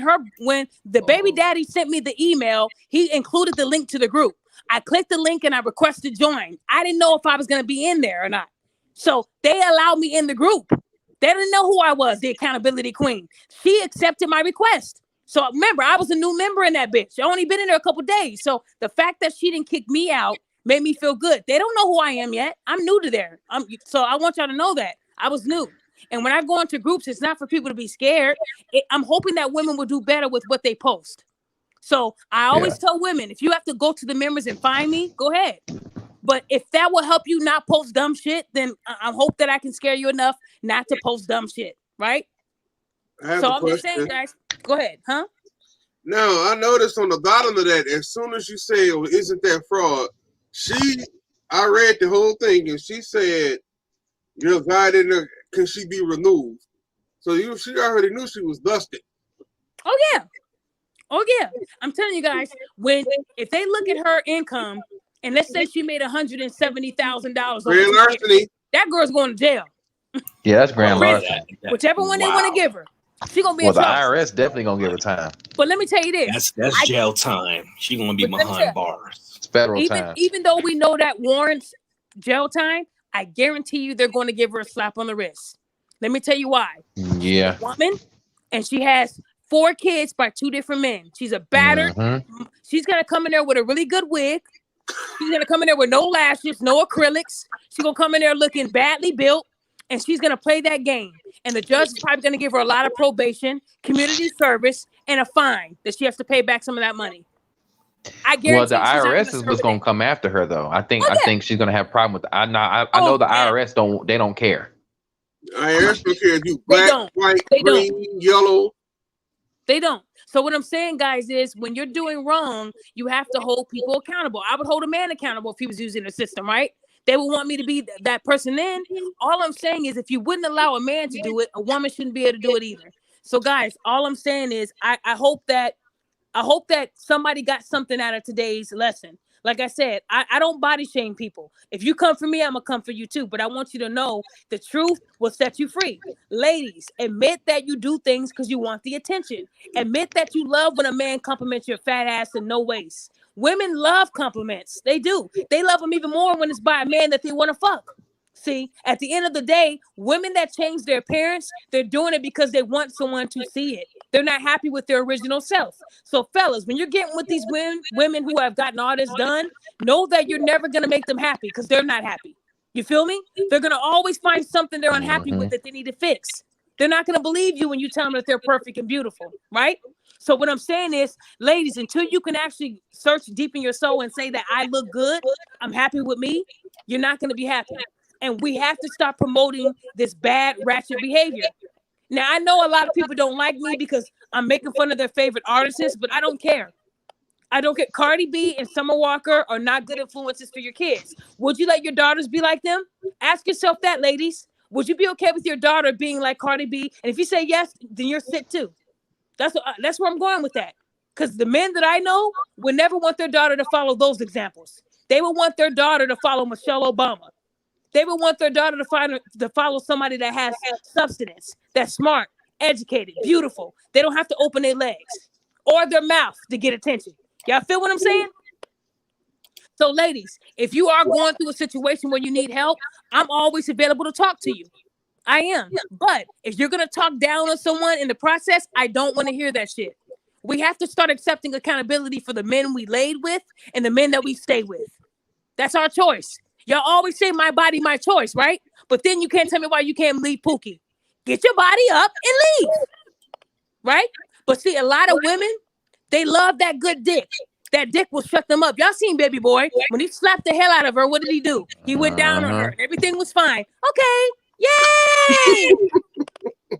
the baby daddy sent me the email, he included the link to the group. I clicked the link and I requested join. I didn't know if I was going to be in there or not. So they allowed me in the group. They didn't know who I was, the accountability queen. She accepted my request. So remember, I was a new member in that bitch. I only been in there a couple days. So the fact that she didn't kick me out made me feel good. They don't know who I am yet. I'm new to there. So I want y'all to know that. I was new. And when I go into groups, it's not for people to be scared. I'm hoping that women will do better with what they post. So I always tell women, if you have to go to the members and find me, go ahead. But if that will help you not post dumb shit, then I hope that I can scare you enough not to post dumb shit, right? So I'm just saying, guys, go ahead, huh? Now, I noticed on the bottom of that, as soon as you say, oh, isn't that fraud? I read the whole thing, and she said, your guy didn't, can she be removed? So she already knew she was busted. Oh, yeah. I'm telling you guys, if they look at her income, and let's say she made $170,000 Grand larceny, that girl's going to jail. Yeah, that's grand larceny. Whichever one they want to give her, she gonna be. Well, the IRS definitely gonna give her time. But let me tell you this: that's jail time. She gonna be behind bars. It's federal time. Even though we know that warrants jail time, I guarantee you they're going to give her a slap on the wrist. Let me tell you why. Yeah, she's a woman, and she has 4 kids by 2 different men. She's a battered. She's gonna come in there with a really good wig. She's gonna come in there with no lashes, no acrylics. She's gonna come in there looking badly built, and she's gonna play that game. And the judge is probably gonna give her a lot of probation, community service, and a fine that she has to pay back some of that money. I guarantee. Well, the IRS is what's gonna come after her, though. I think she's gonna have a problem with. I know the IRS don't care. IRS don't care if you black, white, green, yellow. They don't. So what I'm saying, guys, is when you're doing wrong, you have to hold people accountable. I would hold a man accountable if he was using the system, right? They would want me to be that person then. All I'm saying is if you wouldn't allow a man to do it, a woman shouldn't be able to do it either. So, guys, all I'm saying is I hope that somebody got something out of today's lesson. Like I said, I don't body shame people. If you come for me, I'm going to come for you too. But I want you to know the truth will set you free. Ladies, admit that you do things because you want the attention. Admit that you love when a man compliments your fat ass and no waist. Women love compliments. They do. They love them even more when it's by a man that they want to fuck. See, at the end of the day, women that change their appearance, they're doing it because they want someone to see it. They're not happy with their original self. So, fellas, when you're getting with these women who have gotten all this done, know that you're never going to make them happy because they're not happy. You feel me? They're going to always find something they're unhappy with that they need to fix. They're not going to believe you when you tell them that they're perfect and beautiful, right? So what I'm saying is, ladies, until you can actually search deep in your soul and say that I look good, I'm happy with me, you're not going to be happy. And we have to stop promoting this bad, ratchet behavior. Now, I know a lot of people don't like me because I'm making fun of their favorite artists, but I don't care. I don't care. Cardi B and Summer Walker are not good influences for your kids. Would you let your daughters be like them? Ask yourself that, ladies. Would you be okay with your daughter being like Cardi B? And if you say yes, then you're sick too. That's where I'm going with that. Because the men that I know would never want their daughter to follow those examples. They would want their daughter to follow Michelle Obama. They would want their daughter to follow somebody that has substance, that's smart, educated, beautiful. They don't have to open their legs or their mouth to get attention. Y'all feel what I'm saying? So, ladies, if you are going through a situation where you need help, I'm always available to talk to you. I am. But if you're going to talk down on someone in the process, I don't want to hear that shit. We have to start accepting accountability for the men we laid with and the men that we stay with. That's our choice. Y'all always say my body, my choice, right? But then you can't tell me why you can't leave Pookie. Get your body up and leave. Right? But see, a lot of women, they love that good dick. That dick will shut them up. Y'all seen Baby Boy. When he slapped the hell out of her, what did he do? He went down on her and everything was fine. Okay. Yay!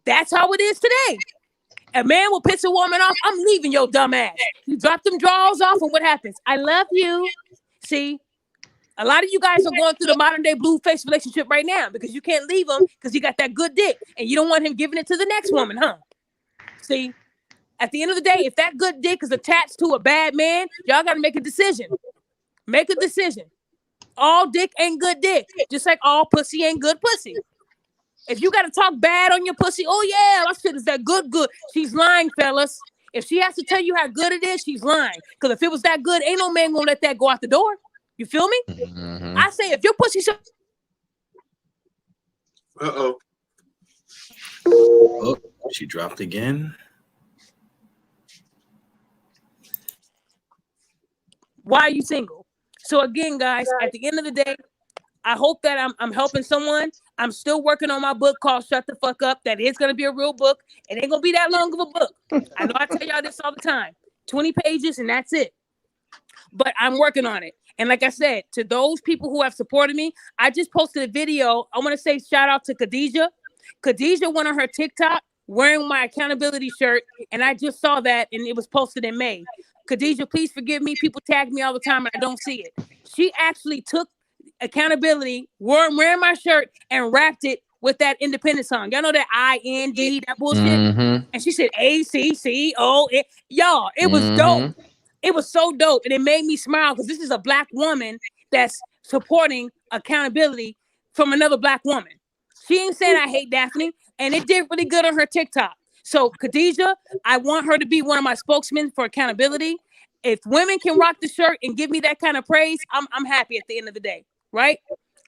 That's how it is today. A man will piss a woman off. I'm leaving your dumb ass. You drop them drawers off and what happens? I love you. See, a lot of you guys are going through the modern day blue face relationship right now because you can't leave him because he got that good dick and you don't want him giving it to the next woman, huh? See, at the end of the day, if that good dick is attached to a bad man, y'all got to make a decision. Make a decision. All dick ain't good dick, just like all pussy ain't good pussy. If you got to talk bad on your pussy, oh yeah, that shit is that good. She's lying, fellas. If she has to tell you how good it is, she's lying. Because if it was that good, ain't no man gonna let that go out the door. You feel me? Mm-hmm. I say if your pussy so Oh, she dropped again. why are you single? So again, guys, at the end of the day, I hope that I'm helping someone. I'm still working on my book called Shut the Fuck Up. That is going to be a real book. It ain't going to be that long of a book. I know I tell y'all this all the time. 20 pages and that's it. But I'm working on it. And like I said, to those people who have supported me, I just posted a video. I want to say shout out to Khadijah. Khadijah went on her TikTok wearing my accountability shirt. And I just saw that and it was posted in May. Khadijah, please forgive me. People tag me all the time and I don't see it. She actually took accountability, wearing my shirt and rapped it with that independent song. Y'all know that I-N-D, that bullshit? Mm-hmm. And she said A-C-C-O. Y'all, it was dope. It was so dope. And it made me smile because this is a black woman that's supporting accountability from another black woman. She ain't saying I hate Daphne. And it did really good on her TikTok. So Khadijah, I want her to be one of my spokesmen for accountability. If women can rock the shirt and give me that kind of praise, I'm happy at the end of the day. Right?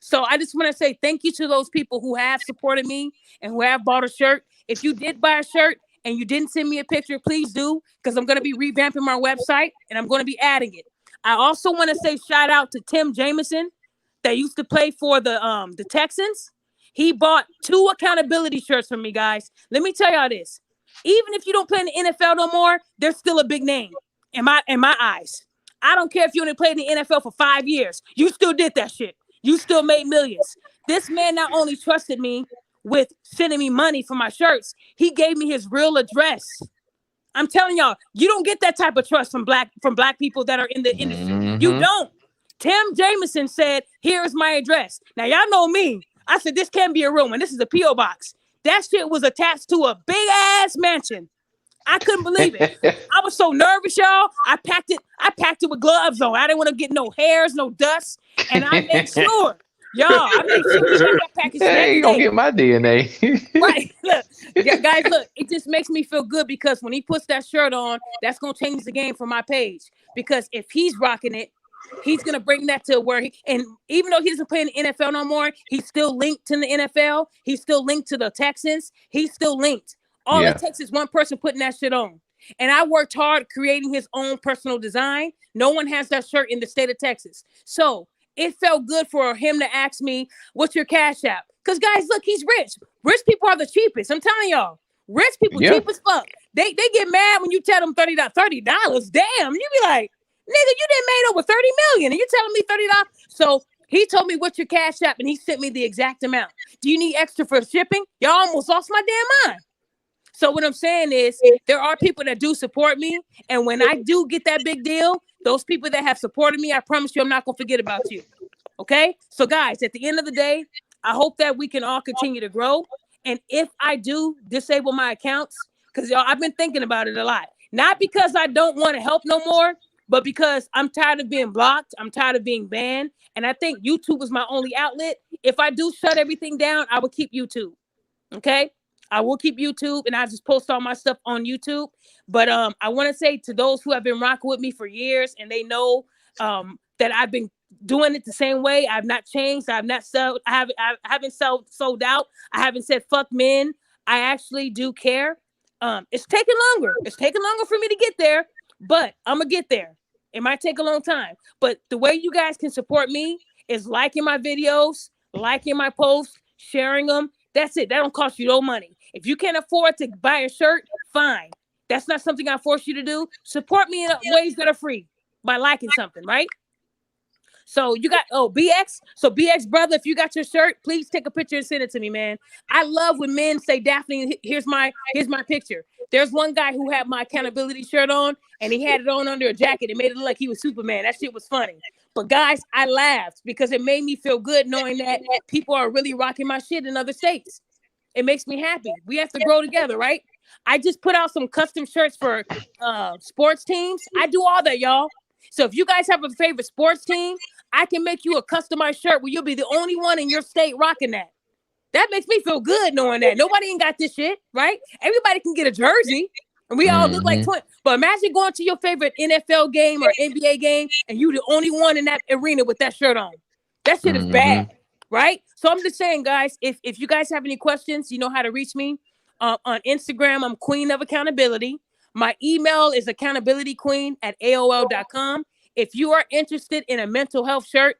So I just want to say thank you to those people who have supported me and who have bought a shirt. If you did buy a shirt and you didn't send me a picture, please do, because I'm going to be revamping my website and I'm going to be adding it. I also want to say shout out to Tim Jameson that used to play for the Texans. He bought 2 accountability shirts from me, guys. Let me tell y'all this. Even if you don't play in the NFL no more, there's still a big name in my eyes. I don't care if you only played in the NFL for 5 years. You still did that shit. You still made millions. This man not only trusted me with sending me money for my shirts, he gave me his real address. I'm telling y'all, you don't get that type of trust from black people that are in the industry. Mm-hmm. You don't. Tim Jameson said, "Here's my address." Now, y'all know me. I said, this can't be a real one. This is a P.O. box. That shit was attached to a big-ass mansion. I couldn't believe it. I was so nervous, y'all. I packed it with gloves on. I didn't want to get no hairs, no dust. And I made sure. Y'all, I made sure we got that package. Hey, you gonna get my DNA. Right. Look, guys, look, it just makes me feel good because when he puts that shirt on, that's going to change the game for my page. Because if he's rocking it, he's going to bring that to where and even though he doesn't play in the NFL no more, he's still linked to the NFL. He's still linked to the Texans. He's still linked. All it takes is one person putting that shit on. And I worked hard creating his own personal design. No one has that shirt in the state of Texas. So it felt good for him to ask me, what's your Cash App? Because guys, look, he's rich. Rich people are the cheapest. I'm telling y'all. Rich people, cheap as fuck. They get mad when you tell them $30. $30. Damn. You be like, nigga, you done made over 30 million and you're telling me $30. So he told me what's your Cash App and he sent me the exact amount. Do you need extra for shipping? Y'all almost lost my damn mind. So what I'm saying is there are people that do support me. And when I do get that big deal, those people that have supported me, I promise you, I'm not going to forget about you. Okay. So guys, at the end of the day, I hope that we can all continue to grow. And if I do disable my accounts, Because y'all, I've been thinking about it a lot. Not because I don't want to help no more, but because I'm tired of being blocked. I'm tired of being banned. And I think YouTube is my only outlet. If I do shut everything down, I will keep YouTube. Okay. I will keep YouTube and I just post all my stuff on YouTube. But I want to say to those who have been rocking with me for years and they know that I've been doing it the same way. I've not changed. I've not sold. I haven't sold out. I haven't said fuck men. I actually do care. It's taking longer. It's taking longer for me to get there, but I'm gonna get there. It might take a long time, but the way you guys can support me is liking my videos, liking my posts, sharing them. That's it. That don't cost you no money. If you can't afford to buy a shirt, fine. That's not something I force you to do. Support me in ways that are free by liking something, right? So you got, BX. So BX brother, if you got your shirt, please take a picture and send it to me, man. I love when men say, Daphne, here's my picture. There's one guy who had my accountability shirt on and he had it on under a jacket. It made it look like he was Superman. That shit was funny. But guys, I laughed because it made me feel good knowing that people are really rocking my shit in other states. It makes me happy. We have to grow together, right? I just put out some custom shirts for sports teams. I do all that, y'all. So if you guys have a favorite sports team, I can make you a customized shirt where you'll be the only one in your state rocking that. That makes me feel good knowing that. Nobody ain't got this shit, right? Everybody can get a jersey and we all look like twins. But imagine going to your favorite NFL game or NBA game and you the only one in that arena with that shirt on. That shit is bad, right? So I'm just saying, guys, if you guys have any questions, you know how to reach me. On Instagram, I'm Queen of Accountability. My email is accountabilityqueen@aol.com. If you are interested in a mental health shirt,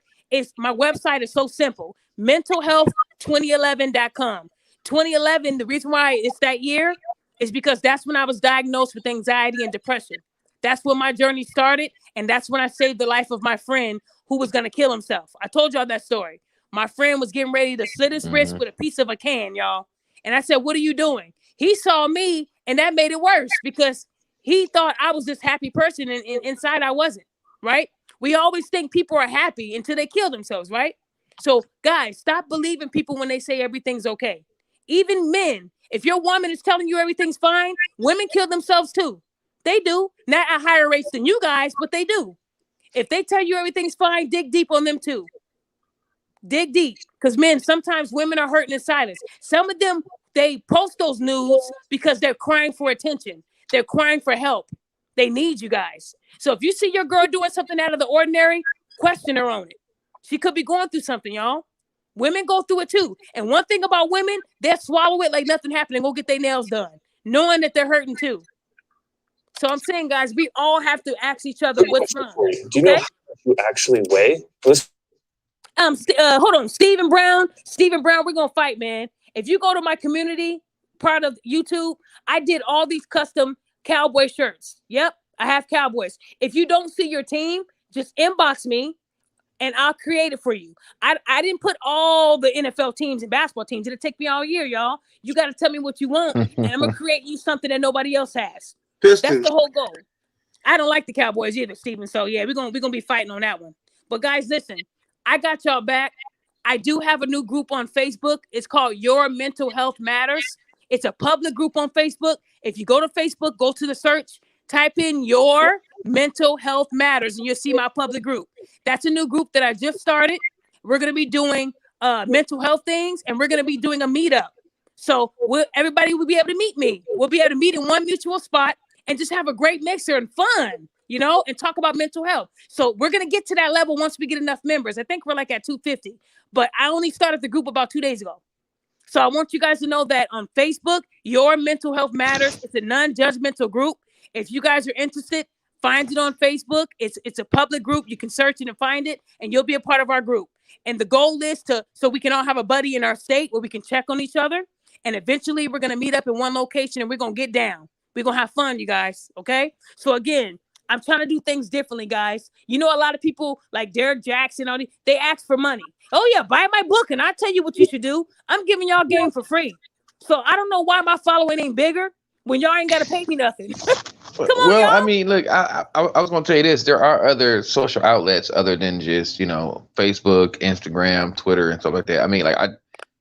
my website is so simple. mentalhealth2011.com. 2011, the reason why it's that year is because that's when I was diagnosed with anxiety and depression. That's when my journey started, and that's when I saved the life of my friend who was going to kill himself. I told y'all that story. My friend was getting ready to slit his wrist with a piece of a can, y'all. And I said, what are you doing? He saw me, and that made it worse because he thought I was this happy person, and inside I wasn't, right? We always think people are happy until they kill themselves, right? So, guys, stop believing people when they say everything's okay. Even men, if your woman is telling you everything's fine, women kill themselves too. They do. Not at higher rates than you guys, but they do. If they tell you everything's fine, dig deep on them too. Dig deep. Because men, sometimes women are hurting in silence. Some of them, they post those nudes because they're crying for attention. They're crying for help. They need you guys. So if you see your girl doing something out of the ordinary, question her on it. She could be going through something, y'all. Women go through it too. And one thing about women, they'll swallow it like nothing happened and go get their nails done, knowing that they're hurting too. So I'm saying, guys, we all have to ask each other what's wrong. Do you know how much you actually weigh? Hold on, Stephen Brown, we're gonna fight, man. If you go to my community part of YouTube, I did all these custom cowboy shirts. Yep, I have cowboys. If you don't see your team, just inbox me and I'll create it for you. I didn't put all the NFL teams and basketball teams. It'll take me all year, y'all. You got to tell me what you want, and I'm gonna create you something that nobody else has. Pistons. That's the whole goal. I don't like the Cowboys either, Steven. So yeah, we're gonna be fighting on that one. But guys, listen, I got y'all back. I do have a new group on Facebook. It's called Your Mental Health Matters. It's a public group on Facebook. If you go to Facebook, go to the search, type in Your Mental Health Matters, and you'll see my public group. That's a new group that I just started. We're going to be doing mental health things, and we're going to be doing a meetup. So everybody will be able to meet me. We'll be able to meet in one mutual spot and just have a great mixer and fun, you know, and talk about mental health. So we're going to get to that level once we get enough members. I think we're like at 250, but I only started the group about 2 days ago. So I want you guys to know that on Facebook, Your Mental Health Matters. It's a non-judgmental group. If you guys are interested, find it on Facebook. It's a public group. You can search it and find it, and you'll be a part of our group. And the goal is so we can all have a buddy in our state where we can check on each other. And eventually we're going to meet up in one location and we're going to get down. We're going to have fun, you guys. Okay. So again, I'm trying to do things differently, guys. You know, a lot of people like Derek Jackson, they ask for money. Oh yeah, buy my book and I'll tell you what you should do. I'm giving y'all game for free. So I don't know why my following ain't bigger when y'all ain't got to pay me nothing. Come on, well, y'all. I mean, look, I was going to tell you this. There are other social outlets other than just, Facebook, Instagram, Twitter, and stuff like that. I mean, like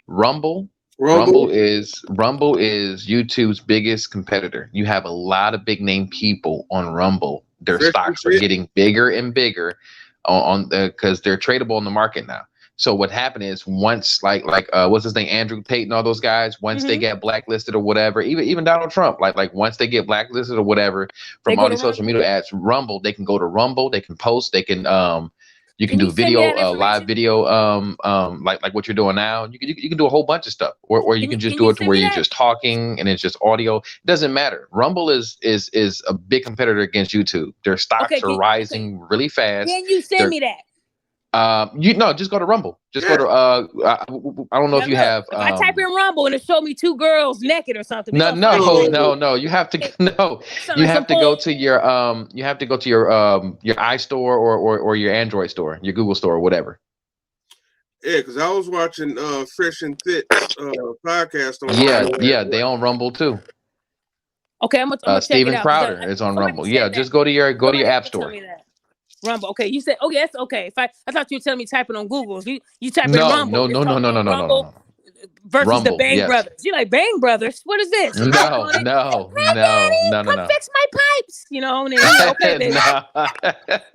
Rumble Rumble is YouTube's biggest competitor. You have a lot of big name people on Rumble. Their stocks are getting bigger and bigger on because they're tradable in the market now. So what happened is once like what's his name, Andrew Tate and all those guys, once they get blacklisted or whatever, even Donald Trump, like once they get blacklisted or whatever from all these social media ads, Rumble, they can go to Rumble, they can post, they can you can do video, live video, like what you're doing now. You can do a whole bunch of stuff, or you can just do it to where you're just talking and it's just audio. It doesn't matter. Rumble is a big competitor against YouTube. Their stocks are rising really fast. Can you send me that? Just go to Rumble. Just go to I don't know if you have. If I type in Rumble and it show me two girls naked or something. No. You have to You have to go to your iStore or your Android store, your Google store, or whatever. Yeah, because I was watching Fresh and Fit's podcast on Yeah, they on Rumble too. Okay, I'm gonna Steven check it out. Crowder is on Rumble. Yeah, just go to your app store. Rumble. Okay, you said that's okay. If I thought you were telling me type it on Google. You type in Rumble. No. Versus Rumble, the Bang Brothers. You're like, Bang Brothers? What is this? No. Come fix my pipes. You know, and then, okay, baby.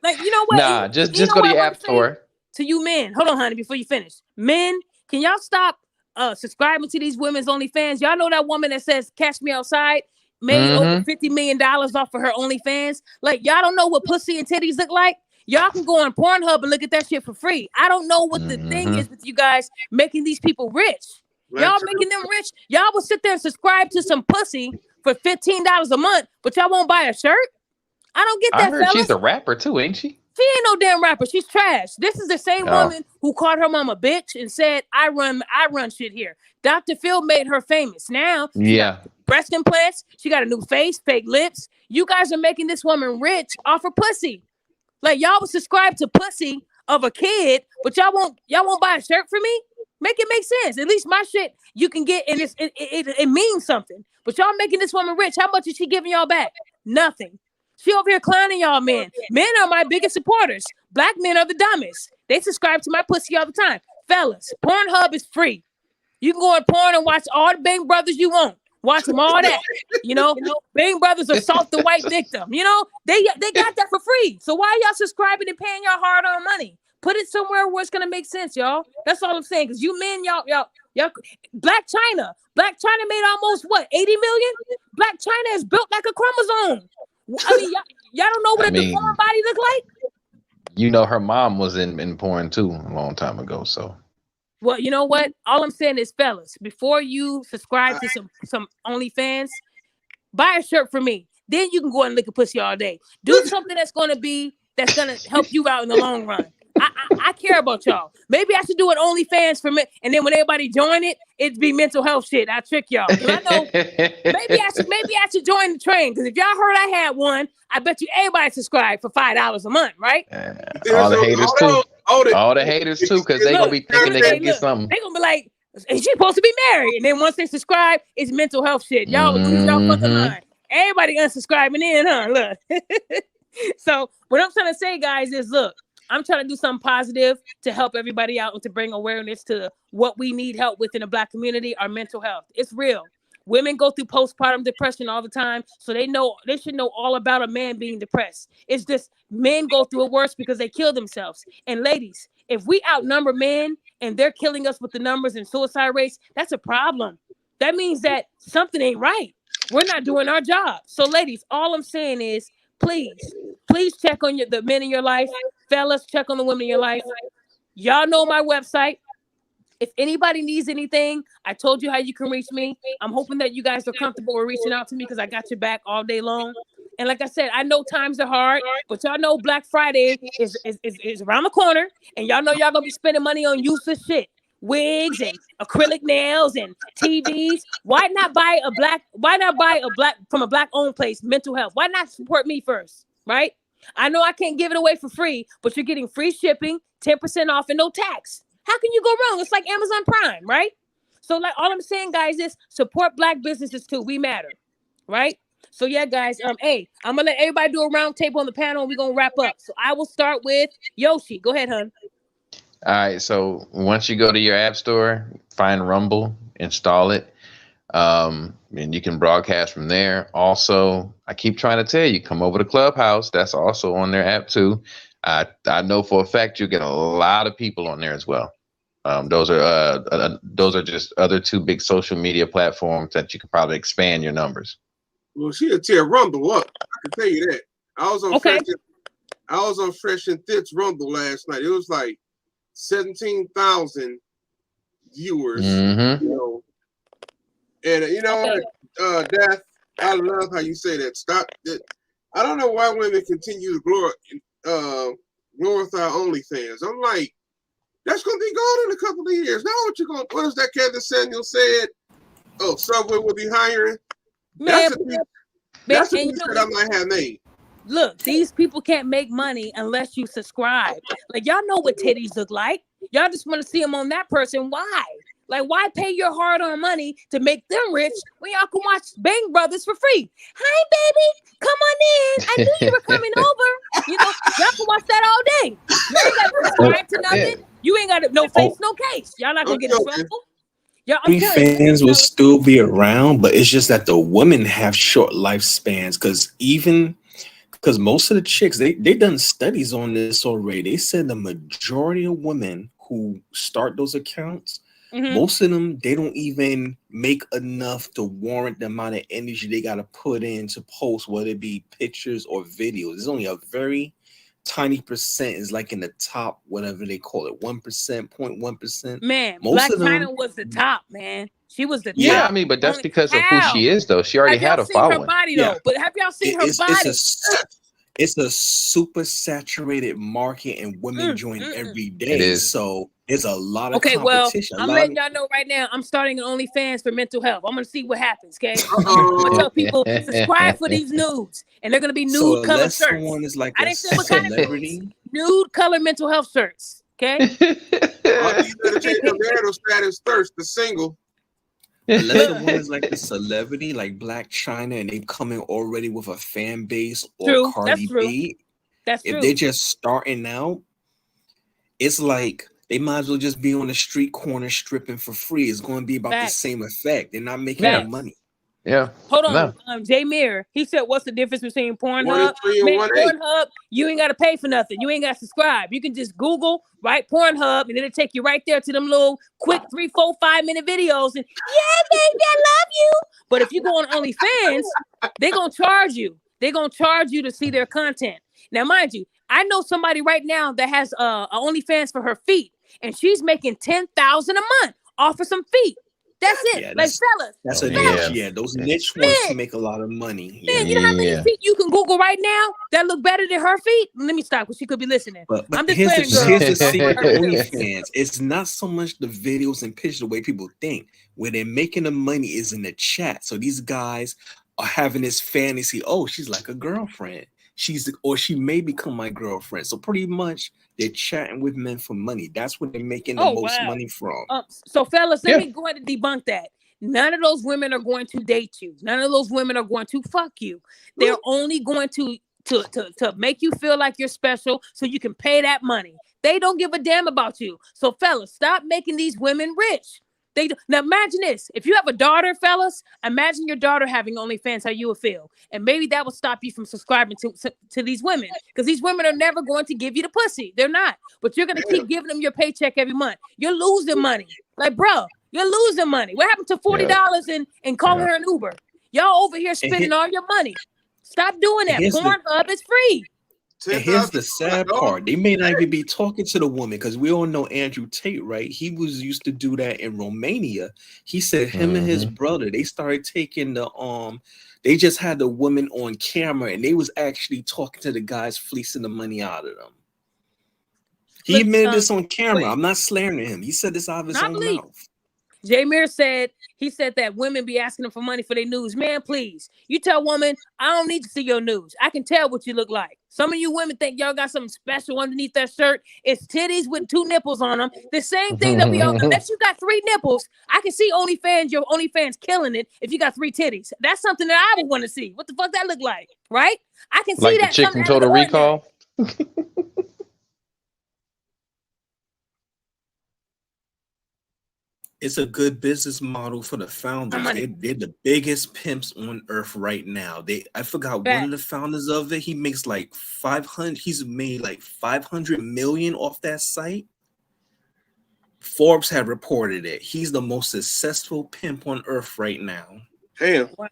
Like, you know what? Nah, just go to your app store. To you men, hold on, honey, before you finish. Men, can y'all stop subscribing to these women's OnlyFans? Y'all know that woman that says "Catch Me Outside" made over $50 million off of her OnlyFans. Like, y'all don't know what pussy and titties look like. Y'all can go on Pornhub and look at that shit for free. I don't know what the thing is with you guys making these people rich. Y'all making them rich. Y'all will sit there and subscribe to some pussy for $15 a month, but y'all won't buy a shirt. I don't get that. I heard she's a rapper too, ain't she? She ain't no damn rapper. She's trash. This is the same woman who called her mom a bitch and said, I run shit here. Dr. Phil made her famous. Now, breast implants. She got a new face, fake lips. You guys are making this woman rich off her pussy. Like, y'all will subscribe to pussy of a kid, but y'all won't buy a shirt for me? Make it make sense. At least my shit you can get, and it means something. But y'all making this woman rich. How much is she giving y'all back? Nothing. She over here clowning y'all men. Men are my biggest supporters. Black men are the dumbest. They subscribe to my pussy all the time. Fellas, Pornhub is free. You can go on porn and watch all the Bang Brothers you want. Watch them all that. You know, Bang Brothers assault the white victim. You know, they got that for free. So why y'all subscribing and paying y'all hard-earned money? Put it somewhere where it's gonna make sense, y'all. That's all I'm saying. Because you men, y'all, Black China made almost what, 80 million? Black China is built like a chromosome. I mean, y'all don't know what a deformed body look like? You know, her mom was in porn too a long time ago. So, well, you know what? All I'm saying is, fellas, before you subscribe to some OnlyFans, buy a shirt for me. Then you can go and lick a pussy all day. Do something that's gonna help you out in the long run. I care about y'all. Maybe I should do an OnlyFans for me, and then when everybody join it, it'd be mental health shit. I trick y'all. I know. maybe I should join the train, because if y'all heard I had one, I bet you everybody subscribe for $5 a month, right? All the haters too. All the haters too, because they gonna be thinking they can get something. They gonna be like, "Is she supposed to be married?" And then once they subscribe, it's mental health shit. Y'all lose y'all fucking mind. Everybody unsubscribing in, huh? Look. So what I'm trying to say, guys, is look. I'm trying to do something positive to help everybody out and to bring awareness to what we need help with in the Black community, our mental health. It's real. Women go through postpartum depression all the time, so they should know all about a man being depressed. It's just men go through it worse because they kill themselves. And ladies, if we outnumber men and they're killing us with the numbers and suicide rates, that's a problem. That means that something ain't right. We're not doing our job. So ladies, all I'm saying is, please check on the men in your life. Fellas, check on the women in your life. Y'all know my website. If anybody needs anything, I told you how you can reach me. I'm hoping that you guys are comfortable with reaching out to me, because I got your back all day long. And like I said, I know times are hard, but y'all know Black Friday is around the corner, and y'all know y'all gonna be spending money on useless shit. Wigs and acrylic nails and TVs. Why not buy a black from a Black owned place? Mental health. Why not support me first? Right? I know I can't give it away for free, but you're getting free shipping, 10% off, and no tax. How can you go wrong? It's like Amazon Prime, right? So like, all I'm saying, guys, is support Black businesses too. We matter, right? So yeah, guys, hey, I'm gonna let everybody do a round table on the panel, and we're gonna wrap up. So I will start with Yoshi. Go ahead, hun. All right, so once you go to your app store, find Rumble, install it. And you can broadcast from there. Also, I keep trying to tell you, come over to Clubhouse. That's also on their app too. I know for a fact you get a lot of people on there as well. Those are just other two big social media platforms that you could probably expand your numbers. Well, she'll tear Rumble up. I can tell you that. I was on Fresh and Fit's Rumble last night. It was like 17,000 viewers. Mm-hmm. You know, and Death. I love how you say that. Stop that. I don't know why women continue to glorify OnlyFans. I'm like, that's gonna be gone in a couple of years. Now what is that Kevin Samuel said? Oh, Subway will be hiring. Man, that's a piece that I might have made. Look, these people can't make money unless you subscribe. Like, y'all know what titties look like. Y'all just want to see them on that person. Why? Like, why pay your hard-earned money to make them rich when y'all can watch Bang Brothers for free? Hi, baby. Come on in. I knew you were coming over. You know, y'all can watch that all day. You ain't got to subscribe to nothing. You ain't got no face, no case. Y'all not going to get in trouble. OnlyFans will still be around, but it's just that the women have short lifespans because most of the chicks, they done studies on this already. They said the majority of women who start those accounts, most of them, they don't even make enough to warrant the amount of energy they got to put in to post, whether it be pictures or videos. There's only a very tiny percent is like in the top, whatever they call it, 1%, 0.1%. Man, most Black of them, China was the top, man. She was the top. Yeah, I mean, but that's because of who she is, though. She already had a following. Her body, though? But have y'all seen her body? It's a super saturated market, and women join every day. It is. So there's a lot of well, competition. I'm letting y'all know right now. I'm starting an OnlyFans for mental health. I'm gonna see what happens. Okay, I'm gonna tell people subscribe for these nudes, and they're gonna be nude color shirts. Someone is like I didn't say what kind of nude color mental health shirts. Okay. All these better change their marital status first. The single. Unless the one is like the celebrity, like Black China, and they come in already with a fan base, or Cardi B. That's true. If they're just starting out, it's like they might as well just be on the street corner stripping for free. It's going to be about the same effect. They're not making no money. Yeah. Hold on. Jay Mir, he said, what's the difference between Pornhub? Man, Pornhub, you ain't got to pay for nothing. You ain't got to subscribe. You can just Google, right, Pornhub, and it'll take you right there to them little quick 3, 4, 5 minute videos. And yeah, baby, I love you. But if you go on OnlyFans, they're going to charge you. They're going to charge you to see their content. Now, mind you, I know somebody right now that has OnlyFans for her feet, and she's making $10,000 a month off of some feet. That's it. Yeah, like fellas. That's a niche. Yeah, those niche ones can make a lot of money. Man, you know how many feet you can Google right now that look better than her feet? Let me stop because she could be listening. But I'm just here's saying, the secret of OnlyFans. It's not so much the videos and pictures the way people think. Where they're making the money is in the chat. So these guys are having this fantasy. Oh, she's like a girlfriend. She may become my girlfriend. So pretty much they're chatting with men for money. That's where they're making the most money from. So fellas, let me go ahead and debunk that. None of those women are going to date you. None of those women are going to fuck you. They're only going to make you feel like you're special so you can pay that money. They don't give a damn about you. So fellas, stop making these women rich. Now imagine this. If you have a daughter, fellas, imagine your daughter having OnlyFans, how you would feel. And maybe that will stop you from subscribing to these women. Because these women are never going to give you the pussy. They're not. But you're going to keep giving them your paycheck every month. You're losing money. Like, bro, you're losing money. What happened to $40 and calling her an Uber? Y'all over here spending all your money. Stop doing that. Pornhub is free. And here's the sad part. They may not even be talking to the woman because we all know Andrew Tate, right? He was used to do that in Romania. He said him and his brother, they started taking they just had the woman on camera and they was actually talking to the guys, fleecing the money out of them. He admitted this on camera. I'm not slandering him. He said this out of his own mouth. Jamir said that women be asking them for money for their nudes. Man, please. You tell woman, I don't need to see your nudes. I can tell what you look like. Some of you women think y'all got something special underneath that shirt. It's titties with 2 nipples on them. The same thing that we all, unless you got 3 nipples, I can see OnlyFans, your OnlyFans killing it if you got 3 titties. That's something that I would want to see. What the fuck that look like? Right? I can see like that. The chick from Total Recall. It's a good business model for the My founders. money. They're the biggest pimps on earth right now. I forgot one of the Facts. founders of it. He makes like 500. He's made like 500 million off that site. Forbes had reported it. He's the most successful pimp on earth right now. Damn. Wow.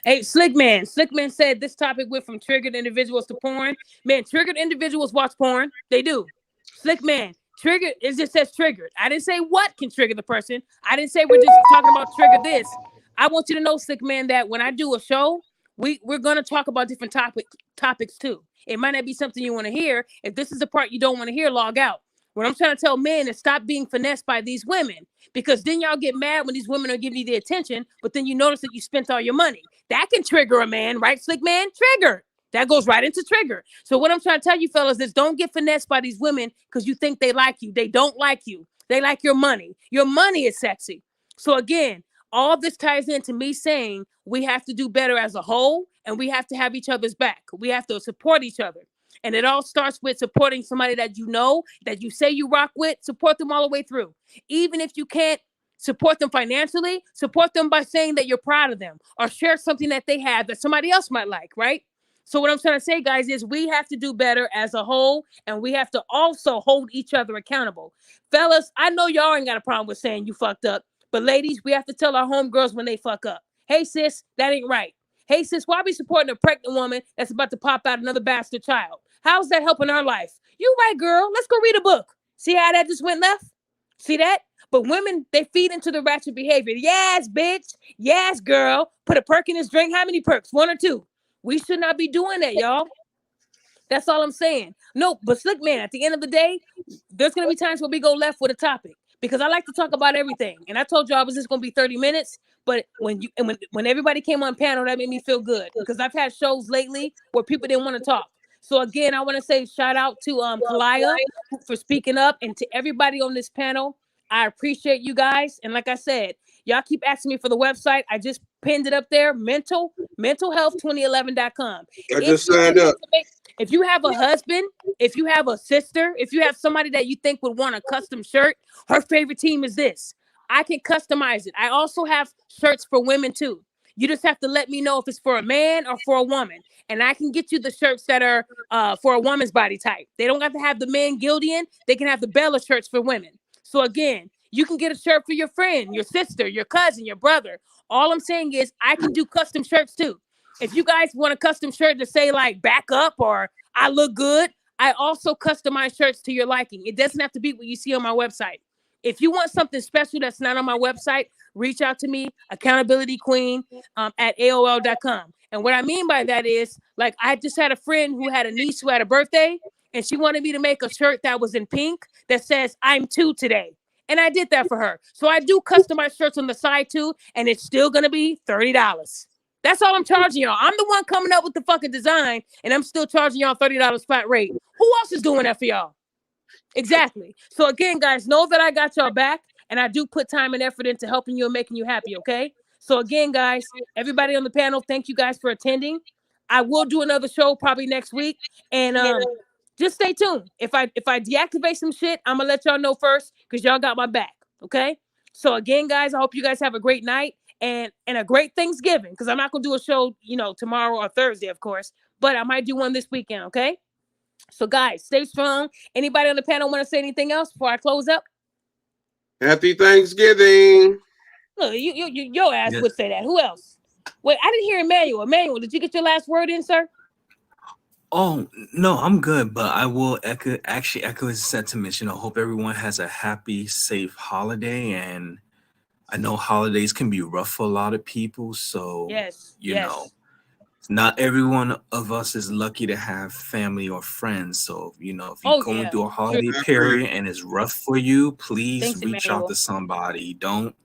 Hey, Slick Man. Slick Man said this topic went from triggered individuals to porn. Man, triggered individuals watch porn. They do. Slick Man. Triggered. It just says triggered. I didn't say what can trigger the person. I didn't say we're just talking about trigger this. I want you to know, Slick Man, that when I do a show, we're gonna talk about different topics too. It might not be something you want to hear. If this is the part you don't want to hear, log out. What I'm trying to tell men is stop being finessed by these women, because then y'all get mad when these women are giving you the attention, but then you notice that you spent all your money. That can trigger a man, right, Slick Man? Trigger. That goes right into trigger. So what I'm trying to tell you fellas is don't get finessed by these women because you think they like you. They don't like you. They like your money. Your money is sexy. So again, all this ties into me saying we have to do better as a whole, and we have to have each other's back. We have to support each other. And it all starts with supporting somebody that you know, that you say you rock with. Support them all the way through. Even if you can't support them financially, support them by saying that you're proud of them, or share something that they have that somebody else might like, right? So what I'm trying to say, guys, is we have to do better as a whole, and we have to also hold each other accountable. Fellas, I know y'all ain't got a problem with saying you fucked up, but ladies, we have to tell our homegirls when they fuck up. Hey, sis, that ain't right. Hey, sis, why be supporting a pregnant woman that's about to pop out another bastard child? How's that helping our life? You right, girl. Let's go read a book. See how that just went left? See that? But women, they feed into the ratchet behavior. Yes, bitch. Yes, girl. Put a perk in his drink. How many perks? 1 or 2? We should not be doing that, y'all. That's all I'm saying. No, but Slick Man, at the end of the day, there's going to be times where we go left with a topic, because I like to talk about everything. And I told you I was just going to be 30 minutes. But when everybody came on panel, that made me feel good, because I've had shows lately where people didn't want to talk. So again, I want to say shout out to Kalaya for speaking up, and to everybody on this panel. I appreciate you guys. And like I said, y'all keep asking me for the website. I just pinned it up there, mentalhealth2011.com. I just signed up. If you have a husband, if you have a sister, if you have somebody that you think would want a custom shirt, her favorite team is this. I can customize it. I also have shirts for women too. You just have to let me know if it's for a man or for a woman. And I can get you the shirts that are for a woman's body type. They don't have to have the man Gildian. They can have the Bella shirts for women. So again, you can get a shirt for your friend, your sister, your cousin, your brother. All I'm saying is I can do custom shirts too. If you guys want a custom shirt to say like back up or I look good, I also customize shirts to your liking. It doesn't have to be what you see on my website. If you want something special that's not on my website, reach out to me, accountability queen at AOL.com. And what I mean by that is, like, I just had a friend who had a niece who had a birthday, and she wanted me to make a shirt that was in pink that says, I'm 2 today. And I did that for her. So I do customized shirts on the side too, and it's still going to be $30. That's all I'm charging y'all. I'm the one coming up with the fucking design, and I'm still charging y'all $30 flat rate. Who else is doing that for y'all? Exactly. So again, guys, know that I got y'all back, and I do put time and effort into helping you and making you happy, okay? So again, guys, everybody on the panel, thank you guys for attending. I will do another show probably next week, and just stay tuned. If I deactivate some shit, I'm gonna let y'all know first, because y'all got my back, okay? So again, guys, I hope you guys have a great night and a great Thanksgiving, because I'm not gonna do a show, tomorrow or Thursday, of course, but I might do one this weekend, okay? So guys, stay strong. Anybody on the panel want to say anything else before I close up? Happy Thanksgiving. Look, your ass Yes. would say that. Who else? Wait, I didn't hear Emmanuel. Emmanuel, did you get your last word in, sir? Oh no, I'm good, but I will echo his sentiments. Hope everyone has a happy, safe holiday, and I know holidays can be rough for a lot of people. So Yes. not everyone of us is lucky to have family or friends. So if you're going through a holiday period and it's rough for you, please Thanks, reach Emmanuel. out to somebody. Don't.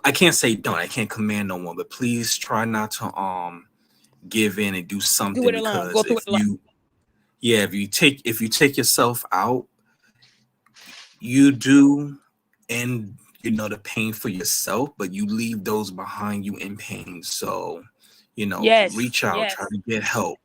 I can't say don't. I can't command no one, but please try not to give in and do something, Do it alone. Go because through it alone. if you take yourself out, you do end the pain for yourself, but you leave those behind you in pain. So Yes. reach out, Yes. try to get help.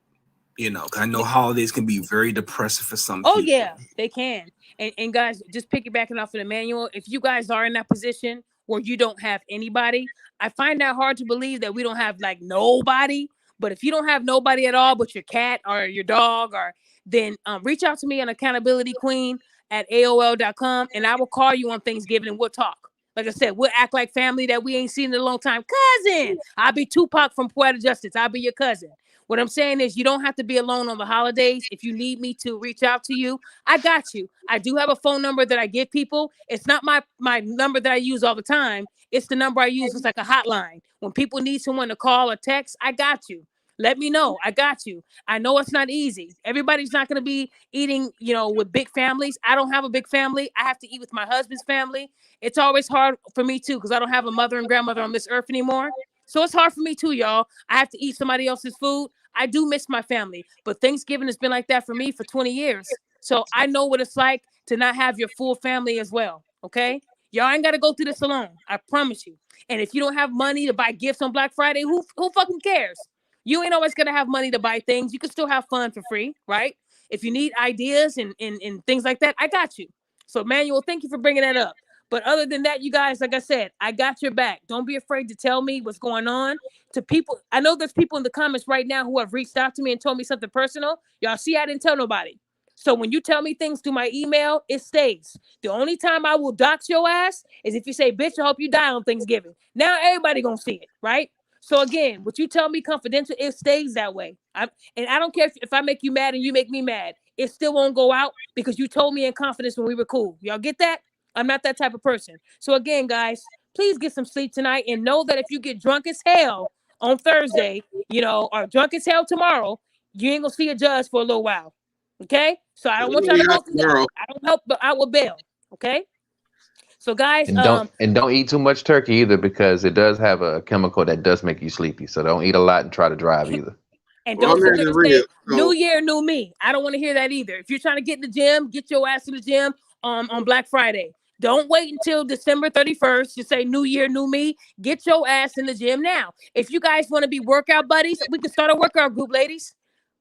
You know, 'cause I know holidays can be very depressive for some Oh people. yeah, they can. And guys, just piggybacking off of the manual, if you guys are in that position where you don't have anybody, I find that hard to believe that we don't have like nobody. But if you don't have nobody at all but your cat or your dog, or then reach out to me on accountability queen at AOL.com, and I will call you on Thanksgiving and we'll talk. Like I said, we'll act like family that we ain't seen in a long time. Cousin, I'll be Tupac from Poetic Justice. I'll be your cousin. What I'm saying is, you don't have to be alone on the holidays. If you need me to reach out to you, I got you. I do have a phone number that I give people. It's not my number that I use all the time. It's the number I use. It's like a hotline. When people need someone to call or text, I got you. Let me know. I got you. I know it's not easy. Everybody's not going to be eating, with big families. I don't have a big family. I have to eat with my husband's family. It's always hard for me too, because I don't have a mother and grandmother on this earth anymore. So it's hard for me too, y'all. I have to eat somebody else's food. I do miss my family, but Thanksgiving has been like that for me for 20 years. So I know what it's like to not have your full family as well. Okay. Y'all ain't got to go through this alone. I promise you. And if you don't have money to buy gifts on Black Friday, who fucking cares? You ain't always going to have money to buy things. You can still have fun for free, right? If you need ideas and things like that, I got you. So, Manuel, thank you for bringing that up. But other than that, you guys, like I said, I got your back. Don't be afraid to tell me what's going on. To people, I know there's people in the comments right now who have reached out to me and told me something personal. Y'all see, I didn't tell nobody. So when you tell me things through my email, it stays. The only time I will dox your ass is if you say, bitch, I hope you die on Thanksgiving. Now everybody gonna see it, right? So again, what you tell me confidential, it stays that way. And I don't care if I make you mad and you make me mad. It still won't go out because you told me in confidence when we were cool. Y'all get that? I'm not that type of person. So again, guys, please get some sleep tonight and know that if you get drunk as hell on Thursday, or drunk as hell tomorrow, you ain't gonna see a judge for a little while. Okay? So I don't want y'all to go through that. I don't help, but I will bail. Okay? So guys, And don't eat too much turkey either, because it does have a chemical that does make you sleepy. So don't eat a lot and try to drive either. And don't sit there and say, new year, new me. I don't want to hear that either. If you're trying to get in the gym, get your ass to the gym on Black Friday. Don't wait until December 31st to say new year, new me. Get your ass in the gym now. If you guys want to be workout buddies, we can start a workout group, ladies.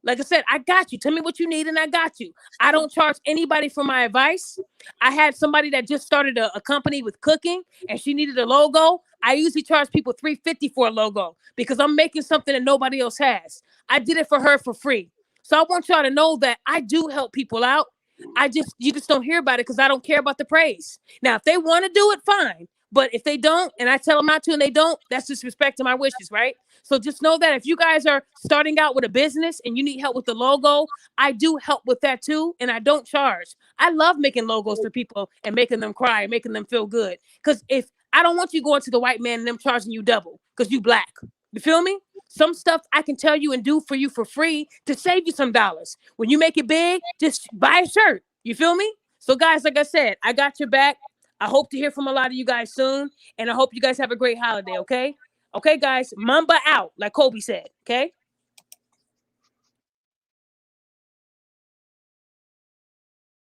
Like I said, I got you. Tell me what you need and I got you. I don't charge anybody for my advice. I had somebody that just started a company with cooking and she needed a logo. I usually charge people $350 for a logo because I'm making something that nobody else has. I did it for her for free. So I want y'all to know that I do help people out. You just don't hear about it because I don't care about the praise. Now, if they want to do it, fine. But if they don't, and I tell them not to and they don't, that's disrespect to my wishes, right? So just know that if you guys are starting out with a business and you need help with the logo, I do help with that too. And I don't charge. I love making logos for people and making them cry, and making them feel good. Because if I don't want you going to the white man and them charging you double because you Black. You feel me? Some stuff I can tell you and do for you for free to save you some dollars. When you make it big, just buy a shirt. You feel me? So guys, like I said, I got your back. I hope to hear from a lot of you guys soon. And I hope you guys have a great holiday, okay? Okay, guys, Mamba out, like Kobe said, okay?